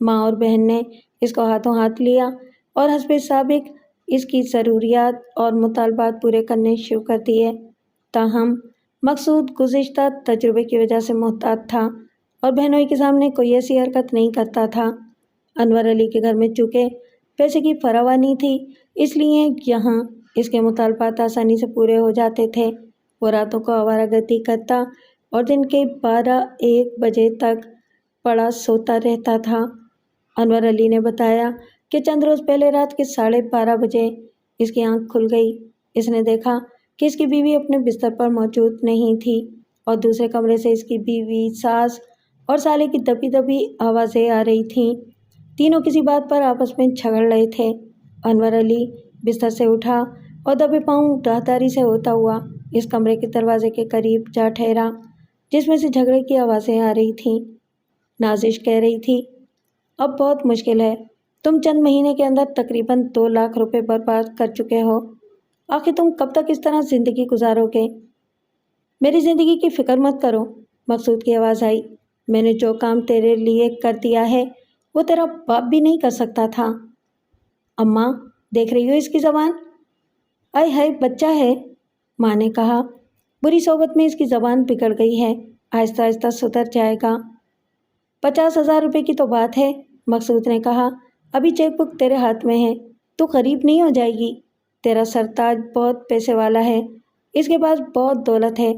ماں اور بہن نے اس کو ہاتھوں ہاتھ لیا اور حسب سابق اس کی ضروریات اور مطالبات پورے کرنے شروع کر دیے۔ تاہم مقصود گزشتہ تجربے کی وجہ سے محتاط تھا اور بہنوئی کے سامنے کوئی ایسی حرکت نہیں کرتا تھا۔ انور علی کے گھر میں چونکہ پیسے کی فراوانی تھی، اس لیے یہاں اس کے مطالبات آسانی سے پورے ہو جاتے تھے۔ وہ راتوں کو آوارہ گردی کرتا اور دن کے 12-1 بجے تک پڑا سوتا رہتا تھا۔ انور علی نے بتایا کہ چند روز پہلے رات کے 12:30 بجے اس کی آنکھ کھل گئی۔ اس نے دیکھا کہ اس کی بیوی اپنے بستر پر موجود نہیں تھی اور دوسرے کمرے سے اس کی بیوی، ساس اور سالے کی دبی دبی آوازیں آ رہی تھیں۔ تینوں کسی بات پر آپس میں جھگڑ رہے تھے۔ انور علی بستر سے اٹھا اور دبے پاؤں راہداری سے ہوتا ہوا اس کمرے کے دروازے کے قریب جا ٹھہرا جس میں سے جھگڑے کی آوازیں آ رہی تھیں۔ نازش کہہ رہی تھی، اب بہت مشکل ہے، تم چند مہینے کے اندر تقریباً 2 لاکھ روپے برباد کر چکے ہو، آخر تم کب تک اس طرح زندگی گزارو گے؟ میری زندگی کی فکر مت کرو، مقصود کی آواز آئی، میں نے جو کام تیرے لیے کر دیا ہے وہ تیرا باپ بھی نہیں کر سکتا تھا۔ اماں دیکھ رہی ہو اس کی زبان؟ آئے ہائے بچہ ہے، ماں نے کہا، بری صحبت میں اس کی زبان بگڑ گئی ہے، آہستہ آہستہ سدھر جائے گا۔ 50,000 روپے کی تو بات ہے، مقصود نے کہا، ابھی چیک بک تیرے ہاتھ میں ہے، تو غریب نہیں ہو جائے گی، تیرا سرتاج بہت پیسے والا ہے، اس کے پاس بہت دولت ہے،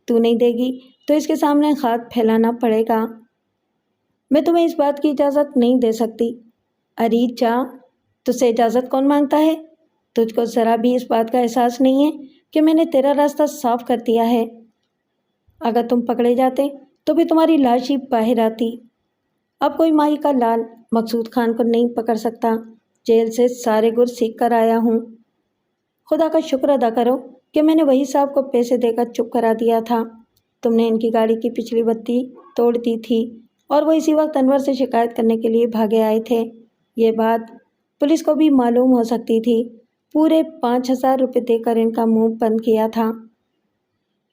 تو نہیں دے گی تو اس کے سامنے ہاتھ پھیلانا پڑے گا۔ میں تمہیں اس بات کی اجازت نہیں دے سکتی۔ اری جا، تجھ سے اجازت کون مانگتا ہے؟ تجھ کو ذرا بھی اس بات کا احساس نہیں ہے کہ میں نے تیرا راستہ صاف کر دیا ہے؟ اگر تم پکڑے جاتے تو بھی تمہاری لاش ہی باہر آتی۔ اب کوئی مائی کا لال مقصود خان کو نہیں پکڑ سکتا، جیل سے سارے گر سیکھ کر آیا ہوں۔ خدا کا شکر ادا کرو کہ میں نے وہی صاحب کو پیسے دے کر چپ کرا دیا تھا۔ تم نے ان کی گاڑی کی پچھلی بتی توڑ دی تھی اور وہ اسی وقت انور سے شکایت کرنے کے لیے بھاگے آئے تھے۔ یہ بات پولیس کو بھی معلوم ہو سکتی تھی۔ پورے 5,000 روپے دے کر ان کا منہ بند کیا تھا۔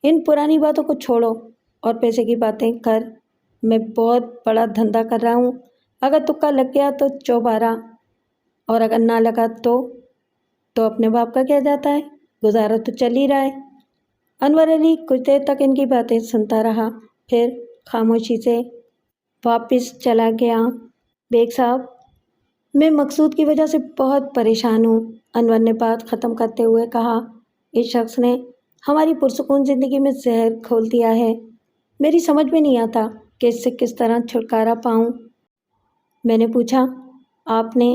ان پرانی باتوں کو چھوڑو اور پیسے کی باتیں کر، میں بہت بڑا دھندا کر رہا ہوں، اگر تکا لگ گیا تو چوبارہ، اور اگر نہ لگا تو اپنے باپ کا کیا جاتا ہے، گزارا تو چل ہی رہا ہے۔ انور علی کچھ دیر تک ان کی باتیں سنتا رہا، پھر خاموشی سے واپس چلا گیا۔ بیگ صاحب، میں مقصود کی وجہ سے بہت پریشان ہوں، انور نے بات ختم کرتے ہوئے کہا، اس شخص نے ہماری پرسکون زندگی میں زہر گھول دیا ہے۔ میری سمجھ میں نہیں آتا کہ اس سے کس طرح چھٹکارا پاؤں۔ میں نے پوچھا، آپ نے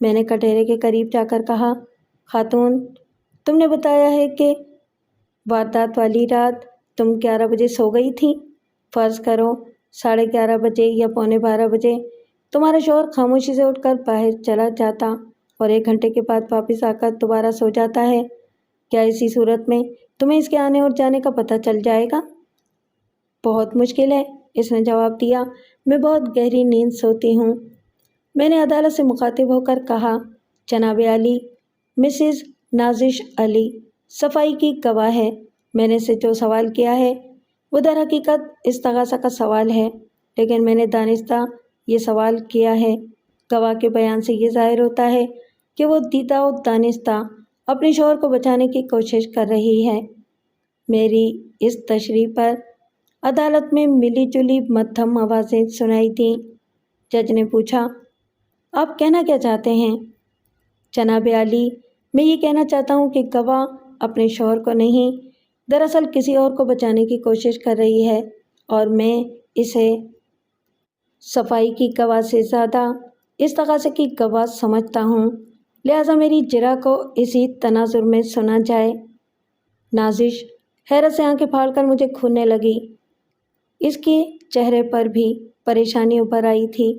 میں نے کٹہرے کے قریب جا کر کہا، خاتون، تم نے بتایا ہے کہ واردات والی رات تم 11 بجے سو گئی تھی۔ فرض کرو 11:30 بجے یا 11:45 بجے تمہارا شوہر خاموشی سے اٹھ کر باہر چلا جاتا اور 1 گھنٹے کے بعد واپس آ کر دوبارہ سو جاتا ہے، کیا اسی صورت میں تمہیں اس کے آنے اور جانے کا پتہ چل جائے گا؟ بہت مشکل ہے، اس نے جواب دیا۔ میں بہت گہری نیند سوتی ہوں۔ میں نے عدالت سے مخاطب ہو کر کہا، جناب عالی، مسز نازش علی صفائی کی گواہ ہے۔ میں نے اسے جو سوال کیا ہے وہ در حقیقت استغاثہ کا سوال ہے، لیکن میں نے دانستہ یہ سوال کیا ہے۔ گواہ کے بیان سے یہ ظاہر ہوتا ہے کہ وہ دیدہ و دانستہ اپنے شوہر کو بچانے کی کوشش کر رہی ہے۔ میری اس تشریح پر عدالت میں ملی جلی مدھم آوازیں سنائی دیں۔ جج نے پوچھا، آپ کہنا کیا چاہتے ہیں؟ جناب عالی، میں یہ کہنا چاہتا ہوں کہ گواہ اپنے شوہر کو نہیں، دراصل کسی اور کو بچانے کی کوشش کر رہی ہے، اور میں اسے صفائی کی گواہ سے زیادہ استغاثے کی گواہ سمجھتا ہوں، لہٰذا میری جرح کو اسی تناظر میں سنا جائے۔ نازش حیرت سے آنکھیں پھاڑ کر مجھے گھورنے لگی۔ اس کے چہرے پر بھی پریشانی ابھر آئی تھی۔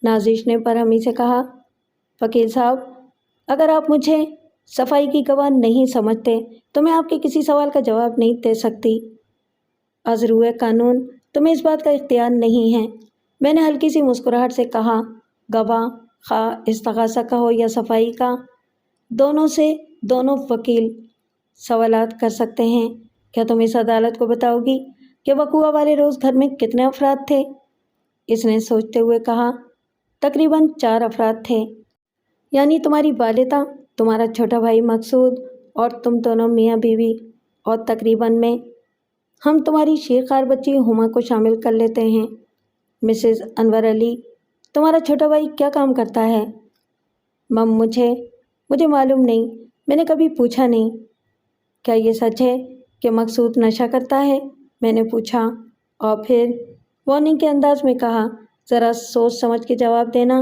نازش نے برہمی سے کہا، وکیل صاحب، اگر آپ مجھے صفائی کی گواہ نہیں سمجھتے تو میں آپ کے کسی سوال کا جواب نہیں دے سکتی۔ از روئے قانون تمہیں اس بات کا اختیار نہیں ہے۔ میں نے ہلکی سی مسکراہٹ سے کہا، گواہ خواہ استغاثہ کا ہو یا صفائی کا، دونوں سے دونوں وکیل سوالات کر سکتے ہیں۔ کیا تم اس عدالت کو بتاؤ گی کہ وقوعہ والے روز گھر میں کتنے افراد تھے؟ اس نے سوچتے ہوئے کہا، تقریباً 4 افراد تھے، یعنی تمہاری والدہ، تمہارا چھوٹا بھائی مقصود اور تم دونوں میاں بیوی، اور تقریباً میں ہم تمہاری شیرخوار بچی ہما کو شامل کر لیتے ہیں۔ مسز انور علی، تمہارا چھوٹا بھائی کیا کام کرتا ہے؟ مم، مجھے معلوم نہیں، میں نے کبھی پوچھا نہیں۔ کیا یہ سچ ہے کہ مقصود نشہ کرتا ہے؟ میں نے پوچھا، اور پھر وارننگ کے انداز میں کہا، ذرا سوچ سمجھ کے جواب دینا۔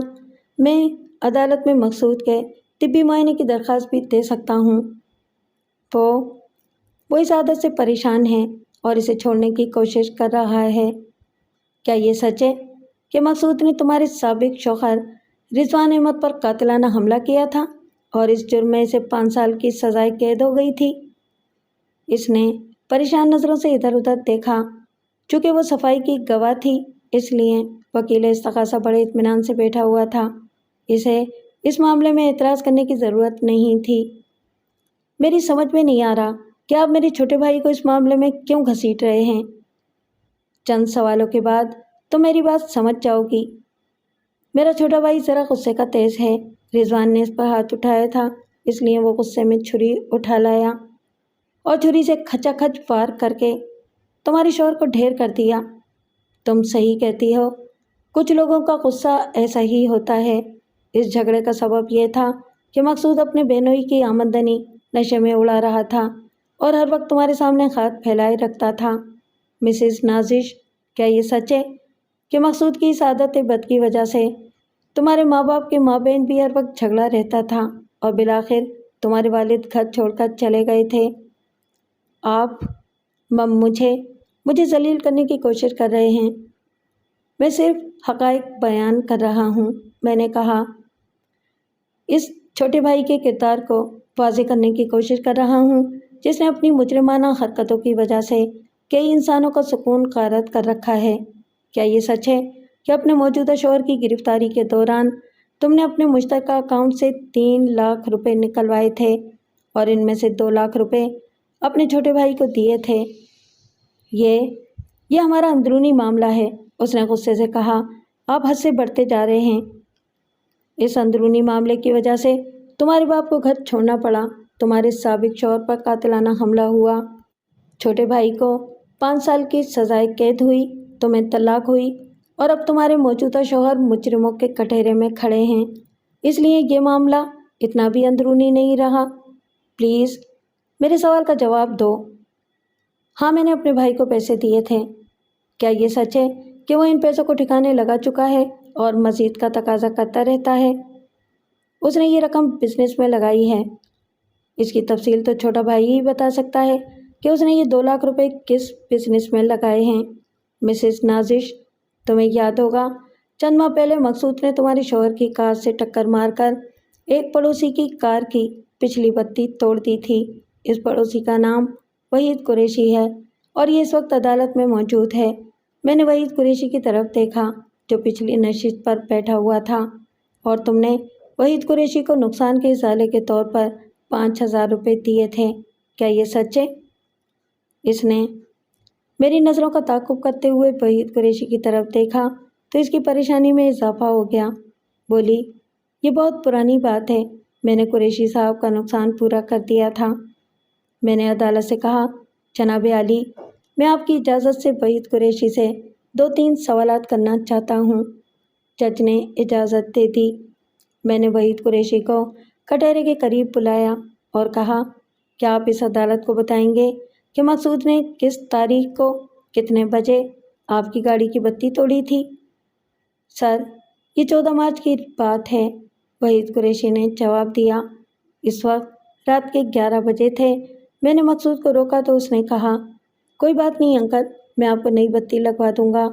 میں عدالت میں مقصود کے طبی معائنے کی درخواست بھی دے سکتا ہوں۔ وہ اس عادت سے پریشان ہے اور اسے چھوڑنے کی کوشش کر رہا ہے۔ کیا یہ سچ ہے کہ مقصود نے تمہارے سابق شوہر رضوان احمد پر قاتلانہ حملہ کیا تھا اور اس جرم میں اسے 5 سال کی سزائے قید ہو گئی تھی؟ اس نے پریشان نظروں سے ادھر ادھر دیکھا۔ چونکہ وہ صفائی کی گواہ تھی، اس لیے وکیل استغاثہ بڑے اطمینان سے بیٹھا ہوا تھا۔ اسے اس معاملے میں اعتراض کرنے کی ضرورت نہیں تھی۔ میری سمجھ میں نہیں آ رہا کہ آپ میرے چھوٹے بھائی کو اس معاملے میں کیوں گھسیٹ رہے ہیں؟ چند سوالوں کے بعد تم میری بات سمجھ جاؤ گی۔ میرا چھوٹا بھائی ذرا غصے کا تیز ہے۔ رضوان نے اس پر ہاتھ اٹھایا تھا، اس لیے وہ غصے میں چھری اٹھا لایا اور چھری سے کھچا کھچ وار کر کے تمہارے شوہر کو ڈھیر کر دیا۔ تم صحیح کہتی ہو، کچھ لوگوں کا غصہ ایسا ہی ہوتا ہے۔ اس جھگڑے کا سبب یہ تھا کہ مقصود اپنے بہنوئی کی آمدنی نشے میں اڑا رہا تھا اور ہر وقت تمہارے سامنے ہاتھ پھیلائے رکھتا تھا۔ مسز نازش، کیا یہ سچ ہے کہ مقصود کی اس عادت بد کی وجہ سے تمہارے ماں باپ کے مابین بھی ہر وقت جھگڑا رہتا تھا اور بالآخر تمہارے والد گھر چھوڑ کر چلے گئے تھے؟ آپ مجھے ذلیل کرنے کی کوشش کر رہے ہیں۔ میں صرف حقائق بیان کر رہا ہوں۔ میں نے کہا، اس چھوٹے بھائی کے کردار کو واضح کرنے کی کوشش کر رہا ہوں جس نے اپنی مجرمانہ حرکتوں کی وجہ سے کئی انسانوں کا سکون غارت کر رکھا ہے۔ کیا یہ سچ ہے کہ اپنے موجودہ شوہر کی گرفتاری کے دوران تم نے اپنے مشترکہ اکاؤنٹ سے 3 لاکھ روپے نکلوائے تھے اور ان میں سے 2 لاکھ روپے اپنے چھوٹے بھائی کو دیے تھے؟ یہ ہمارا اندرونی معاملہ ہے، اس نے غصے سے کہا۔ آپ حد سے بڑھتے جا رہے ہیں۔ اس اندرونی معاملے کی وجہ سے تمہارے باپ کو گھر چھوڑنا پڑا، تمہارے سابق شوہر پر قاتلانہ حملہ ہوا، چھوٹے بھائی کو 5 سال کی سزائے قید ہوئی، تمہیں طلاق ہوئی اور اب تمہارے موجودہ شوہر مجرموں کے کٹہرے میں کھڑے ہیں۔ اس لیے یہ معاملہ اتنا بھی اندرونی نہیں رہا۔ پلیز میرے سوال کا جواب دو۔ ہاں، میں نے اپنے بھائی کو پیسے دیے تھے۔ کیا یہ سچ ہے کہ وہ ان پیسوں کو ٹھکانے لگا چکا ہے اور مزید کا تقاضا کرتا رہتا ہے؟ اس نے یہ رقم بزنس میں لگائی ہے۔ اس کی تفصیل تو چھوٹا بھائی ہی بتا سکتا ہے کہ اس نے یہ 2 لاکھ روپے کس بزنس میں لگائے ہیں۔ مسز نازش، تمہیں یاد ہوگا چند ماہ پہلے مقصود نے تمہارے شوہر کی کار سے ٹکر مار کر ایک پڑوسی کی کار کی پچھلی بتی توڑ دی تھی۔ اس پڑوسی کا نام وحید قریشی ہے اور یہ اس وقت عدالت میں موجود ہے۔ میں نے وحید قریشی کی طرف دیکھا جو پچھلی نشست پر بیٹھا ہوا تھا، اور تم نے وحید قریشی کو نقصان کے ازالے کے طور پر 5,000 روپے دیے تھے، کیا یہ سچ ہے؟ اس نے میری نظروں کا تعاقب کرتے ہوئے وحید قریشی کی طرف دیکھا تو اس کی پریشانی میں اضافہ ہو گیا۔ بولی، یہ بہت پرانی بات ہے، میں نے قریشی صاحب کا نقصان پورا کر دیا تھا۔ میں نے عدالت سے کہا، جناب عالی، میں آپ کی اجازت سے وحید قریشی سے 2-3 سوالات کرنا چاہتا ہوں۔ جج نے اجازت دے دی۔ میں نے وحید قریشی کو کٹہرے کے قریب بلایا اور کہا، کیا آپ اس عدالت کو بتائیں گے کہ مقصود نے کس تاریخ کو کتنے بجے آپ کی گاڑی کی بتی توڑی تھی؟ سر، یہ 14 مارچ کی بات ہے، وحید قریشی نے جواب دیا۔ اس وقت رات کے 11 بجے تھے۔ میں نے مقصود کو روکا تو اس نے کہا، کوئی بات نہیں انکل، میں آپ کو نئی بتی لگوا دوں گا۔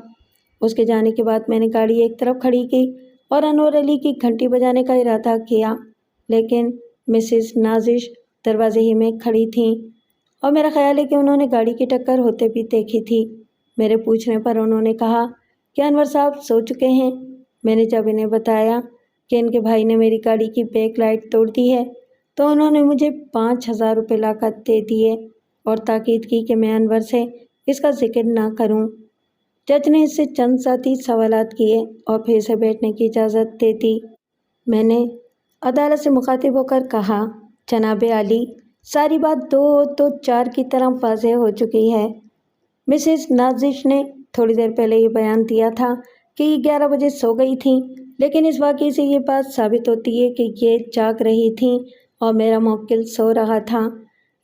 اس کے جانے کے بعد میں نے گاڑی ایک طرف کھڑی کی اور انور علی کی گھنٹی بجانے کا ارادہ کیا، لیکن مسز نازش دروازے ہی میں کھڑی تھیں اور میرا خیال ہے کہ انہوں نے گاڑی کی ٹکر ہوتے بھی دیکھی تھی۔ میرے پوچھنے پر انہوں نے کہا کہ انور صاحب سو چکے ہیں۔ میں نے جب انہیں بتایا کہ ان کے بھائی نے میری گاڑی کی بیک لائٹ توڑ دی ہے تو انہوں نے مجھے 5,000 روپے لا کر دے دیے اور تاکید کی کہ میں انور سے اس کا ذکر نہ کروں۔ جج نے اس سے چند ذاتی سوالات کیے اور پھر سے بیٹھنے کی اجازت دے دی۔ میں نے عدالت سے مخاطب ہو کر کہا، جناب عالی، ساری بات 2 تو 4 کی طرح واضح ہو چکی ہے۔ مسز نازش نے تھوڑی دیر پہلے یہ بیان دیا تھا کہ یہ 11 بجے سو گئی تھیں، لیکن اس واقعے سے یہ بات ثابت ہوتی ہے کہ یہ جاگ رہی تھیں اور میرا موکل سو رہا تھا۔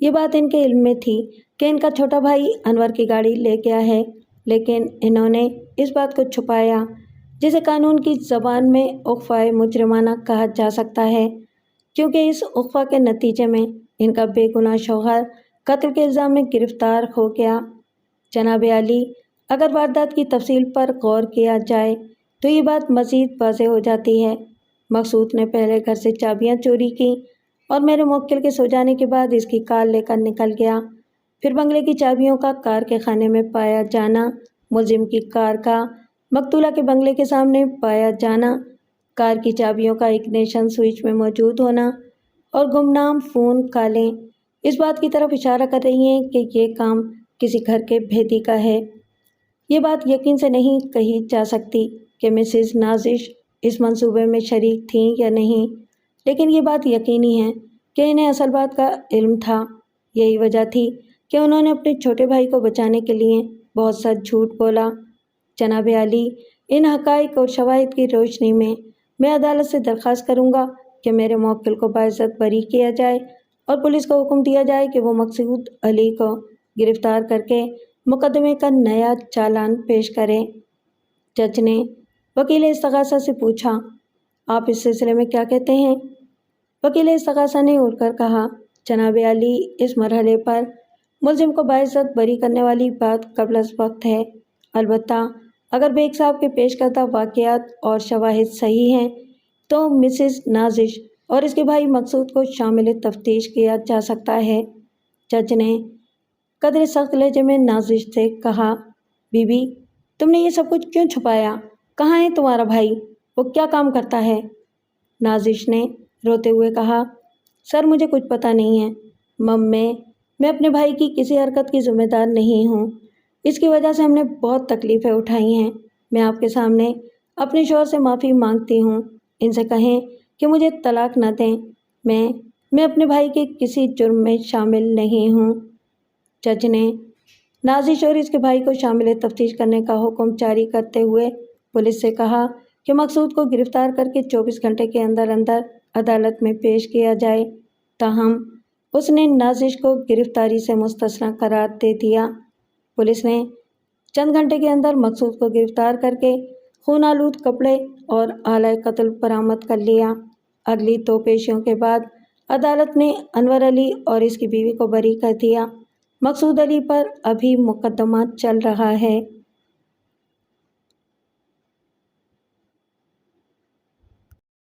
یہ بات ان کے علم میں تھی کہ ان کا چھوٹا بھائی انور کی گاڑی لے گیا ہے، لیکن انہوں نے اس بات کو چھپایا، جسے قانون کی زبان میں اخفائے مجرمانہ کہا جا سکتا ہے، کیونکہ اس اخفا کے نتیجے میں ان کا بے گناہ شوہر قتل کے الزام میں گرفتار ہو گیا۔ جناب عالی، اگر واردات کی تفصیل پر غور کیا جائے تو یہ بات مزید واضح ہو جاتی ہے۔ مقصود نے پہلے گھر سے چابیاں چوری کی اور میرے موکل کے سو جانے کے بعد اس کی کار لے کر نکل گیا۔ پھر بنگلے کی چابیوں کا کار کے خانے میں پایا جانا، ملزم کی کار کا مقتولہ کے بنگلے کے سامنے پایا جانا، کار کی چابیوں کا اگنیشن سوئچ میں موجود ہونا اور گمنام فون کالیں اس بات کی طرف اشارہ کر رہی ہیں کہ یہ کام کسی گھر کے بھیدی کا ہے۔ یہ بات یقین سے نہیں کہی جا سکتی کہ مسز نازش اس منصوبے میں شریک تھیں یا نہیں، لیکن یہ بات یقینی ہے کہ انہیں اصل بات کا علم تھا۔ یہی وجہ تھی کہ انہوں نے اپنے چھوٹے بھائی کو بچانے کے لیے بہت سا جھوٹ بولا۔ جناب عالی، ان حقائق اور شواہد کی روشنی میں عدالت سے درخواست کروں گا کہ میرے موکل کو باعزت بری کیا جائے اور پولیس کو حکم دیا جائے کہ وہ مقصود علی کو گرفتار کر کے مقدمے کا نیا چالان پیش کرے۔ جج نے وکیل استغاثہ سے پوچھا، آپ اس سلسلے میں کیا کہتے ہیں؟ وکیل استغاثہ نے اٹھ کر کہا، جناب عالی، اس مرحلے پر ملزم کو باعزت بری کرنے والی بات قبل از وقت ہے، البتہ اگر بیگ صاحب کے پیش کردہ واقعات اور شواہد صحیح ہیں تو مسز نازش اور اس کے بھائی مقصود کو شامل تفتیش کیا جا سکتا ہے۔ جج نے قدر سخت لہجے میں نازش سے کہا، بی بی، تم نے یہ سب کچھ کیوں چھپایا؟ کہاں ہے تمہارا بھائی؟ وہ کیا کام کرتا ہے؟ نازش نے روتے ہوئے کہا، سر مجھے کچھ پتہ نہیں ہے۔ میں اپنے بھائی کی کسی حرکت کی ذمہ دار نہیں ہوں۔ اس کی وجہ سے ہم نے بہت تکلیفیں اٹھائی ہیں۔ میں آپ کے سامنے اپنے شوہر سے معافی مانگتی ہوں۔ ان سے کہیں کہ مجھے طلاق نہ دیں۔ میں اپنے بھائی کے کسی جرم میں شامل نہیں ہوں۔ جج نے نازش اور اس کے بھائی کو شامل تفتیش کرنے کا حکم جاری کرتے ہوئے پولیس سے کہا کہ مقصود کو گرفتار کر کے 24 گھنٹے کے اندر عدالت میں پیش کیا جائے۔ تاہم اس نے نازش کو گرفتاری سے مستثنی قرار دے دیا۔ پولیس نے چند گھنٹے کے اندر مقصود کو گرفتار کر کے خون آلود کپڑے اور آلہ قتل برآمد کر لیا۔ اگلی 2 پیشیوں کے بعد عدالت نے انور علی اور اس کی بیوی کو بری کر دیا۔ مقصود علی پر ابھی مقدمہ چل رہا ہے۔